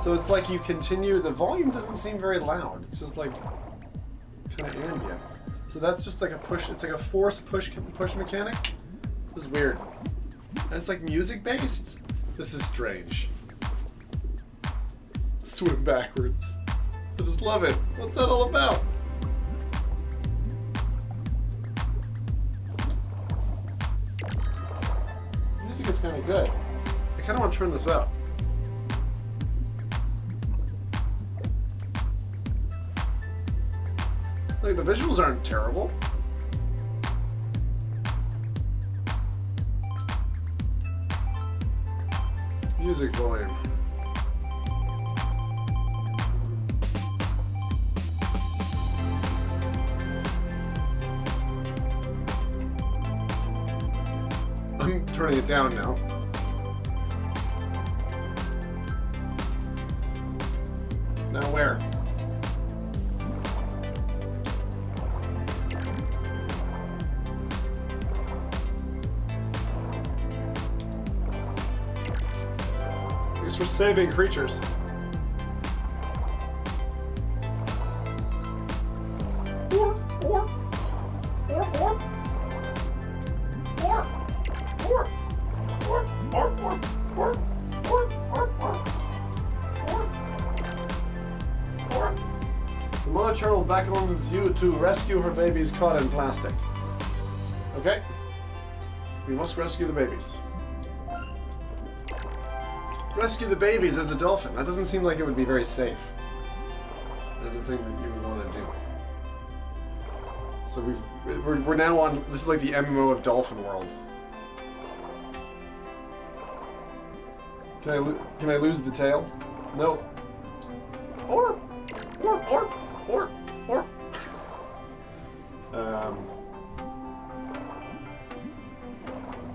So it's like you continue, the volume doesn't seem very loud. It's just like kind of ambient. So that's just like a push, it's like a force push mechanic. This is weird. And it's like music based. This is strange. Swim backwards. I just love it. What's that all about? Music is kind of good. I kind of want to turn this up. Like, the visuals aren't terrible. Music volume. I'm turning it down now. Now where? Thanks for saving creatures. The mother turtle beckons you to rescue her babies caught in plastic. Okay. We must rescue the babies. Rescue the babies as a dolphin. That doesn't seem like it would be very safe. As a thing that you would want to do. So we're now on. This is like the MMO of Dolphin World. Can I lose the tail? No. Or.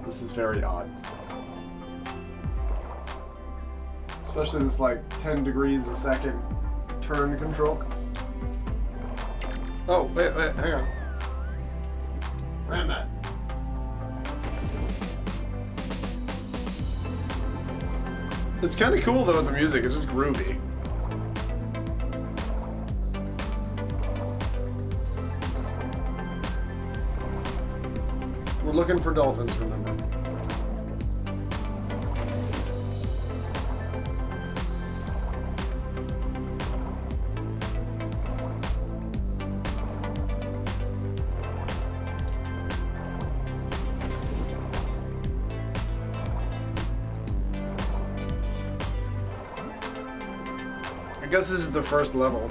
This is very odd. Especially this like 10 degrees a second turn control. Oh, wait, hang on. Ram that. It's kind of cool though with the music, it's just groovy. We're looking for dolphins, remember. I guess this is the first level.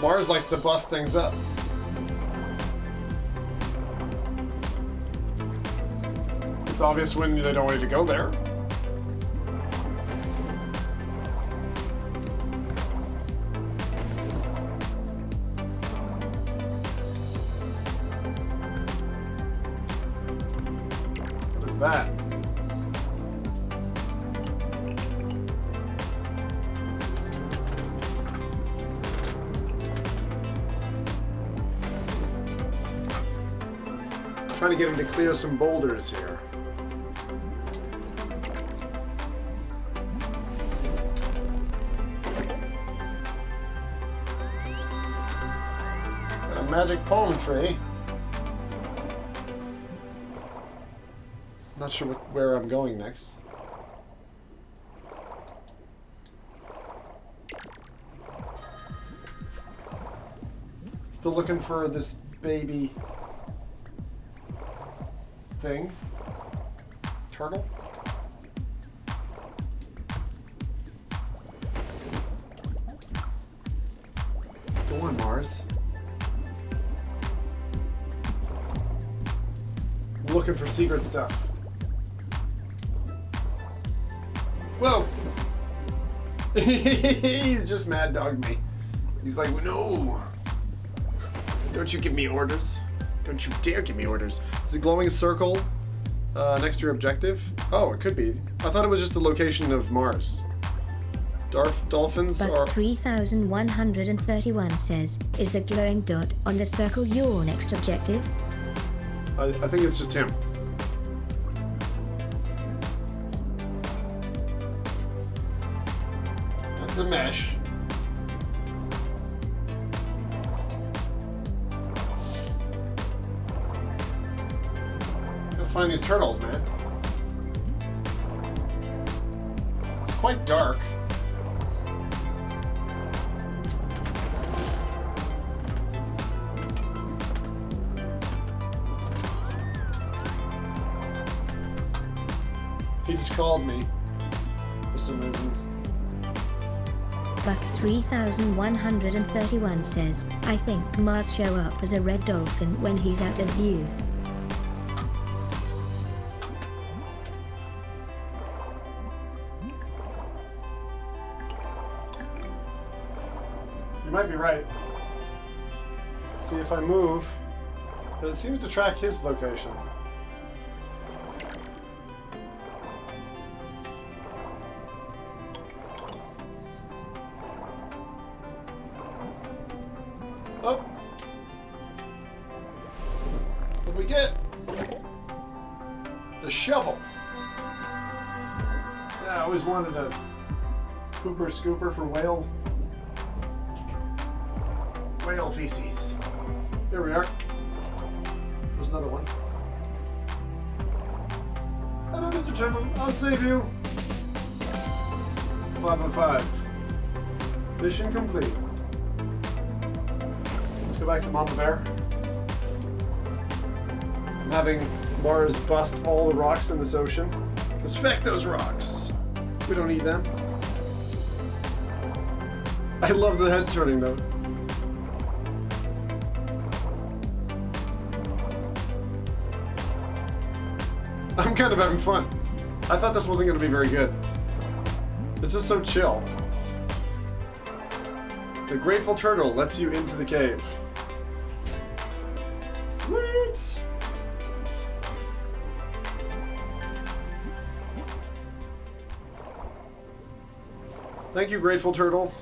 Mars likes to bust things up. It's obvious when they don't want you to go there. What is that? Trying to get him to clear some boulders here. Got a magic palm tree. Not sure where I'm going next. Still looking for this baby thing. Turtle? Go on, Mars. I'm looking for secret stuff. Whoa! He's just mad dogged me. He's like, no! Don't you give me orders. Don't you dare give me orders. Is it glowing circle next to your objective? Oh, it could be. I thought it was just the location of Mars. Dolphins But are... 3131 says, is the glowing dot on the circle your next objective? I think it's just him. That's a mesh. Find these turtles, man. It's quite dark. He just called me for some reason. Buck 3131 says, I think Mars show up as a red dolphin when he's out of view. You might be right. See if I move, it seems to track his location. Oh! What do we get? The shovel. Yeah, I always wanted a pooper scooper for whale feces. Here we are. There's another one. Hello, Mr. Turtle. I'll save you. 5 on 5. Mission complete. Let's go back to Mama Bear. I'm having Mars bust all the rocks in this ocean. Because feck those rocks. We don't need them. I love the head turning though. I'm kind of having fun. I thought this wasn't going to be very good. It's just so chill. The Grateful Turtle lets you into the cave. Sweet! Thank you, Grateful Turtle.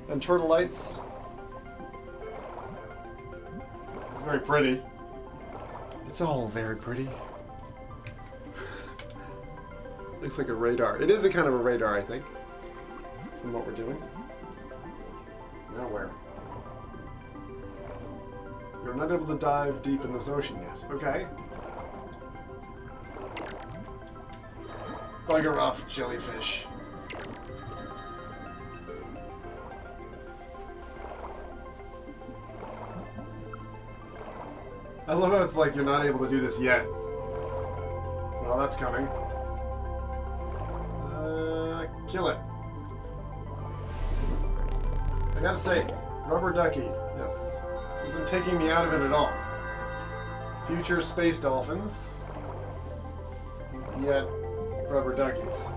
And Turtle Lights. It's very pretty. It's all very pretty. Looks like a radar. It is a kind of a radar, I think. From what we're doing. Now where? You're not able to dive deep in this ocean yet. Okay. Bugger off, jellyfish. I love how it's like you're not able to do this yet. Well, that's coming. Kill it. I gotta say, rubber ducky. Yes. This isn't taking me out of it at all. Future space dolphins. Yet, rubber duckies.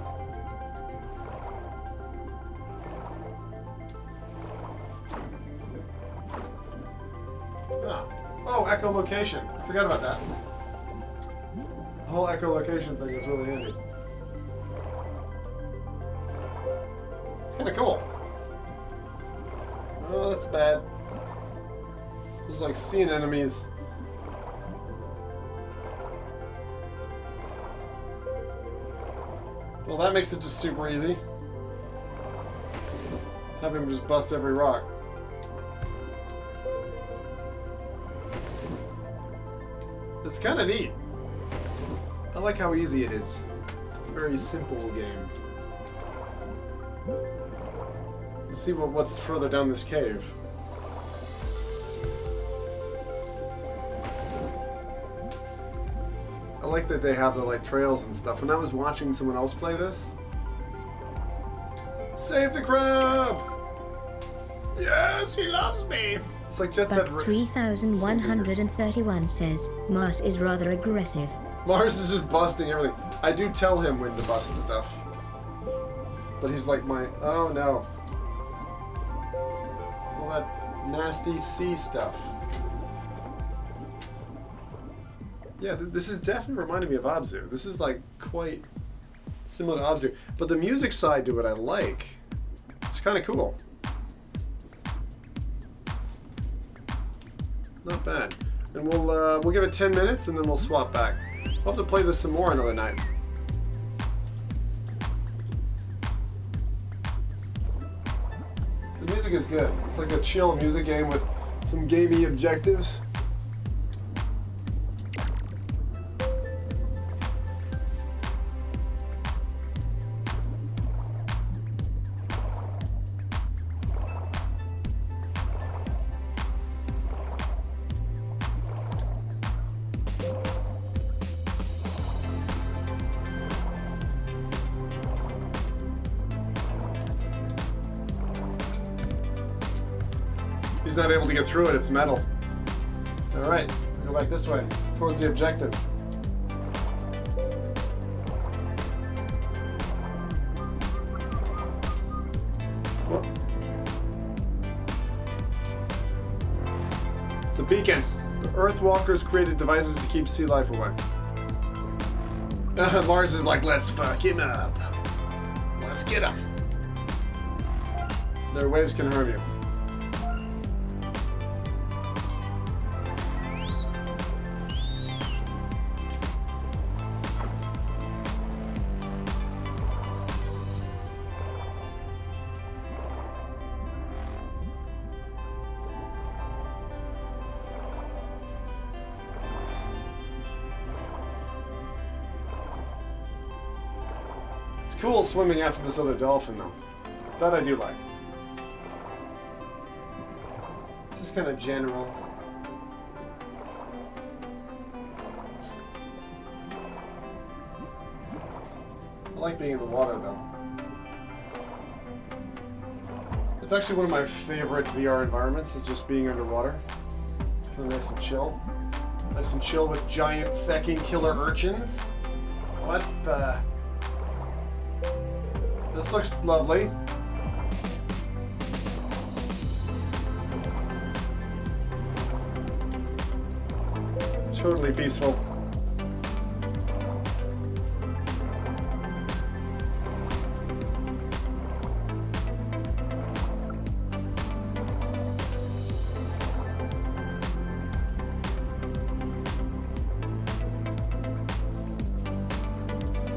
Ah. Oh, echolocation. I forgot about that. The whole echolocation thing is really handy. It's kind of cool. Oh, that's bad. It's like seeing enemies. Well, that makes it just super easy. Have him just bust every rock. It's kind of neat. I like how easy it is. It's a very simple game. Let's see what's further down this cave. I like that they have the like trails and stuff. When I was watching someone else play this, save the crab! Yes, he loves me. It's like Jet Set. But 3131 says Mars is rather aggressive. Mars is just busting everything. I do tell him when to bust stuff, but he's like my oh no. All that nasty sea stuff. Yeah, this is definitely reminding me of Abzu. This is like quite similar to Abzu, but the music side to it I like. It's kind of cool. Not bad. And we'll give it 10 minutes and then we'll swap back. We'll have to play this some more another night. The music is good. It's like a chill music game with some gamey objectives. He's not able to get through it, it's metal. Alright, go back this way, towards the objective. Whoop. It's a beacon. The Earthwalkers created devices to keep sea life away. Mars is like, let's fuck him up. Let's get him. Their waves can harm you. Cool swimming after this other dolphin, though. That I do like. It's just kind of general. I like being in the water, though. It's actually one of my favorite VR environments, is just being underwater. It's kind of nice and chill. Nice and chill with giant fecking killer urchins. What the... This looks lovely. Totally peaceful.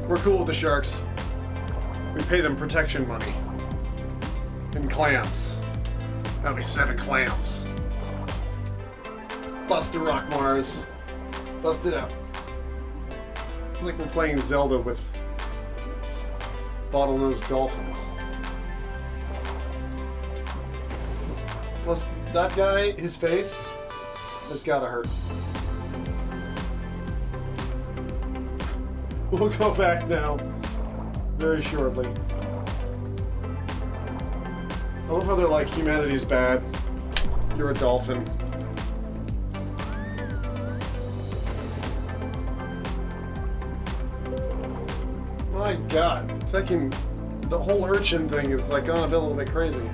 We're cool with the sharks. We pay them protection money. And clams. That'll be 7 clams. Bust the rock, Mars. Bust it up. I feel like we're playing Zelda with bottlenose dolphins. Plus, that guy, his face, has gotta hurt. We'll go back now, very shortly. I love how they're like, humanity's bad. You're a dolphin. My god, fucking the whole urchin thing is like gone a little bit crazy.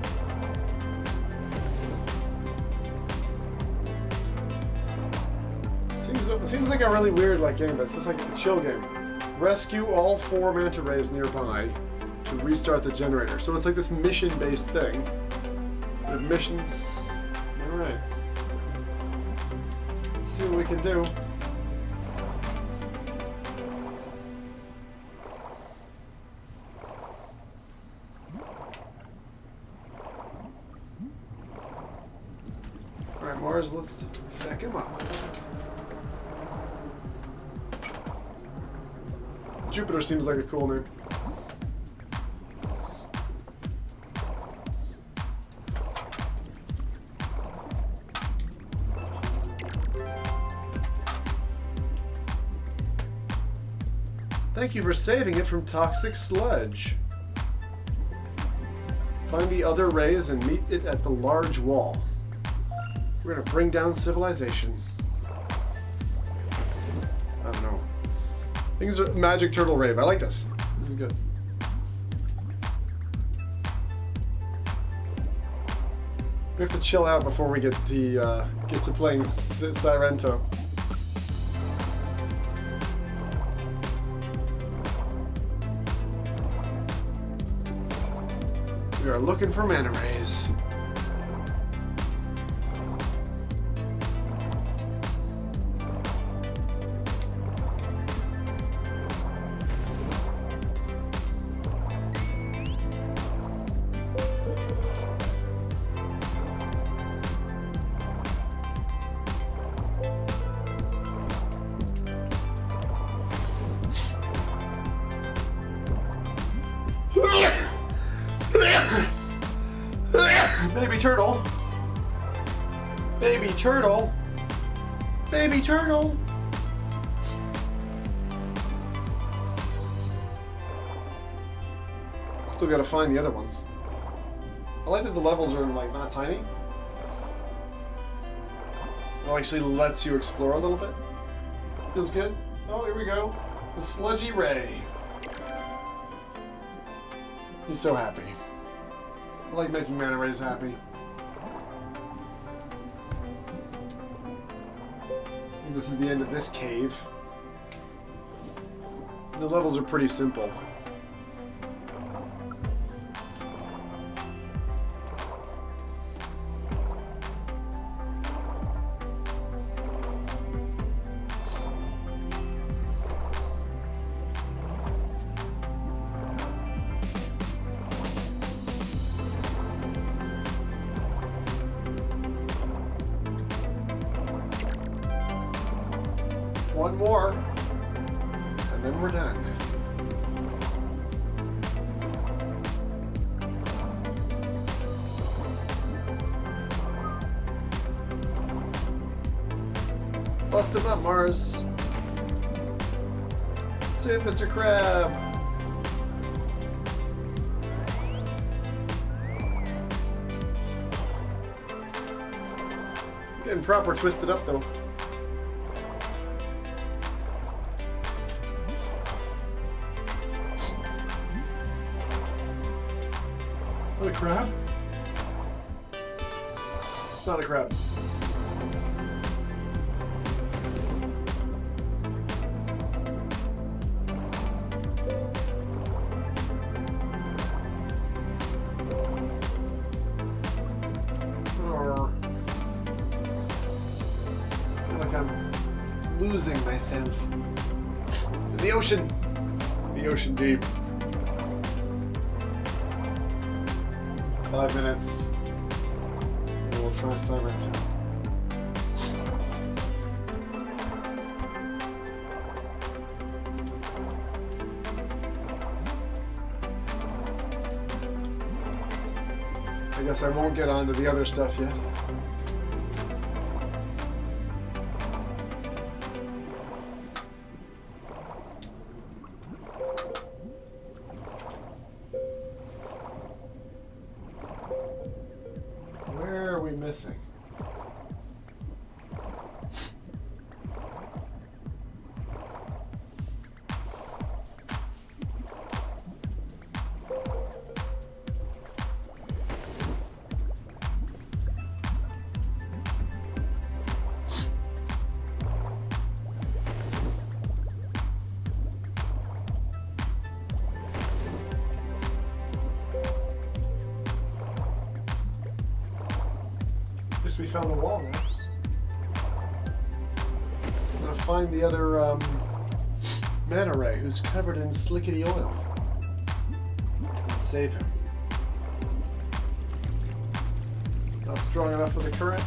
Seems like a really weird like game, but it's just like a chill game. Rescue all 4 manta rays nearby to restart the generator. So it's like this mission-based thing. We have missions. All right. Let's see what we can do. All right, Mars. Let's back him up. Jupiter seems like a cool name. Thank you for saving it from toxic sludge. Find the other rays and meet it at the large wall. We're gonna bring down civilization. I don't know. Things are magic turtle rave. I like this. This is good. We have to chill out before we get to playing Sirento. We are looking for manta rays. Baby turtle. Baby turtle. Baby turtle. Still gotta find the other ones. I like that the levels are like not tiny. It actually lets you explore a little bit. Feels good. Oh, here we go. The sludgy ray. He's so happy. I like making manta rays happy. And this is the end of this cave. The levels are pretty simple. One more, and then we're done. Bust him up, Mars. Save Mr. Crab. Getting proper twisted up, though. Is that a crab? It's not a crab. I'm losing myself. In the ocean. The ocean deep. 5 minutes. And we'll try Siren 2. I guess I won't get on to the other stuff yet. Where are we missing? Guess we found the wall now. I'm gonna find the other manta ray who's covered in slickety oil and save him. Not strong enough for the current.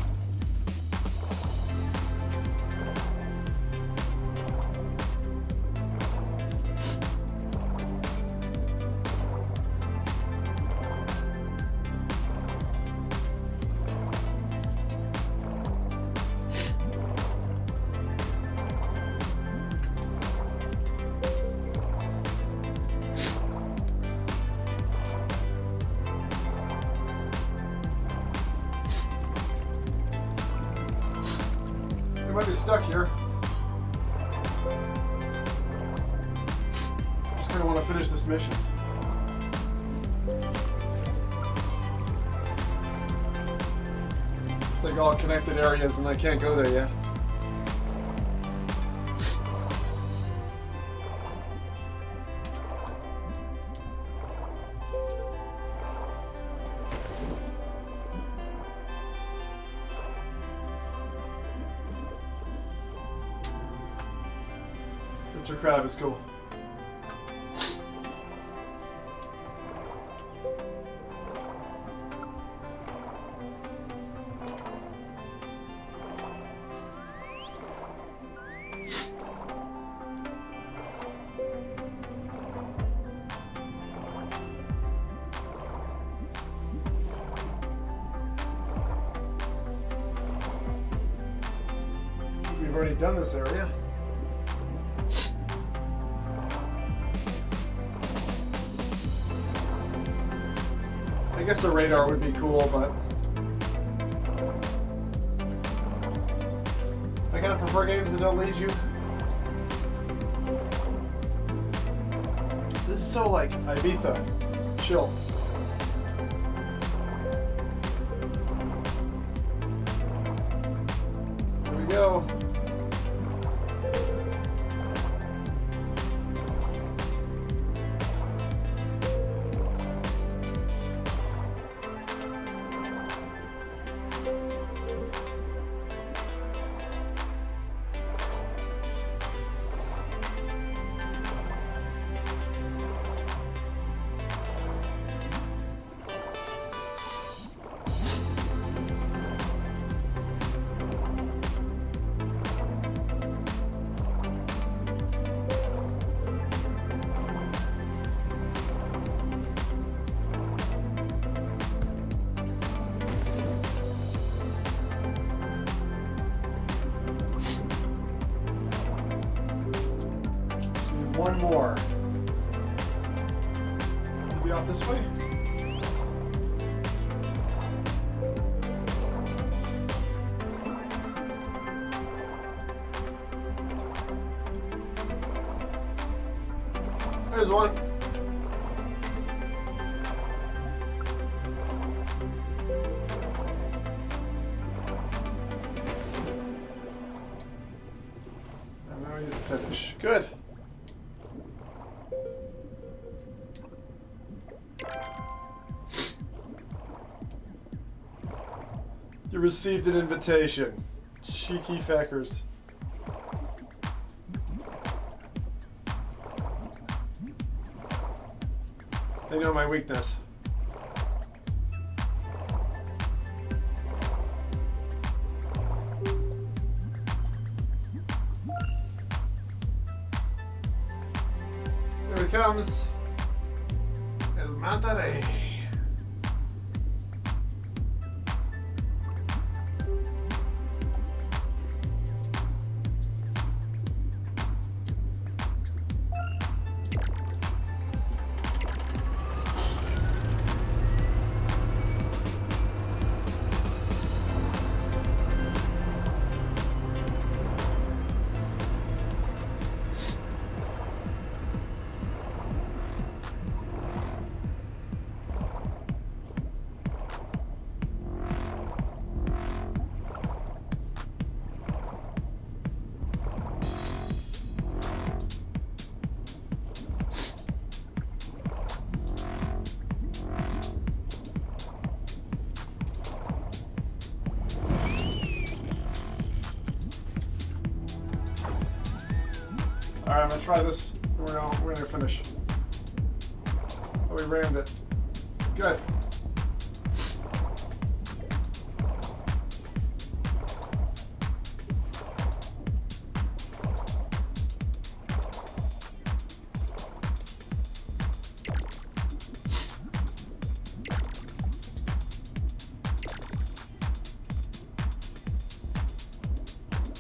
We might be stuck here. Just kind of want to finish this mission. It's like all connected areas and I can't go there yet. Mr. Crab is cool. We've already done this area. I guess a radar would be cool, but I kind of prefer games that don't lead you. This is so like Ibiza, chill. Here we go. One more. Maybe off this way? There's one. And now we need to finish. Good. You received an invitation. Cheeky feckers. They know my weakness. Here he comes. El Mataré. Alright, I'm gonna try this. We're gonna finish. Oh, we rammed it. Good.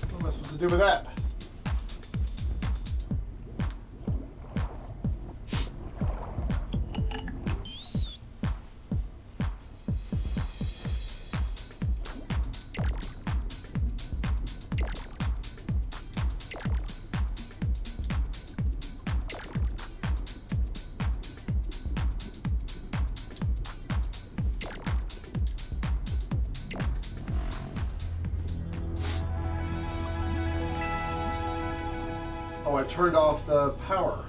What am I supposed to do with that? Oh, I turned off the power.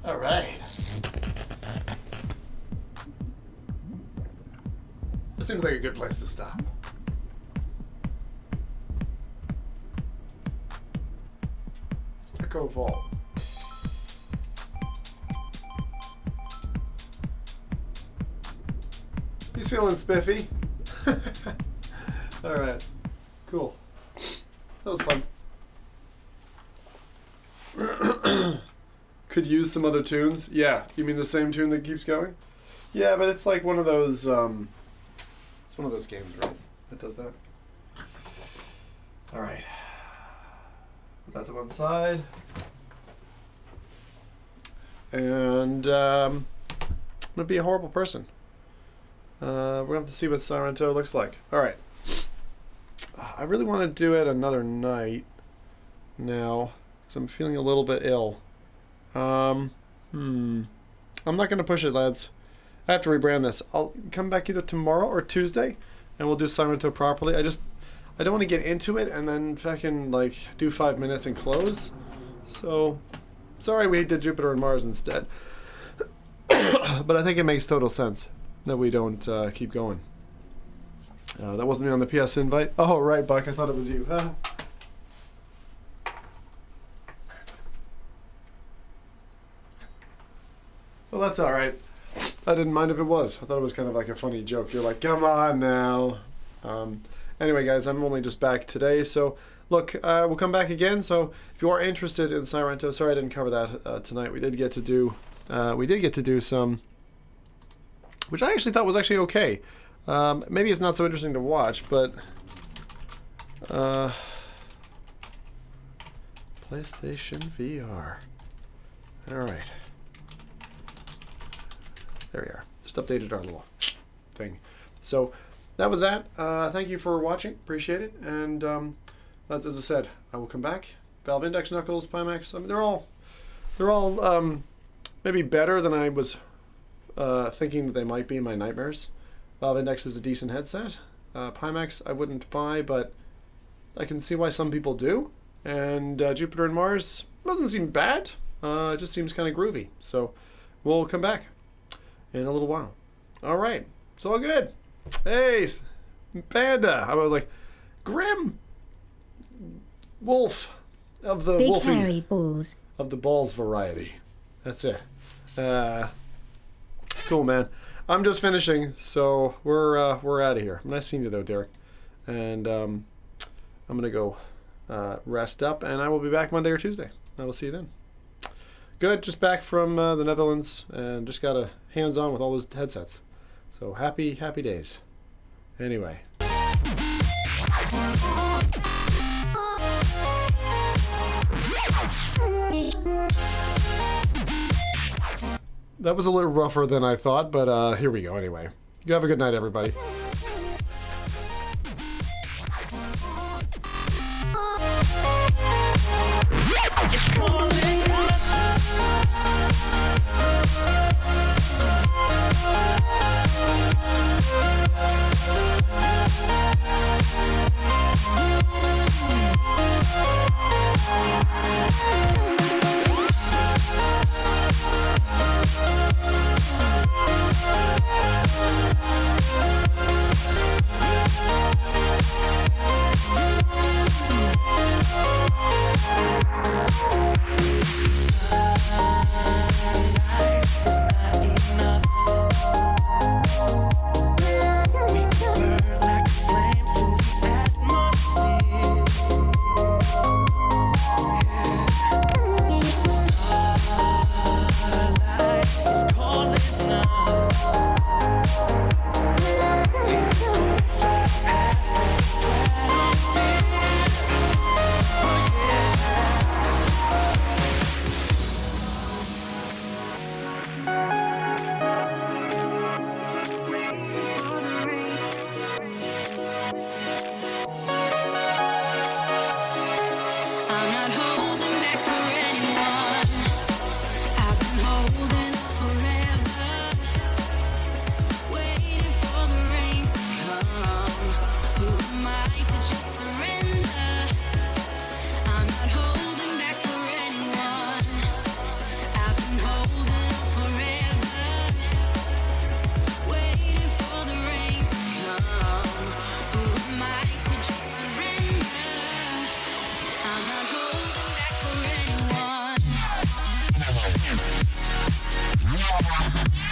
All right. That seems like a good place to stop. It's Echo Vault. He's feeling spiffy. All right. Cool. That was fun. Could use some other tunes. Yeah, you mean the same tune that keeps going? Yeah, but it's like one of those. It's one of those games, right? That does that. All right. Put that to one side. And I'm gonna be a horrible person. We're gonna have to see what Sorrento looks like. All right. I really want to do it another night now, because I'm feeling a little bit ill. I'm not going to push it, lads. I have to rebrand this. I'll come back either tomorrow or Tuesday, and we'll do Sorrento properly. I don't want to get into it and then fucking, like, do 5 minutes and close. So, sorry we did Jupiter and Mars instead. But I think it makes total sense that we don't keep going. That wasn't me on the PS invite. Oh, right, Buck. I thought it was you. Well, that's all right. I didn't mind if it was. I thought it was kind of like a funny joke. You're like, come on now. Anyway, guys, I'm only just back today. So, look, we'll come back again. So, if you are interested in Sorrento, sorry I didn't cover that tonight. We did get to do some, which I actually thought was actually okay. Maybe it's not so interesting to watch, but PlayStation VR. All right, there we are. Just updated our little thing. So that was that. Thank you for watching. Appreciate it. And that's, as I said, I will come back. Valve Index Knuckles, Pimax. I mean, they're all maybe better than I was thinking that they might be in my nightmares. Valve Index is a decent headset. Pimax I wouldn't buy, but I can see why some people do. And Jupiter and Mars doesn't seem bad. It just seems kind of groovy. So we'll come back in a little while. All right. It's all good. Hey, Panda. I was like, Grim Wolf of the Big wolfing, hairy balls. of the balls variety. That's it. Cool, man. I'm just finishing, so we're out of here. Nice seeing you though, Derek. And I'm gonna go rest up, and I will be back Monday or Tuesday. I will see you then. Good. Just back from the Netherlands, and just got a hands-on with all those headsets. So happy days. Anyway. That was a little rougher than I thought, but here we go anyway. You have a good night, everybody. Anyone.